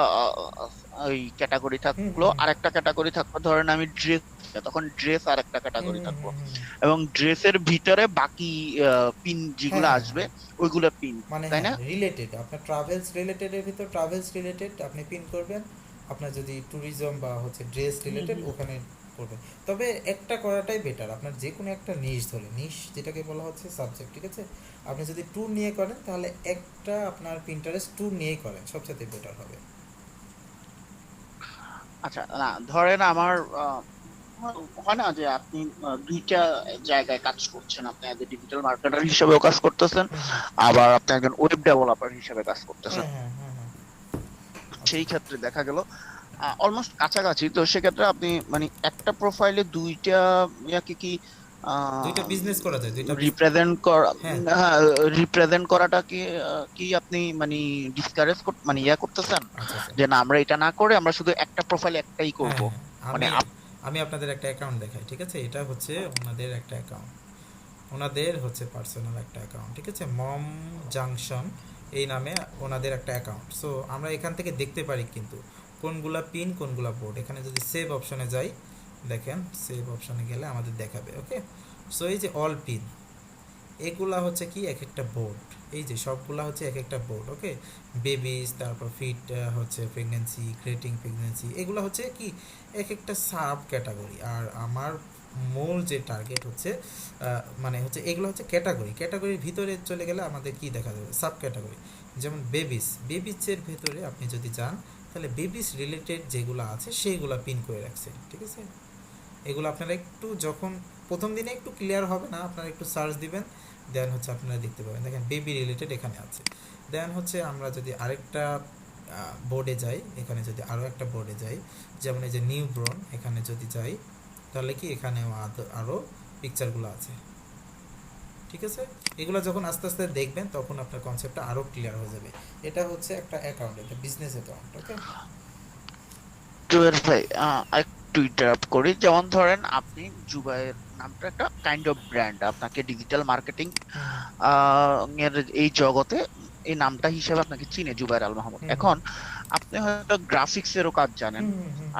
ওই ক্যাটাগরি থাকলো, হুম। আরেকটা ক্যাটাগরি থাকলো ধরেন আমি ড্রেস, তখন ড্রেস আরেকটা ক্যাটাগরি থাকলো, হুম। এবং ড্রেসের ভিতরে বাকি পিন যেগুলো হ্যাঁ, আসবে ওইগুলো পিন, মানে তাই হ্যাঁ না? রিলেটেড, আপনার ট্রাভেলস রিলেটেডের ভিতর ট্রাভেলস রিলেটেড আপনি পিন করবেন, আপনার যদি ট্যুরিজম বা হচ্ছে ড্রেস রিলেটেড ওখানে করবেন। তবে একটা করাটাই বেটার, আপনার যে কোনো একটা নিশ ধরে, নিশ যেটাকে বলা হচ্ছে সাবজেক্ট, ঠিক আছে? আপনি যদি ট্যুর নিয়ে করেন তাহলে একটা আপনার পিন্টারেস্ট ট্যুর নিয়েই করেন, সবচেয়ে বেটার হবে। আচ্ছা, না ধরেন আমার হয় না যে আপনি দুইটা জায়গায় কাজ করছেন, আপনি একজন ডিজিটাল মার্কেটার হিসেবেও কাজ করতেছেন, আবার আপনি একজন ওয়েব ডেভেলপার হিসেবে কাজ করতেছেন। হ্যাঁ। সেই ক্ষেত্রে দেখা গেল অলমোস্ট কাছাকাছি, তো সেক্ষেত্রে আপনি মানে একটা প্রোফাইলে দুইটা ইয়াকে কি দুইটা বিজনেস করা যায়, দুইটা রিপ্রেজেন্ট করা, হ্যাঁ হ্যাঁ, রিপ্রেজেন্ট করাটা কি কি আপনি মানে ডিসকারেজ মানে ইয়া করতেছেন আচ্ছা আচ্ছা যে না আমরা এটা না করে আমরা শুধু একটা প্রোফাইলে একটাই করব? হ্যাঁ মানে আমি আপনাদের একটা অ্যাকাউন্ট দেখাই, ঠিক আছে? এটা হচ্ছে ওনাদের একটা অ্যাকাউন্ট, ওনাদের হচ্ছে পার্সোনাল একটা অ্যাকাউন্ট, ঠিক আছে? মম জাংশন এই নামে ওনাদের একটা অ্যাকাউন্ট। সো আমরা এখান থেকে দেখতে পারি কিন্তু কোনগুলা পিন কোনগুলা বোর্ড। এখানে যদি সেভ অপশনে যাই, দেখেন সেভ অপশনে গেলে আমাদের দেখাবে। ওকে, সো এই যে অল পিন, এগুলা হচ্ছে কি এক একটা বোর্ড, এই যে সবগুলা হচ্ছে এক একটা বোর্ড। ওকে, বেবিজ, তারপর ফিট হচ্ছে প্রেগনেন্সি, ক্রিয়েটিং প্রেগনেন্সি, এগুলো হচ্ছে কি এক একটা সাব ক্যাটাগরি। আর আমার মূল যে টার্গেট হচ্ছে মানে হচ্ছে এগুলো হচ্ছে ক্যাটাগরি, ক্যাটাগরির ভিতরে চলে গেলে আমাদের কি দেখা যাবে, সাব ক্যাটাগরি। যেমন বেবিজের ভেতরে আপনি যদি যান তাহলে বেবিস রিলেটেড যেগুলো আছে সেইগুলো পিন করে রাখছে, ঠিক আছে? এগুলো আপনারা একটু যখন প্রথম দিনে একটু ক্লিয়ার হবে না, আপনারা একটু সার্চ দিবেন, দেন হচ্ছে আপনারা দেখতে পাবেন। দেখেন বেবি রিলেটেড এখানে আছে। দেন হচ্ছে আমরা যদি আরেকটা বোর্ডে যাই, এখানে যদি আরও একটা বোর্ডে যাই, যেমন এই যে নিউ ব্রন, এখানে যদি যাই তাহলে কি এখানেও আরও পিকচারগুলো আছে, ঠিক আছে? এগুলো যখন আস্তে আস্তে দেখবেন তখন আপনার কনসেপ্টটা আরও ক্লিয়ার হয়ে যাবে। এটা হচ্ছে একটা অ্যাকাউন্ট, এটা বিজনেস অ্যাকাউন্ট। ওকে, জুবাইর ভাই, একটু ইন্টারাপ্ট করি, যেমন ধরেন আপনি জুবাইর নামটা একটা কাইন্ড অফ ব্র্যান্ড, আপনাকে ডিজিটাল মার্কেটিং এর এই জগতে এই নামটা হিসেবে আপনাকে চিনে জুবাইর আল মাহমুদ। এখন আপনি হয়তো গ্রাফিক্স এরও কাজ জানেন,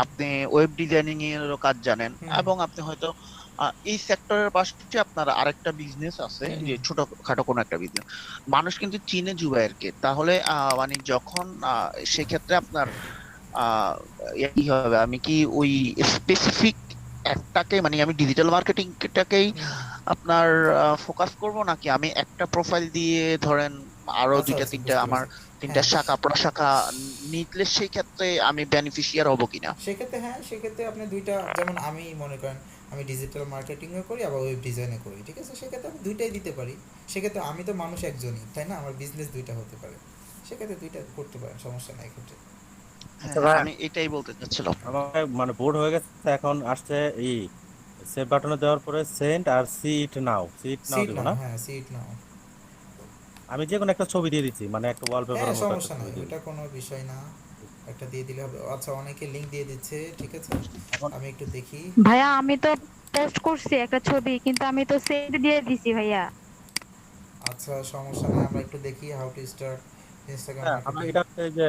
আপনি ওয়েব ডিজাইনিং এরও কাজ জানেন, এবং আপনি হয়তো এই সেক্টরের পাশাপাশি আপনার আরেকটা বিজনেস আছে, যে ছোটখাটো কোনো একটা বিজনেস, মানুষ কিন্তু চিনে জুবাইরকে। তাহলে মানে যখন সেক্ষেত্রে আপনার কি হবে, আমি কি ওই স্পেসিফিক একটাকে মানে আমি ডিজিটাল মার্কেটিংটাকেই আপনার ফোকাস করব, নাকি আমি একটা প্রোফাইল দিয়ে ধরেন আরো আচ্ছা দুইটা আচ্ছা তিনটা বুঝতে আমার পেরেছি। তিনটা হ্যাঁ, শাখা প্রশাখা নিতলে সেই ক্ষেত্রে আমি বেনিফিশিয়ার হব কিনা? সেক্ষেত্রে হ্যাঁ, সেক্ষেত্রে আপনি দুইটা, যেমন আমি মনে করেন আমি ডিজিটাল মার্কেটিংও করি আবার ওয়েব ডিজাইনও করি, ঠিক আছে? সেক্ষেত্রে আমি দুইটাই দিতে পারি। সেক্ষেত্রে আমি তো মানুষ একজনই, তাই না? আমার বিজনেস দুইটা হতে পারে, সেক্ষেত্রে দুইটা করতে পারেন, সমস্যা নাই এক্ষেত্রে। হ্যাঁ, আচ্ছা ভাই, আমি এটাই বলতে চাচ্ছিলাম। আমার মানে বোর্ড হয়ে গেছে, এখন আসছে এই সেভ বাটনে দেওয়ার পরে সেন্ড আর সি ইট নাও সিট দিব নাও, না? হ্যাঁ সিট নাও। আমি যে কোনো একটা ছবি দিয়ে দিচ্ছি, মানে একটা হ্যাঁ ওয়ালপেপারের মতো একটা সমস্যা নাই, ছবি দিয়ে ওটা দিচ্ছি। কোনো বিষয় না, একটা দিয়ে দিলে হবে। আচ্ছা, অনেকে লিংক দিয়ে দিচ্ছে, ঠিক আছে? এখন আমি একটু দেখি। ভাইয়া আমি তো পোস্ট করছি একটা ছবি, কিন্তু আমি তো সেন্ড দিয়ে দিছি ভাইয়া। আচ্ছা সমস্যা নাই, আমরা একটু দেখি হাউ টু স্টার্ট ইনস্টাগ্রাম হ্যাঁ, আমরা মার্কেটিং। এটা হচ্ছে যে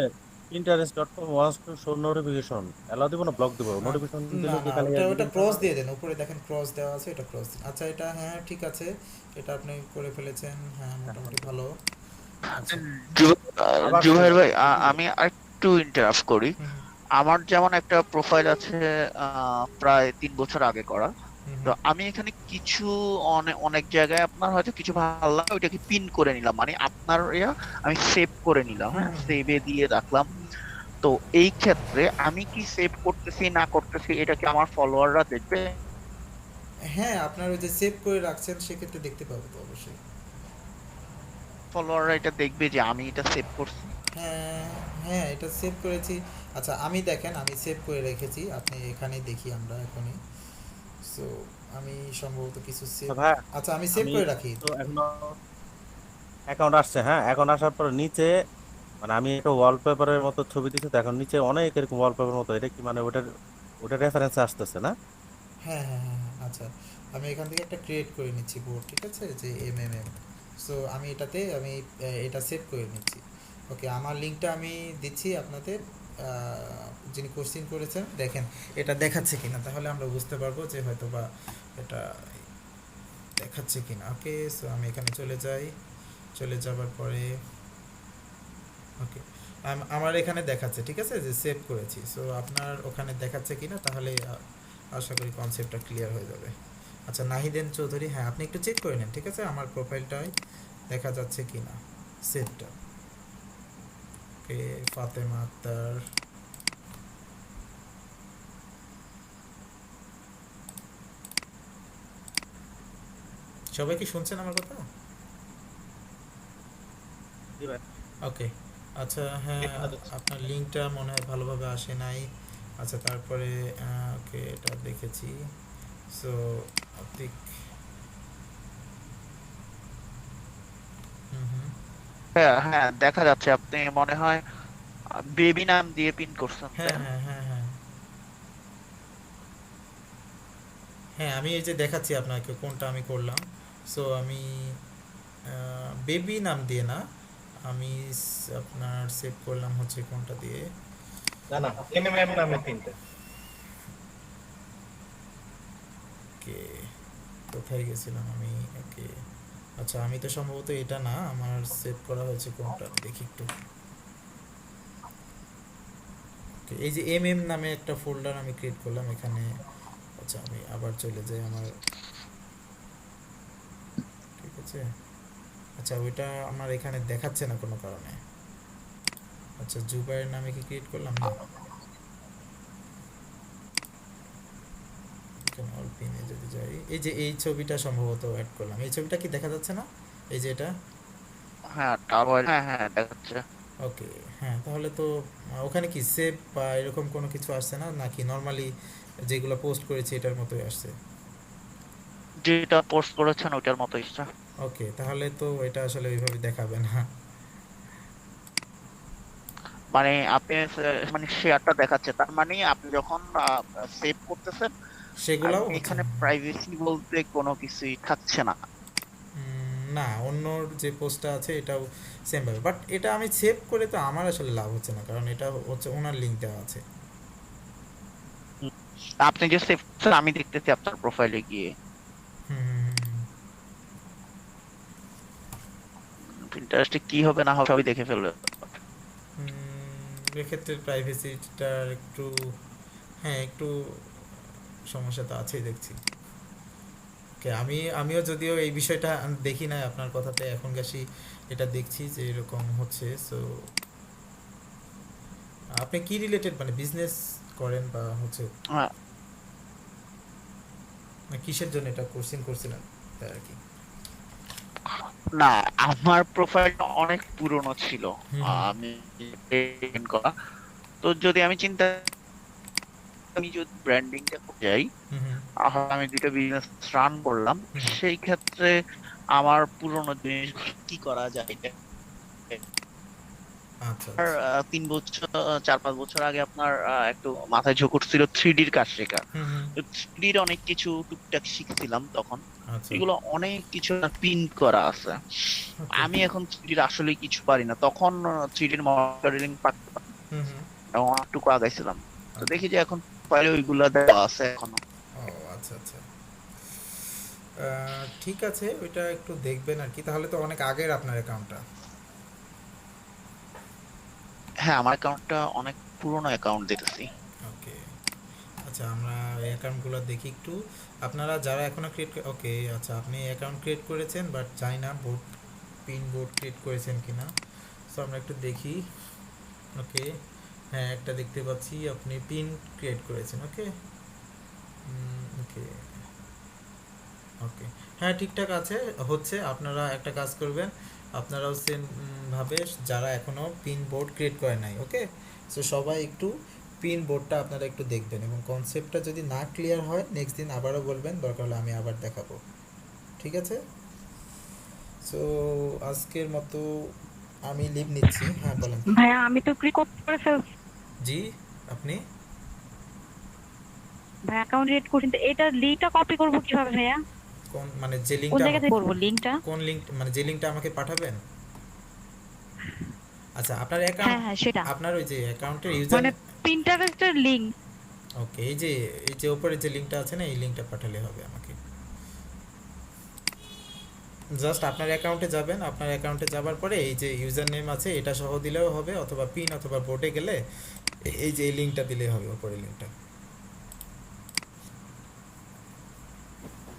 pinterest.com wants to show notification allow দিব না ব্লক দিব? নোটিফিকেশন না দিলে কি না, খালি ওটা একদিন ক্রস দিয়ে দেন, উপরে দেখেন ক্রস দেওয়া আছে, এটা ক্রস দিন। আচ্ছা এটা হ্যাঁ ঠিক আছে, এটা আপনি করে ফেলেছেন, হ্যাঁ মোটামুটি ভালো। আচ্ছা আবার জুবাইর ভাই, আমি আরেকটু ইন্টারাপ্ট করি। হুম আমার যেমন একটা প্রোফাইল আছে প্রায় 3 বছর আগে করা, হুম তো আমি এখানে কিছু অনেক অনেক জায়গায় আপনার হয়তো কিছু ভালো লাগে ওইটাকে পিন করে নিলাম, মানে আপনার আমি সেভ করে নিলাম, হ্যাঁ, সেভে দিয়ে রাখলাম। তো এই ক্ষেত্রে আমি কি সেভ করতেছি না করতেছি এটা কি আমার ফলোয়াররা দেখবে? হ্যাঁ, আপনার ওই যে সেভ করে রাখছেন সেক্ষেত্রে দেখতে পাবো তো অবশ্যই। ফলোয়াররা এটা দেখবে যে আমি এটা সেভ করছি? হ্যাঁ হ্যাঁ, এটা সেভ করেছি। আচ্ছা আমি দেখেন, আমি সেভ করে রেখেছি, আপনি এখানে দেখি আমরা এখনই। সো আমি সম্ভবত কিছু সেভ, ভাই, আচ্ছা আমি সেভ আমি করে রাখি। তো এখনো অ্যাকাউন্ট আসছে, হ্যাঁ অ্যাকাউন্ট আসার পর নিচে মানে আমি একটা ওয়ালপেপারের মতো ছবি দিচ্ছি, তো এখন নিচে অনেক এরকম ওয়ালপেপার মতো, এটা কি মানে ওটার রেফারেন্স আসতেছে না? হ্যাঁ, আচ্ছা আমি এখান থেকে একটা ক্রিয়েট করে নিচ্ছি বোর্ড, ঠিক আছে? যে এমএমএম। সো আমি এটাতে আমি এটা সেভ করে নিচ্ছি। ওকে, আমার লিঙ্কটা আমি দিচ্ছি আপনাদের যিনি কোশ্চিন করেছেন দেখেন এটা দেখাচ্ছে কিনা, তাহলে আমরা বুঝতে পারবো যে হয়তো বা এটা দেখাচ্ছে কিনা। ওকে, সো আমি এখানে চলে যাই, চলে যাবার পরে ওকে আমার এখানে দেখাচ্ছে, ঠিক আছে, যে সেভ করেছি। সো আপনার ওখানে দেখাচ্ছে কিনা, তাহলে আশা করি কনসেপ্টটা ক্লিয়ার হয়ে যাবে। আচ্ছা, নাহিদেন চৌধুরী, হ্যাঁ আপনি একটু চেক করে নেন, ঠিক আছে, আমার প্রোফাইলটায় দেখা যাচ্ছে কিনা সেভটা। ওকে, ফাতেমা আক্তার, সবাই কি শুনছেন আমার কথা? জি ভাই। ওকে, আচ্ছা, হ্যাঁ আপনার লিঙ্কটা মনে হয় ভালোভাবে আসে নাই। আচ্ছা, তারপরে ওকে এটা দেখেছি। সো আপনি হুম, হ্যাঁ হ্যাঁ, দেখা যাচ্ছে আপনি মনে হয় বেবি নাম দিয়ে পিন করছেন, তাই হ্যাঁ না? হ্যাঁ হ্যাঁ হ্যাঁ হ্যাঁ, আমি এই যে দেখাচ্ছি আপনাকে কোনটা আমি করলাম। সো আমি বেবি নাম দিয়ে না, আমি আপনার সেভ করলাম হচ্ছে কোনটা দিয়ে, না না, এমএমএম নামে তিনটে। কে কোথায় গেছিলাম আমি? ওকে, আচ্ছা, আমি তো সম্ভবত এটা না, আমার সেভ করা হয়েছে কোনটা দেখি একটু। Okay, এই যে এম এম নামে একটা ফোল্ডার আমি ক্রিয়েট করলাম এখানে। আচ্ছা, আমি আবার চলে যাই আমার, ঠিক আছে। আচ্ছা, ওইটা আমার এখানে দেখাচ্ছে না কোনো কারণে। আচ্ছা, জুবাইয়ের নামে কি ক্রিয়েট করলাম না, এখানে অল্পিনে যদি যাই, এই যে এই ছবিটা সম্ভবত অ্যাড করলাম, এই ছবিটা কি দেখা যাচ্ছে না, এই যে এটা? হ্যাঁ টাওয়ার, হ্যাঁ হ্যাঁ দেখাচ্ছে। ওকে, হ্যাঁ, তাহলে তো ওখানে কি সেভ বা এরকম কোনো কিছু আসছে না, নাকি নর্মালি যেগুলো পোস্ট করেছি এটার মতোই আসছে? যেটা পোস্ট করেছেন ওইটার মতো ইচ্ছা। ওকে, তাহলে তো এটা আসলে ওইভাবে দেখাবে না। মানে আপনি মানে শেয়ারটা দেখাচ্ছে, তার মানে আপনি যখন সেভ করতেছেন আর সেগুলাও হচ্ছে এখানে প্রাইভেসি বলতে কোনো কিছুই থাকছে না। না, অন্য যে পোস্টটা আছে এটাও সেম ভাবে, বাট এটা আমি সেভ করে তো আমার আসলে লাভ হচ্ছে না, কারণ এটা হচ্ছে ওনার লিঙ্ক দেওয়া আছে। হুম। আপনি যে সেভ করছেন আমি দেখতেছি আপনার প্রোফাইলে গিয়ে, হুম, ইন্টারেস্টে কি হবে না হবে সবই দেখে ফেলবে। এক্ষেত্রে প্রাইভেসিটার একটু, হ্যাঁ একটু সমস্যা তো আছেই দেখছি। ওকে, আমিও যদিও এই বিষয়টা দেখি না, আপনার কথাতে এখন কাশি এটা দেখছি যে এরকম হচ্ছে। সো আপনি কি রিলেটেড, মানে বিজনেস করেন বা হচ্ছে হ্যাঁ, না কিসের জন্য এটা কোশ্চেন করছিলেন তাই আর কি? না আমার প্রোফাইলটা অনেক পুরনো ছিল, হুম হুম আমি payment করা। তো যদি আমি চিন্তা, আমি যদি ব্র্যান্ডিংটা যাই, হুম হুম আমি দুটো বিজনেস রান করলাম, হুম হুম। সেই ক্ষেত্রে আমার পুরনো জিনিস কি করা যায়। আচ্ছা আর আচ্ছা। 3 বছর 4-5 বছর আগে আপনার একটু মাথায় ঝোঁক ছিল 3ডির কাজ শেখা। হুম হুম। তো 3ডির অনেক কিছু টুকটাক শিখছিলাম তখন, আচ্ছা। এগুলো অনেক কিছু পিন করা আছে। ওকে। আমি এখন 3ডির আসলে কিছু পারি না, তখন 3ডির মডেলিং পারতাম হুম হুম। এবং অনেকটুকু আগাইছিলাম। তো আচ্ছা। দেখি যে এখন ফাইলে ওইগুলা দেওয়া আছে এখনো। ও আচ্ছা আচ্ছা। ঠিক আছে, ওইটা একটু দেখবেন আর কি, তাহলে তো অনেক আগের আপনার অ্যাকাউন্টটা। হ্যাঁ আমার অ্যাকাউন্টটা অনেক পুরনো অ্যাকাউন্ট দেখতেছি। ওকে, আচ্ছা, আমরা এই অ্যাকাউন্টগুলো দেখি একটু। আপনারা যারা এখনো ক্রিয়েট, ওকে আচ্ছা, আপনি অ্যাকাউন্ট ক্রিয়েট করেছেন বাট জানি না বোর্ড, পিন বোর্ড ক্রিয়েট করেছেন কিনা। সো আমরা একটু দেখি। ওকে, হ্যাঁ একটা দেখতে পাচ্ছি আপনি পিন ক্রিয়েট করেছেন। ওকে, ওকে ওকে, হ্যাঁ ঠিকঠাক আছে, হচ্ছে। আপনারা একটা কাজ করবেন, আপনারাও সেম ভাবে যারা এখনও পিন বোর্ড ক্রিয়েট করে নাই, ওকে, সো সবাই একটু পিন বোর্ডটা আপনারা একটু দেখবেন, এবং কনসেপ্টটা যদি না ক্লিয়ার হয় নেক্সট দিন আবারও বলবেন, দরকার হলে আমি আবার দেখাবো, ঠিক আছে? সো আজকের মতো আমি লিভ নিচ্ছি। হ্যাঁ বলেন। ভাইয়া আমি তো ক্লিক করে ফেলছি, জি, আপনি ভাই অ্যাকাউন্ট ক্রিয়েট করছি, তো এটার লিংকটা কপি করব কিভাবে ভাইয়া? কোন, মানে যে কোন লিঙ্কটা জায়গা থেকে করব লিংকটা? কোন লিঙ্ক, মানে যে লিঙ্কটা আমাকে পাঠাবেন? আচ্ছা আপনার হ্যাঁ অ্যাকাউন্ট, হ্যাঁ সেটা, আপনার ওই যে অ্যাকাউন্টের ইউজার, মানে পিন্টারেস্টের লিংক। ওকে এই যে উপরে যে লিঙ্কটা আছে না, এই লিঙ্কটা পাঠালে হবে আমাকে। জাস্ট আপনার অ্যাকাউন্টে যাবেন, আপনার অ্যাকাউন্টে যাবার পরে এই যে ইউজার নেম আছে এটা সহ দিলেও হবে, অথবা পিন অথবা বোর্ডে গেলে এই যে এই লিঙ্কটা দিলেই হবে, উপরে লিঙ্কটা।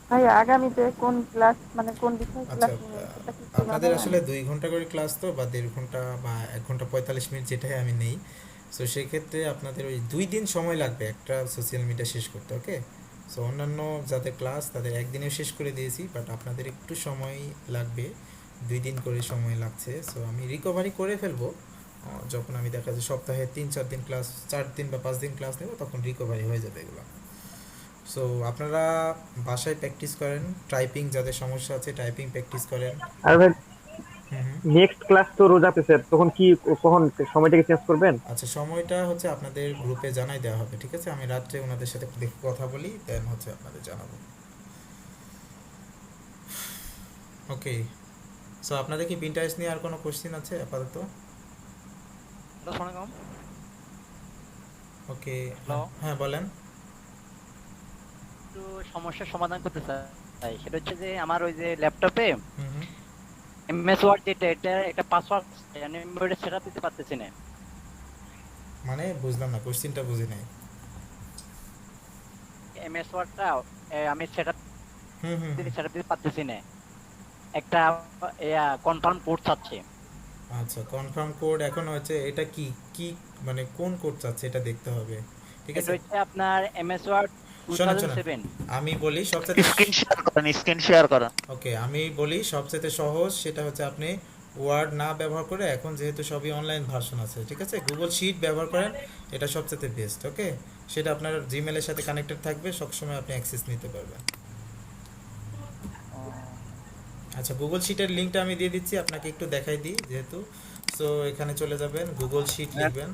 ভাই আগামীতে কোন ক্লাস মানে কোন বিষয় আচ্ছা ক্লাস নেবেন সেটা কি একটু আপনাদের জানাবেন? আসলে 2 ঘন্টা করে ক্লাস তো, বা 1.5 ঘন্টা বা 1 ঘন্টা 45 মিনিট যেটাই আমি নেই। সো সেক্ষেত্রে আপনাদের ওই 2 দিন সময় লাগবে একটা সোশ্যাল মিডিয়া শেষ করতে, ওকে। সো অন্যান্য যাদের ক্লাস তাদের একদিনেও শেষ করে দিয়েছি, বাট আপনাদের একটু সময় লাগবে, 2 দিন করে সময় লাগছে। সো আমি রিকভারি করে ফেলবো যখন আমি দেখা যায় সপ্তাহে 3-4 দিন ক্লাস, 4 দিন বা 5 দিন ক্লাস নেব, তখন রিকভারি হয়ে যাবে এগুলো। সো আপনারা বাসায় প্র্যাকটিস করেন, টাইপিং যাদের সমস্যা আছে টাইপিং প্র্যাকটিস করেন। আর ভাই হুম হুম। নেক্সট ক্লাস তো রোজ আছে স্যার, তখন কি কখন সময়টাকে চেঞ্জ করবেন? আচ্ছা সময়টা হচ্ছে আপনাদের গ্রুপে জানাই দেওয়া হবে, ঠিক আছে। আমি রাত্রে ওনাদের সাথে দেখে কথা বলি, দেন হচ্ছে আপনাদের জানাবো, ওকে। সো আপনাদের কি পিন্টারেস্ট নিয়ে আর কোনো কোশ্চেন আছে আপাতত? ওকে হ্যাঁ বলেন। একটু সমস্যার সমাধান করতে চাই, সেটা হচ্ছে যে আমার ওই যে ল্যাপটপে হুম হুম। এমএস ওয়ার্ড যেটা, এটা একটা পাসওয়ার্ড আমি ওটা সেটআপ দিতে পারতেছি না। মানে বুঝলাম না, কোশ্চেনটা বুঝি নাই। এমএস ওয়ার্ডটা আমি সেটআপ হুম হুম হুম। দিতে পারতেছি না, একটা কনফার্ম কোড চাচ্ছে। আচ্ছা কনফার্ম কোড এখন হচ্ছে এটা কি কি মানে কোন কোড চাচ্ছে এটা দেখতে হবে, ঠিক এটা আছে। হচ্ছে আপনার এমএস ওয়ার্ড শোনেন শোনেন 2007। আমি বলি সবচেয়ে স্ক্রিন শেয়ার করেন। ওকে আমি বলি সবচেয়ে সহজ, সেটা হচ্ছে আপনি ওয়ার্ড না ব্যবহার করে, এখন যেহেতু সবই অনলাইন ভার্সন আছে, ঠিক আছে, গুগল শিট ব্যবহার করেন, এটা সবচেয়ে বেস্ট, ওকে। সেটা আপনার জিমেলের সাথে কানেক্টেড থাকবে, সবসময় আপনি অ্যাক্সেস নিতে পারবেন। আচ্ছা গুগল শিটের লিঙ্কটা আমি দিয়ে দিচ্ছি আপনাকে, একটু দেখাই দিই যেহেতু। সো এখানে চলে যাবেন, গুগল শিট লিখবেন,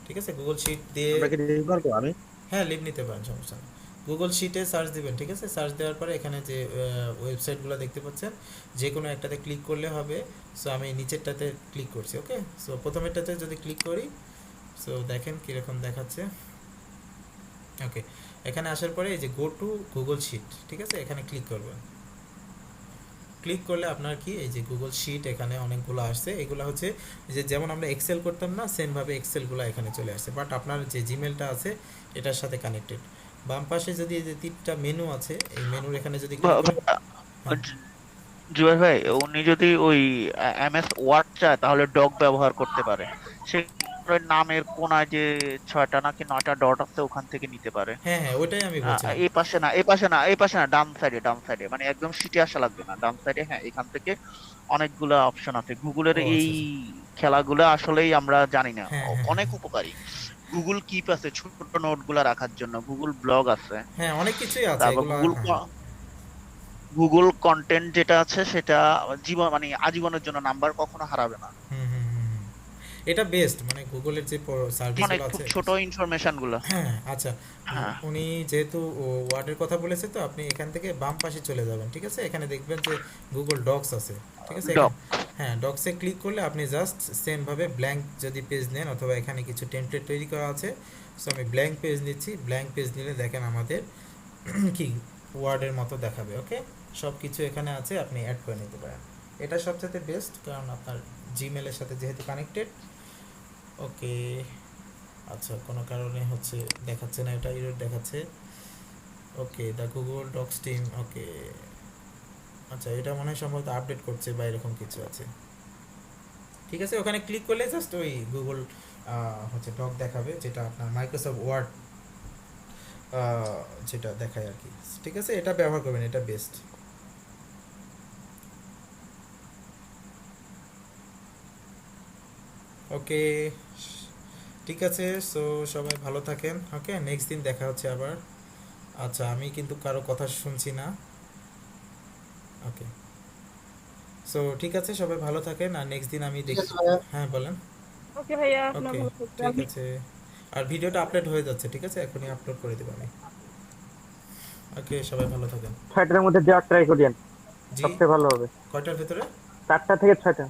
ঠিক আছে। গুগল শিট দিয়ে আমরা কি লিভ করবো? আমি হ্যাঁ লিভ নিতে পারেন, সমস্যা নেই। গুগল শিটে সার্চ দিবেন, ঠিক আছে। সার্চ দেওয়ার পরে এখানে যে ওয়েবসাইটগুলো দেখতে পাচ্ছেন, যে কোনো একটাতে ক্লিক করলে হবে। সো আমি নিচেরটাতে ক্লিক করছি, ওকে। সো প্রথমেরটাতে যদি ক্লিক করি, সো দেখেন কীরকম দেখাচ্ছে, ওকে। এখানে আসার পরে এই যে গো টু গুগল শিট, ঠিক আছে, এখানে ক্লিক করবেন। ক্লিক করলে আপনার কি এই যে গুগল শিট এখানে অনেকগুলো আসছে, এগুলো হচ্ছে যে যেমন আমরা এক্সেল করতাম না, সেমভাবে এক্সেলগুলো এখানে চলে আসছে, বাট আপনার যে জিমেলটা আছে এটার সাথে কানেক্টেড। বাম পাশে যদি এই যে তিনটা মেনু আছে, এই মেনুর এখানে যদি ক্লিক করেন, জুয়েল ভাই উনি যদি ওই এমএস ওয়ার্ড চায় তাহলে ডক ব্যবহার করতে পারে। সে নামের কোনায় যে 6টা নাকি 9টা ডট আছে ওখান থেকে নিতে পারে। হ্যাঁ হ্যাঁ ওইটাই আমি বলছিলাম। এই পাশে না, এই পাশে না, এই পাশে না, ডান সাইডে মানে একদম সিটে আসা লাগবে না, ডান সাইডে। হ্যাঁ এখান থেকে অনেকগুলো অপশন আছে। গুগলের ও এই আচ্ছা আচ্ছা। খেলাগুলো আসলেই আমরা জানি না, হ্যাঁ হ্যাঁ অনেক হ্যাঁ উপকারী। গুগল কিপ আছে ছোট নোটগুলো রাখার জন্য, গুগল ব্লগ আছে, হ্যাঁ অনেক কিছুই আছে তারপর এগুলো, হ্যাঁ। গুগল কন্টেন্ট যেটা আছে সেটা জীবন মানে আজীবনের জন্য নাম্বার কখনো হারাবে না। হুম হুম হুম হুম। এটা বেস্ট, মানে গুগলের যে মানে সার্ভিসগুলো খুব আছে। ছোট ইনফরমেশন গুলো। হ্যাঁ আচ্ছা হ্যাঁ উনি যেহেতু ওয়ার্ডের কথা বলেছে, তো আপনি এখান থেকে বাম পাশে চলে যাবেন, ঠিক আছে। এখানে দেখবেন যে গুগল ডকস আছে, ঠিক আছে। ডক। হ্যাঁ ডকসে ক্লিক করলে আপনি জাস্ট সেমভাবে ব্ল্যাঙ্ক যদি পেজ নেন, অথবা এখানে কিছু টেমপ্লেট তৈরি করা আছে, সো আমি ব্ল্যাঙ্ক পেজ নিচ্ছি। ব্ল্যাঙ্ক পেজ নিলে দেখেন আমাদের কি ওয়ার্ডের মতো দেখাবে, ওকে। সব কিছু এখানে আছে, আপনি অ্যাড করে নিতে পারেন। এটা সবচেয়ে বেস্ট, কারণ আপনার জিমেলের সাথে যেহেতু কানেক্টেড, ওকে। আচ্ছা কোনো কারণে হচ্ছে দেখাচ্ছে না, এটা এরর দেখাচ্ছে, ওকে। দ্য গুগল ডক্স টিম, ওকে। আচ্ছা এটা মনে হয় সম্ভবত আপডেট করছে বা এরকম কিছু আছে, ঠিক আছে। ওখানে ক্লিক করলে জাস্ট ওই গুগল হচ্ছে ডক দেখাবে, যেটা আপনার মাইক্রোসফট ওয়ার্ড যেটা দেখায় আর কি, ঠিক আছে। এটা ব্যবহার করবেন, এটা বেস্ট, ওকে। ঠিক আছে, সো সবাই ভালো থাকেন, ওকে। নেক্সট দিন দেখা হচ্ছে আবার। আচ্ছা আমি কিন্তু কারো কথা শুনছি না, ওকে। সো ঠিক আছে, সবাই ভালো থাকেন, আর নেক্সট দিন আমি ঠিক দেখি। আছে ভাইয়া। হ্যাঁ বলেন। ওকে ভাইয়া, আপনার ওকে ভালো থাকবেন। ঠিক আছে, আর ভিডিওটা আপলোড হয়ে যাচ্ছে, ঠিক আছে, এখনই আপলোড করে দেবো আমি, ওকে। সবাই ভালো থাকেন। 6টার মধ্যে দেওয়ার ট্রাই করিয়েন, জি সবচেয়ে ভালো হবে। কয়টার ভেতরে? 4টা থেকে 6টা।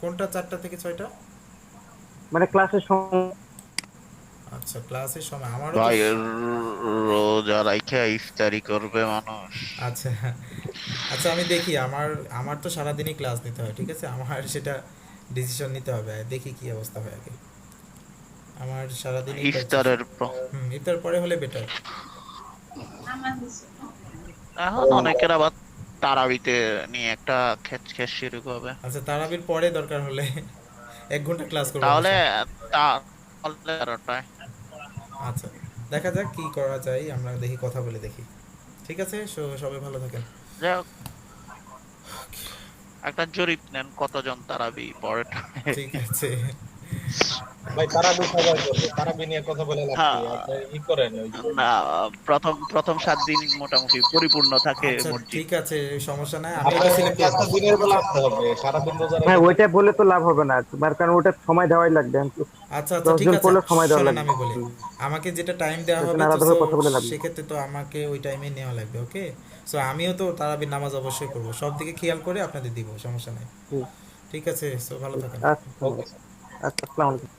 কোনটা 4টা থেকে 6টা? মানে ক্লাসের সময়। আচ্ছা ক্লাসের সময় আমারও তো ভাই রোজা রাইখা ইফতারি করবে মানুষ। আচ্ছা আচ্ছা আমি দেখি, আমার আমার তো সারাদিনই ক্লাস নিতে হয়, ঠিক আছে, আমার সেটা ডিসিশন নিতে হবে, দেখি কি অবস্থা হয় আগে। আমার সারাদিনই ইফতারের ইফতার পরে হলে বেটার। এখন অনেকের আবার তারাবিতে নিয়ে একটা খেচ খেচ শুরু করবে। আচ্ছা তারাবির পরে দরকার হলে 1 ঘন্টা ক্লাস করবো তাহলে বসে। তাহলে 11টায়। আচ্ছা দেখা যাক কি করা যায়, আমরা দেখি, কথা বলে দেখি। ঠিক আছে, সবাই ভালো থাকেন। যাই হোক, একটা জরিপ নেন কতজন তারাবি পড়ে। ঠিক আছে। ভাই তারাবি সবাই করবে, তারাবি নিয়ে কথা বলে লাভ কি? আপনি ই করেন ওই যে না, প্রথম 7 দিন মোটামুটি পরিপূর্ণ থাকে আচ্ছা মসজিদ। ঠিক আছে, সমস্যা নাই, আমি এটা আপনার সিলেক্ট ক্লাসটা করব। দিনের বেলা আসতে হবে, সারাদিন রোজা হ্যাঁ রেখে ওইটা বলে তো লাভ হবে না তোমার, কারণ ওটা সময় দেওয়াই লাগবে। আচ্ছা আচ্ছা 10 ঠিক জন আছে, পড়লে সময় দেওয়া শোনেন লাগবে। আমি বলি, আমাকে যেটা টাইম দেওয়া হবে এখানে তো আলাদাভাবে কথা বলে লাভ নেই। সেক্ষেত্রে তো আমাকে ওই টাইমে নেওয়া লাগবে, ওকে। সো আমিও তো তারাবির নামাজ অবশ্যই করব, সব দিকে খেয়াল করে আপনাদের দিব, সমস্যা নাই। হুম। ঠিক আছে, সো ভালো থাকেন। আচ্ছা, ওকে। আচ্ছা, আসসালামু আলাইকুম।